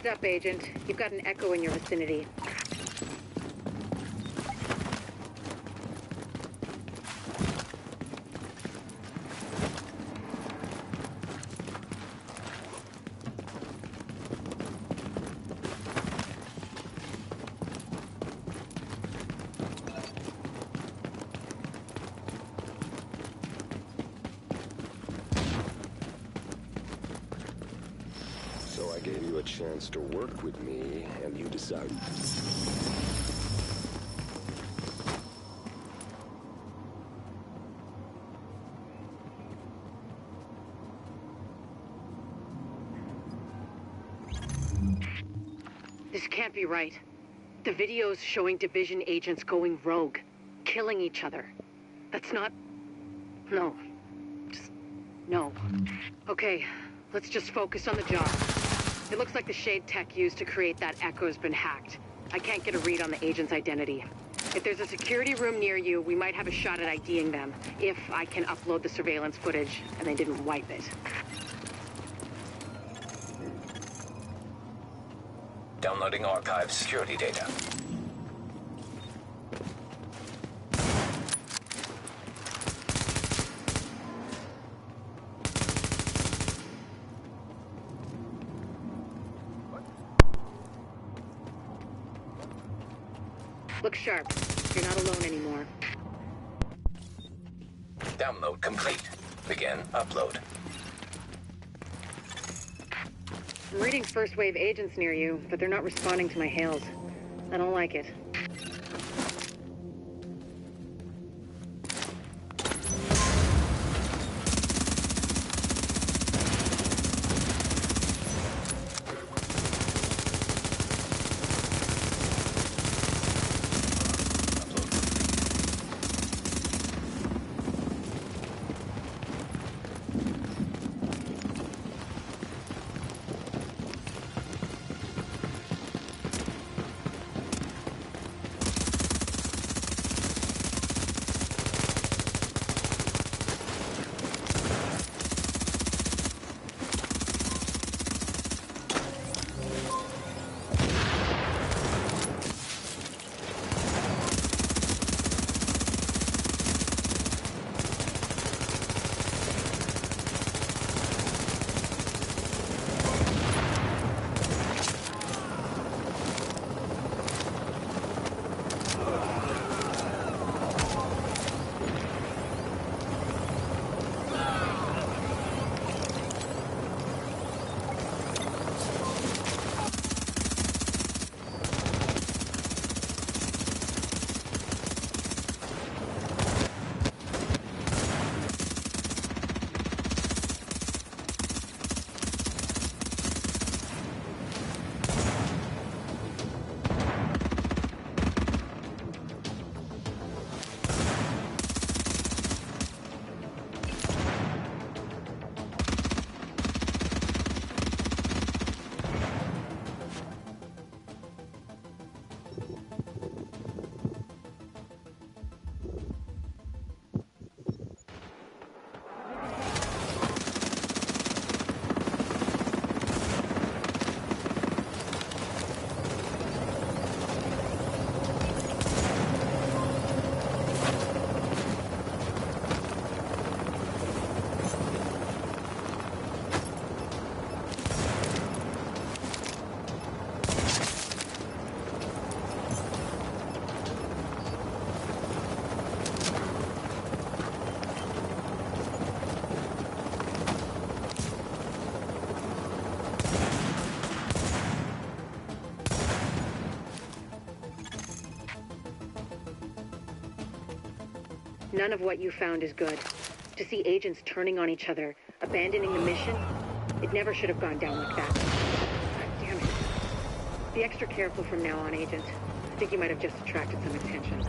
Heads up, Agent. You've got an echo in your vicinity. So I gave you a chance to work with me, and you decided... This can't be right. The video's showing Division agents going rogue, killing each other. That's not... No. Just... no. Okay, let's just focus on the job. It looks like the shade tech used to create that echo's been hacked. I can't get a read on the agent's identity. If there's a security room near you, we might have a shot at IDing them, if I can upload the surveillance footage and they didn't wipe it. Downloading archive security data. Look sharp. You're not alone anymore. Download complete. Begin upload. I'm reading first wave agents near you, but they're not responding to my hails. I don't like it. None of what you found is good. To see agents turning on each other, abandoning the mission, it never should have gone down like that. God damn it. Be extra careful from now on, Agent. I think you might have just attracted some attention.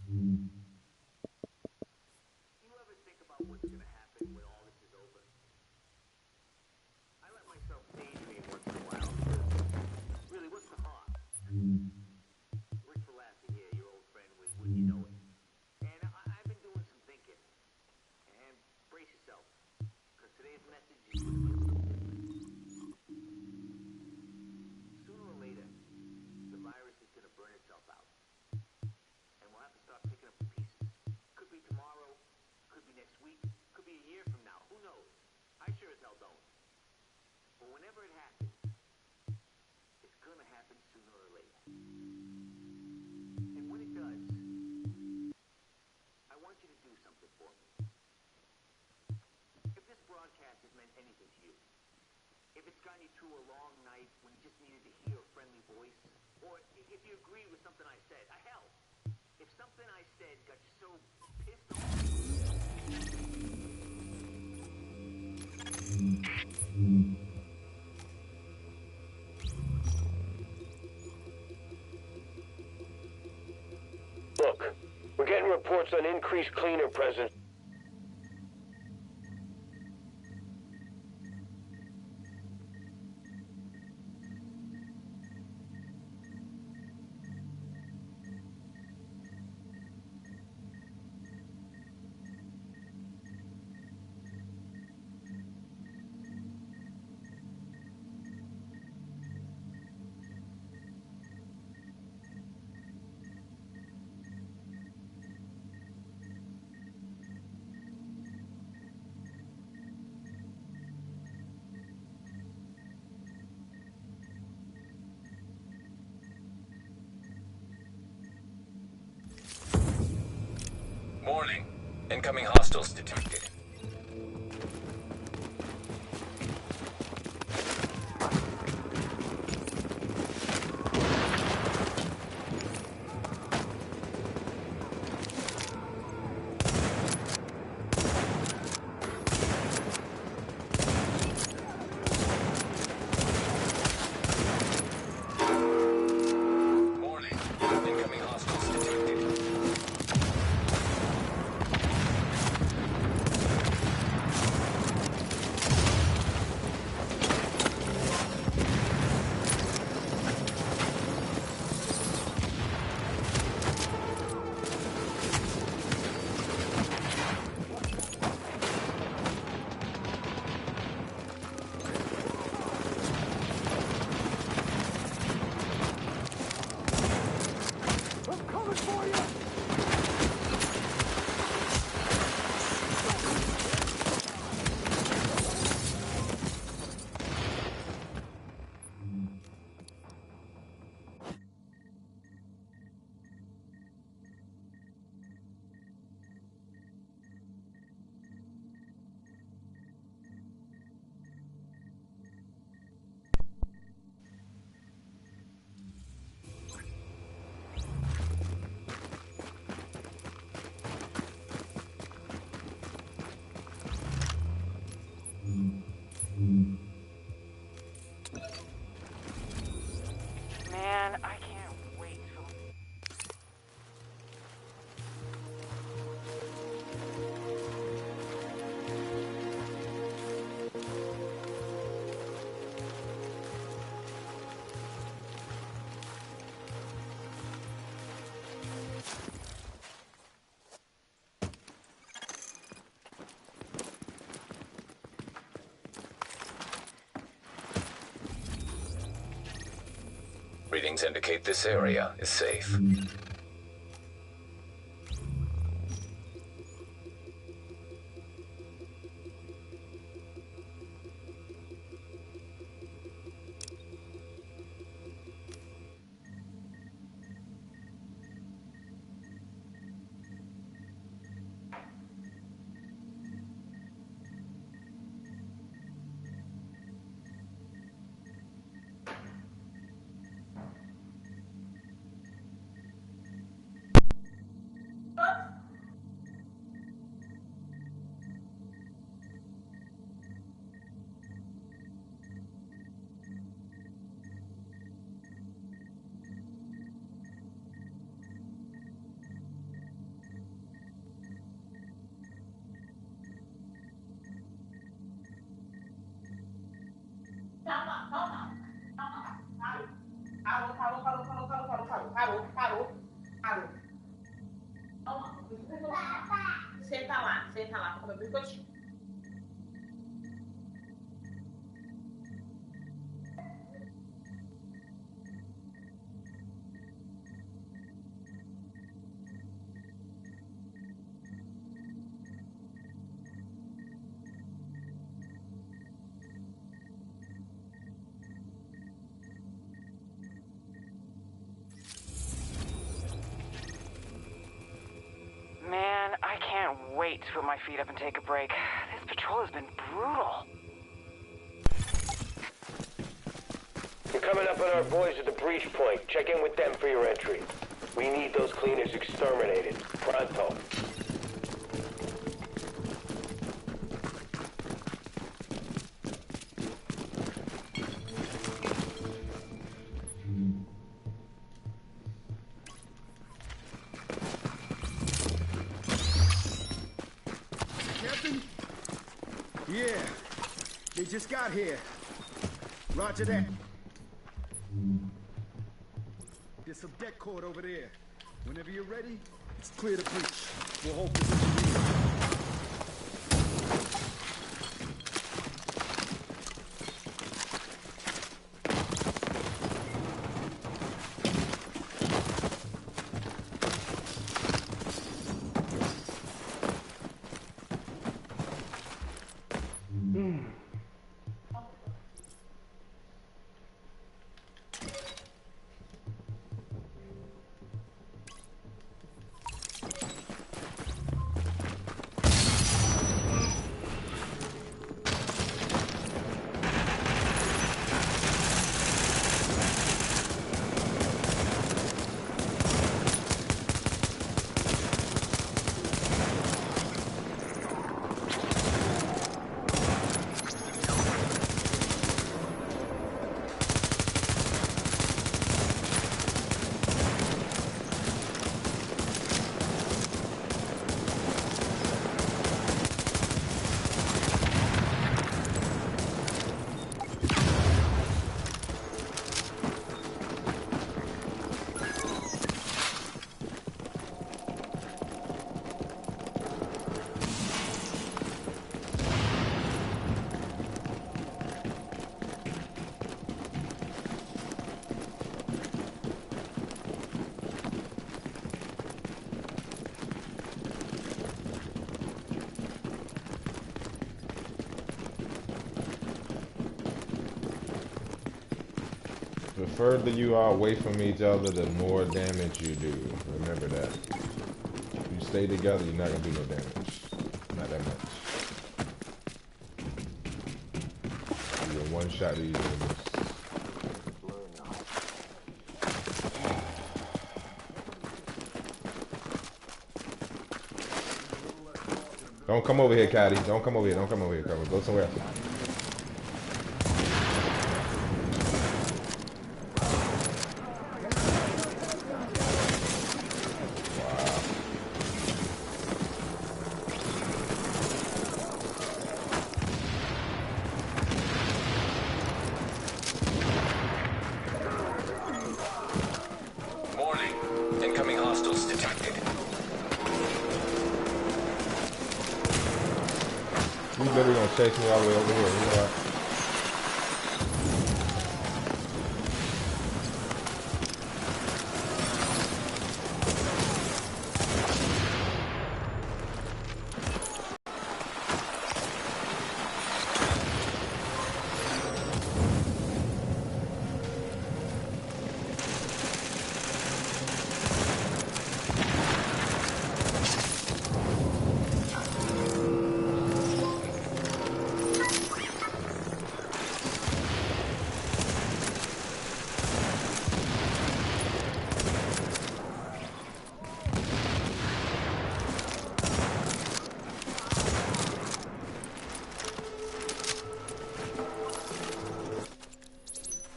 You ever think about what's gonna happen when all this is over? I let myself daydream once in a while. Really, what's the harm? Rick Verlassi here, your old friend with Wouldn't You Know It. And I've been doing some thinking. And brace yourself, because today's message is gonna be a little different. Sooner or later, the virus is gonna burn itself out. And we'll have to start picking up the pieces. Could be tomorrow, could be next week, could be a year from now. Who knows? I sure as hell don't. But whenever it happens, it's gonna happen sooner or later. And when it does, I want you to do something for me. If this broadcast has meant anything to you, if it's gotten you through a long night when you just needed to hear a friendly voice, or if you agree with something I said, hell, if something I said got you so pissed off. Look, we're getting reports on increased cleaner presence. Warning. Incoming hostiles detected. Warning. Incoming hostiles detected. Man, I can't wait till... Readings indicate this area is safe. Senta lá, come biscoitinho. Man, I can't wait to put my feet up and take a break. This patrol has been brutal. You're coming up on our boys at the breach point. Check in with them for your entry. We need those cleaners exterminated. Pronto. Captain? Yeah. They just got here. Roger that. There's some deck cord over there. Whenever you're ready, let's clear the breach. We'll hold position here. The further you are away from each other, the more damage you do. Remember that. If you stay together, you're not gonna do no damage. Not that much. You get one shot these enemies. Don't come over here, Caddy. Don't come over here. Don't come over here. Go somewhere else. Warning. Incoming hostiles detected. You literally gonna chase me all the way over here. You know what?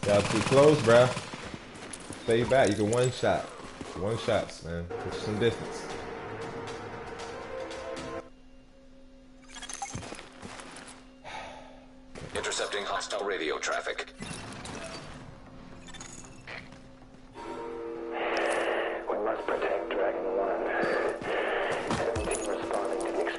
Y'all too close, bruh. Stay back. You can one shot. One shots, man. Put you some distance. Intercepting hostile radio traffic. We must protect Dragon 1. Enemy team responding to the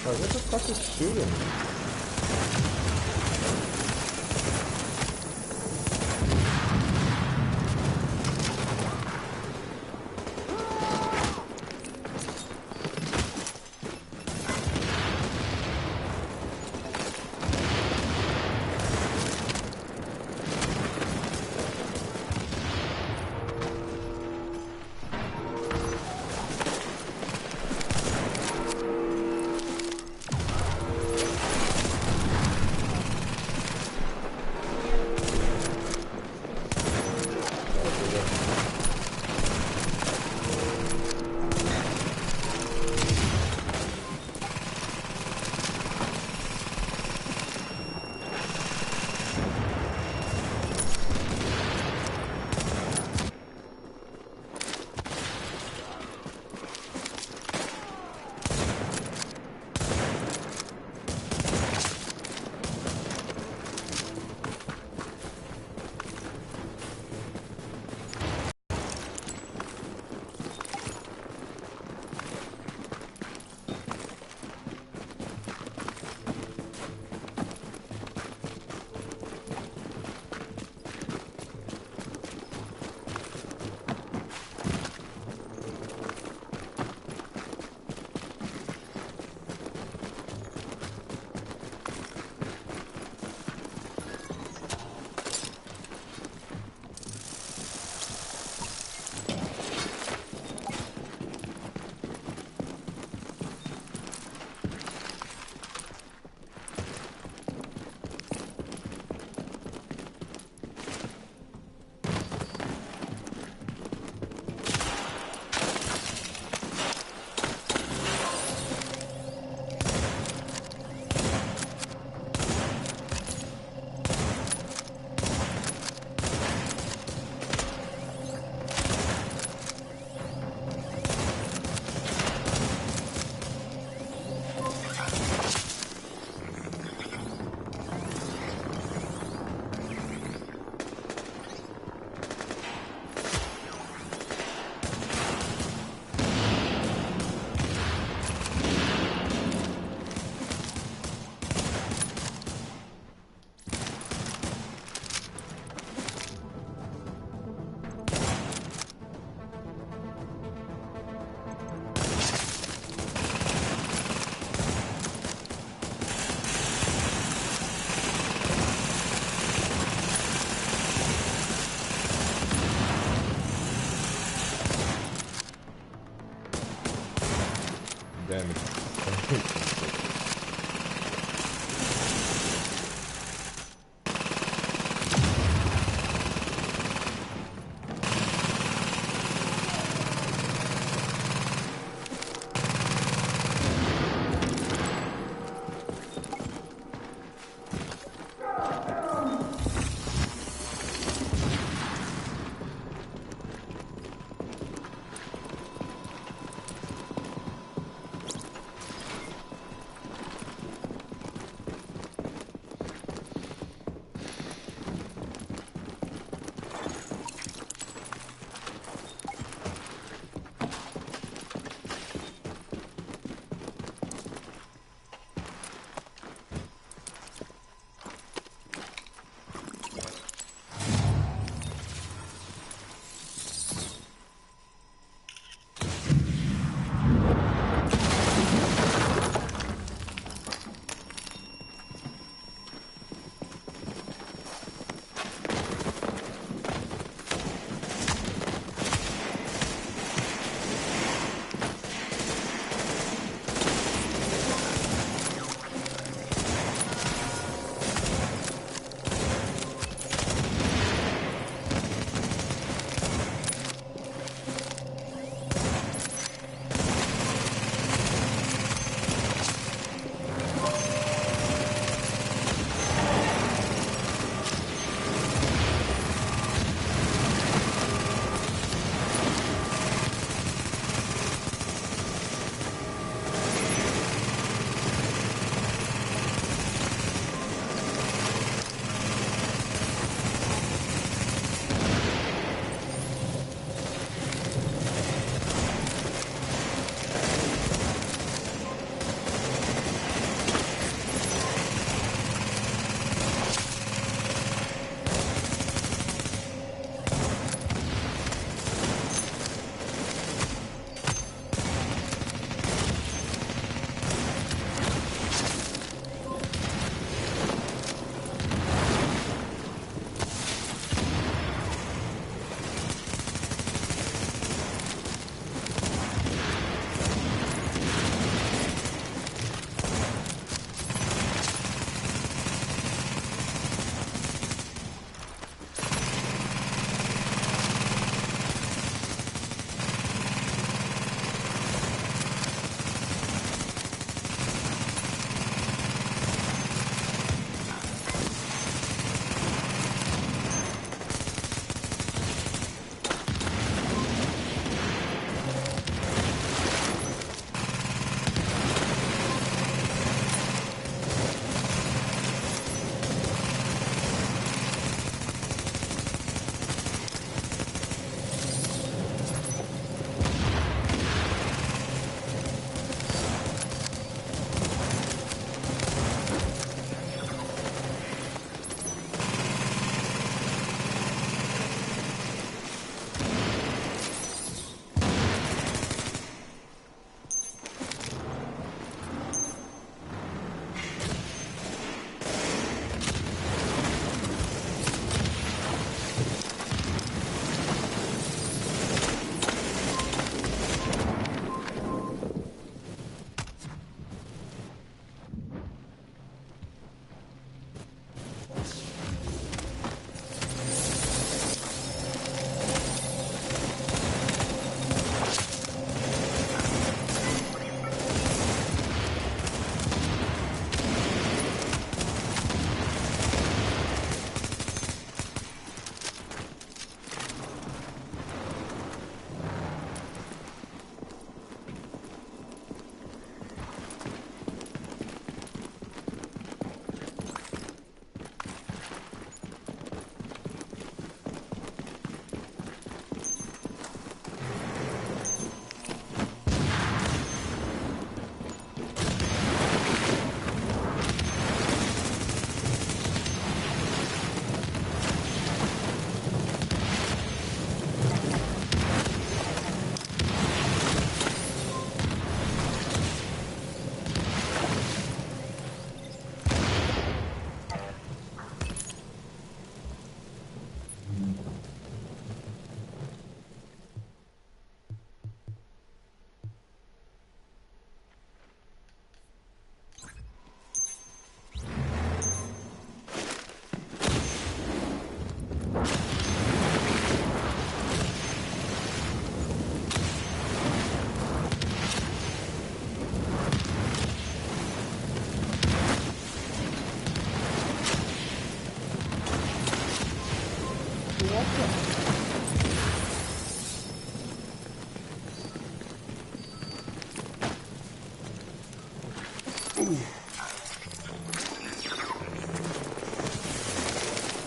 Like, what the fuck is shooting me? Damn it.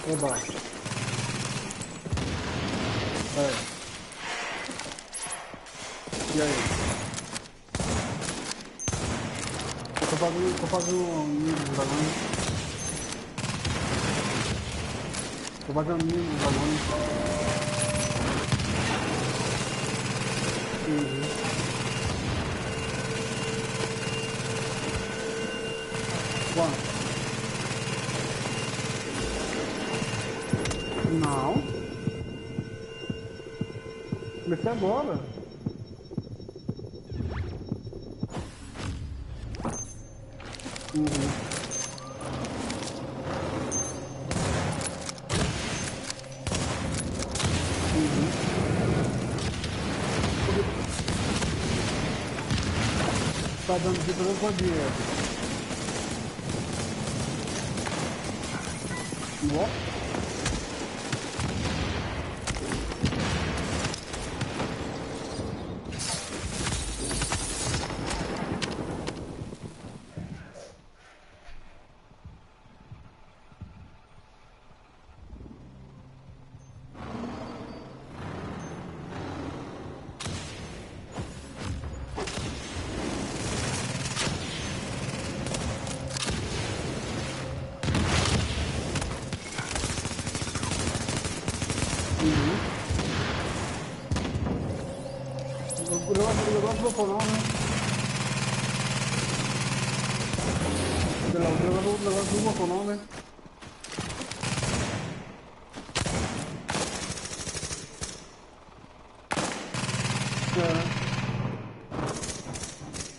Eba. Pera aí. E aí? Tô fazendo um ninho dos dragões. Tô fazendo um ninho dos dragões. Quanto? Não. Comecei agora. Tá dando de todo o dinheiro. Ó. O negócio do canal, né? O negócio do canal, né?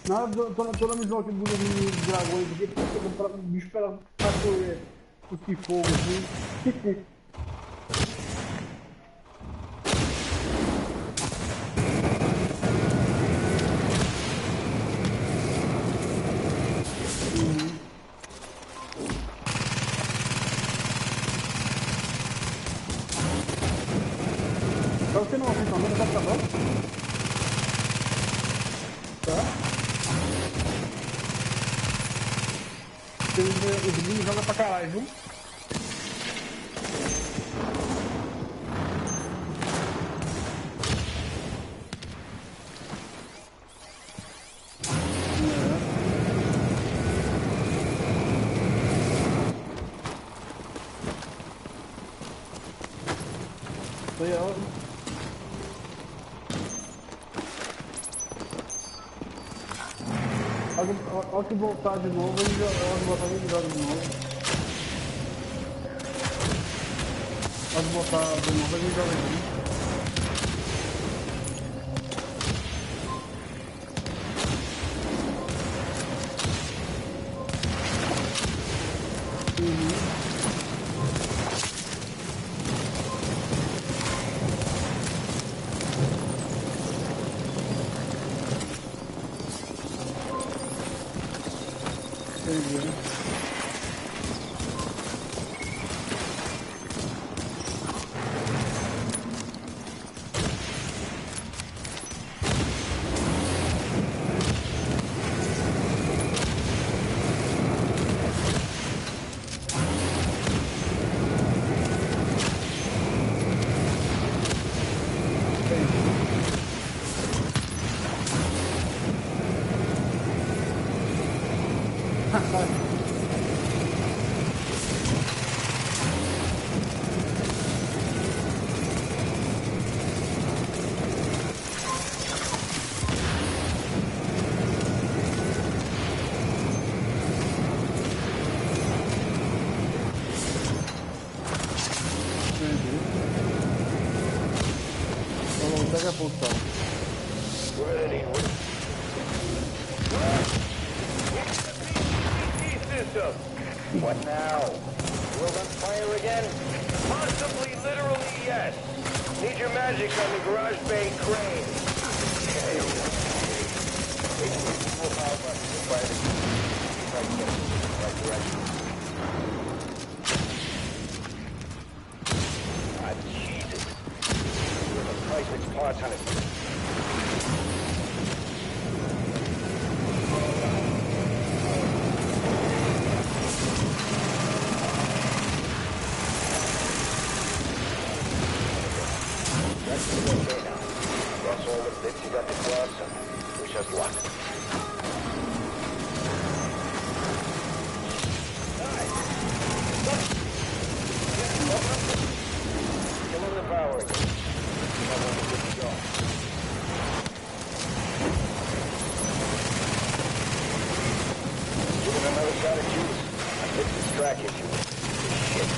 Nada, toda a missão aqui dos dragões aqui, porque eu comprar um bicho pra correr cuspir fogo assim. Pra você não aceitar nada, tá acabando? Tá? Os meninos jogam pra caralho, viu? Foi ótimo. Olha que voltar de novo, ele joga de novo. Olha que voltar de novo, ele joga de novo. Pega a função. What now? Will them fire again? Possibly, literally, yes. Need your magic on the garage bay crane. We'll have us to fire the right direction. Ah, 6 parts on it. That's okay now. That's all the bits you got to cross, and wish us luck. Come on the power again. That one's good to go. Give him another shot at juice. I fixed this track issue. Shit.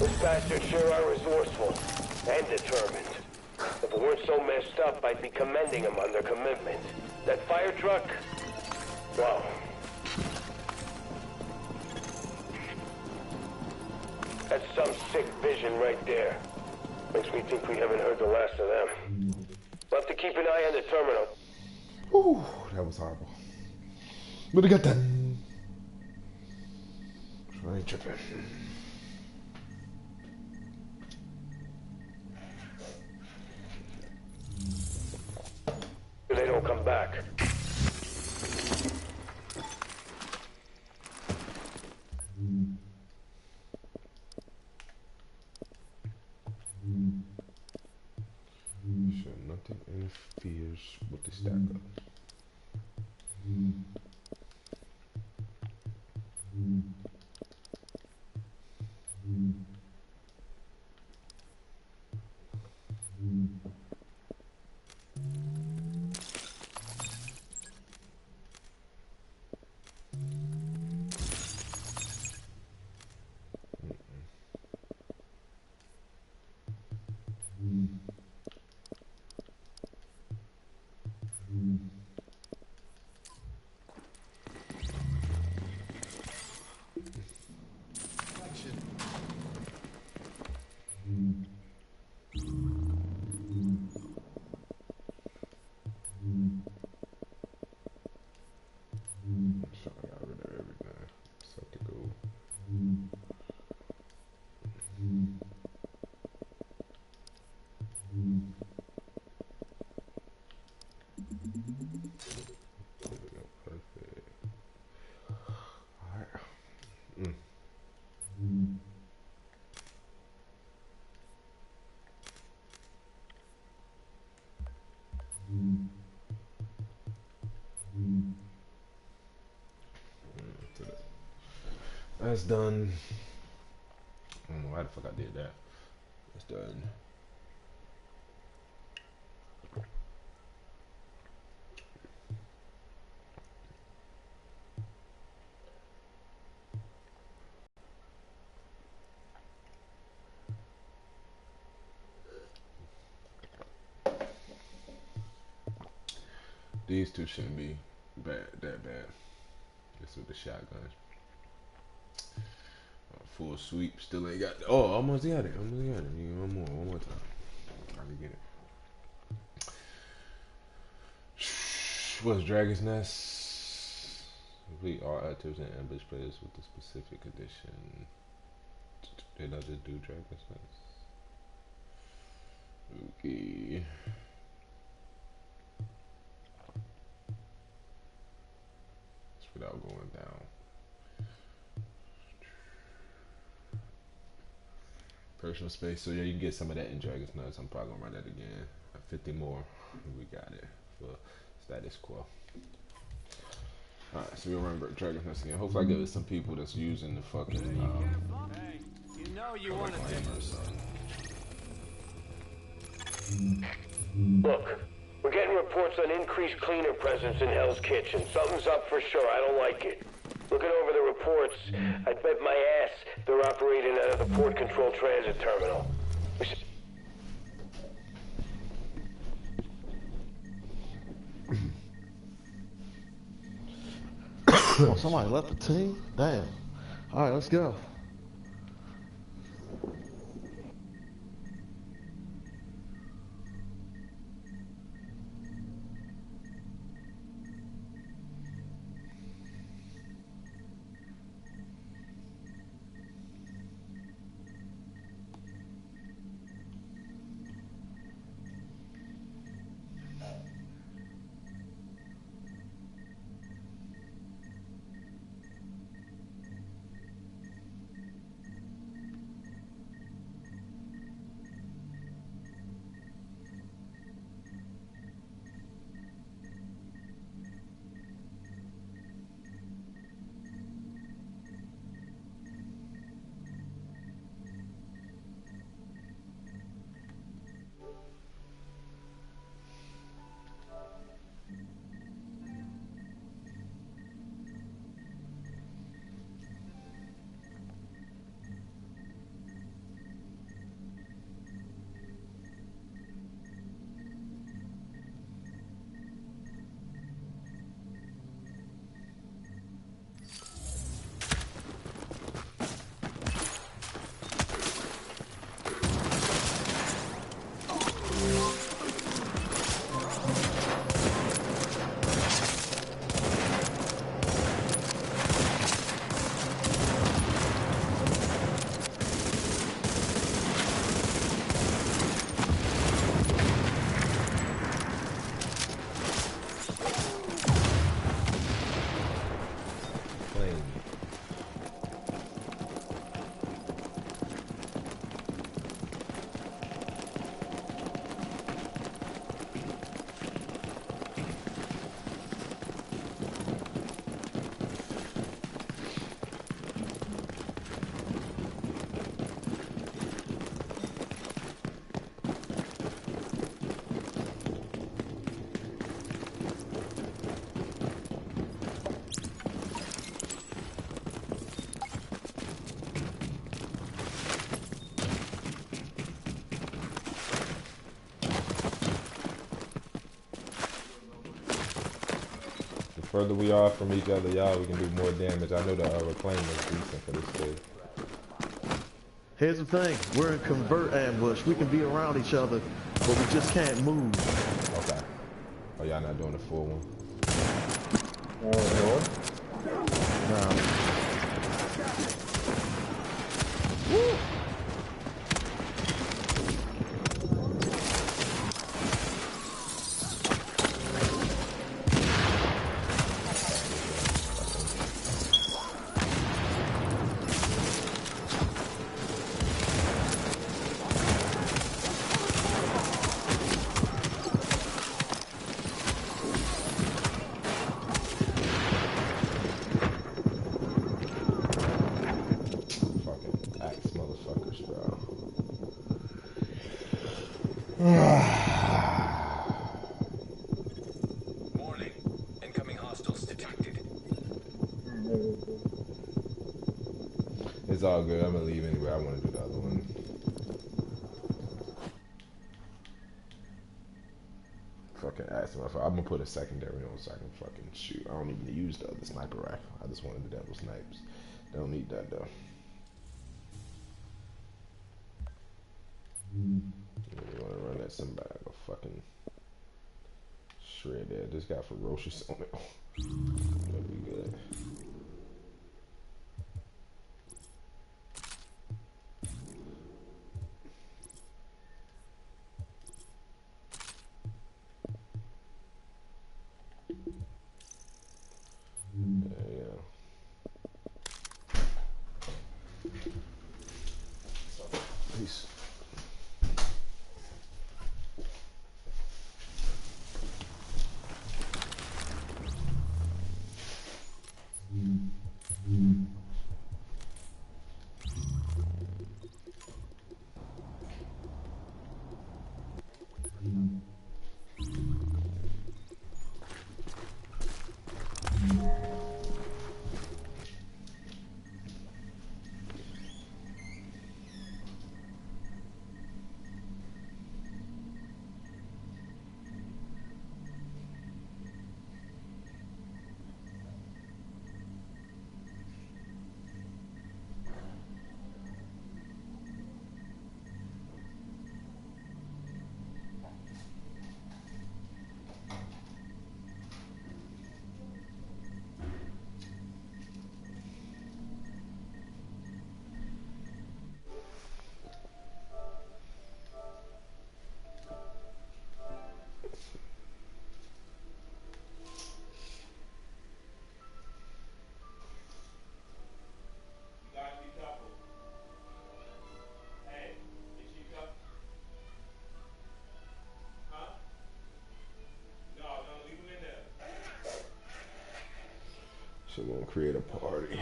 Those bastards sure are resourceful and determined. If it weren't so messed up, I'd be commending them on their commitment. That fire truck? Wow. That's some sick vision right there. Makes me think we haven't heard the last of them. We'll have to keep an eye on the terminal. Ooh, that was horrible. But I got that. So I ain't tripping. They don't come back. Sure, nothing interferes with the stack up. So I got rid of everything. Set to go. There we go. Perfect. Alright. That's done. I don't know why the fuck I did that. That's done. These two shouldn't be that bad. Just with the shotgun. Full sweep, still ain't got. Oh, almost got it. Almost got it. Need one more time. Trying to get it. What's Dragon's Nest? Complete all actives and ambush players with the specific condition. Did I just do Dragon's Nest? Okay. It's without going down. Personal space, so yeah, you can get some of that in Dragon's Nuts. I'm probably gonna run that again. 50 more. We got it for status quo. Alright, so we remember Dragon's Nuts again. Hopefully I get with some people that's using the fucking Hey, you know you want to take Look, we're getting reports on increased cleaner presence in Hell's Kitchen. Something's up for sure. I don't like it. Looking over the reports, I'd bet my ass they're operating out of the port control transit terminal. Oh, somebody left the team? Damn. Alright, let's go. further we are from each other, y'all, we can do more damage. I know the reclaim is decent for this phase. Here's the thing, we're in convert ambush. We can be around each other, but we just can't move. Okay. Oh, y'all not doing the full one? No. Woo! Warning. Incoming hostiles detected. It's all good. I'm gonna leave anyway. I want to do the other one. Fucking ask him if I'm gonna put a secondary on so I can fucking shoot. I don't even use the other sniper rifle. I just wanted the double snipes. Don't need that though. You wanna run at somebody? Go fucking shred that. This guy ferocious on it. That'd be good. Peace. So we're gonna create a party.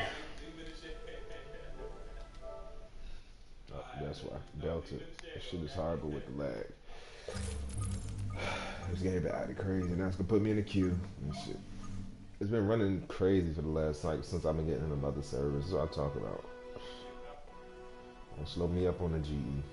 Oh, that's why. Delta. This shit is horrible with the lag. This game been acting crazy. Now it's gonna put me in the queue and shit. It's been running crazy for the last like since I've been getting in another service. That's what I talk about. Don't slow me up on the GE.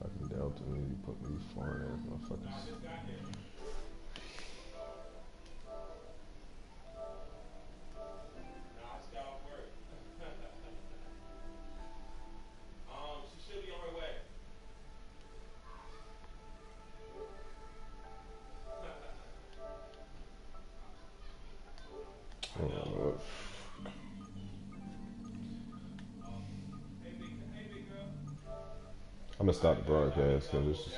Fucking Delta, you put me foreign ass motherfuckers. I'm gonna stop the broadcast because this is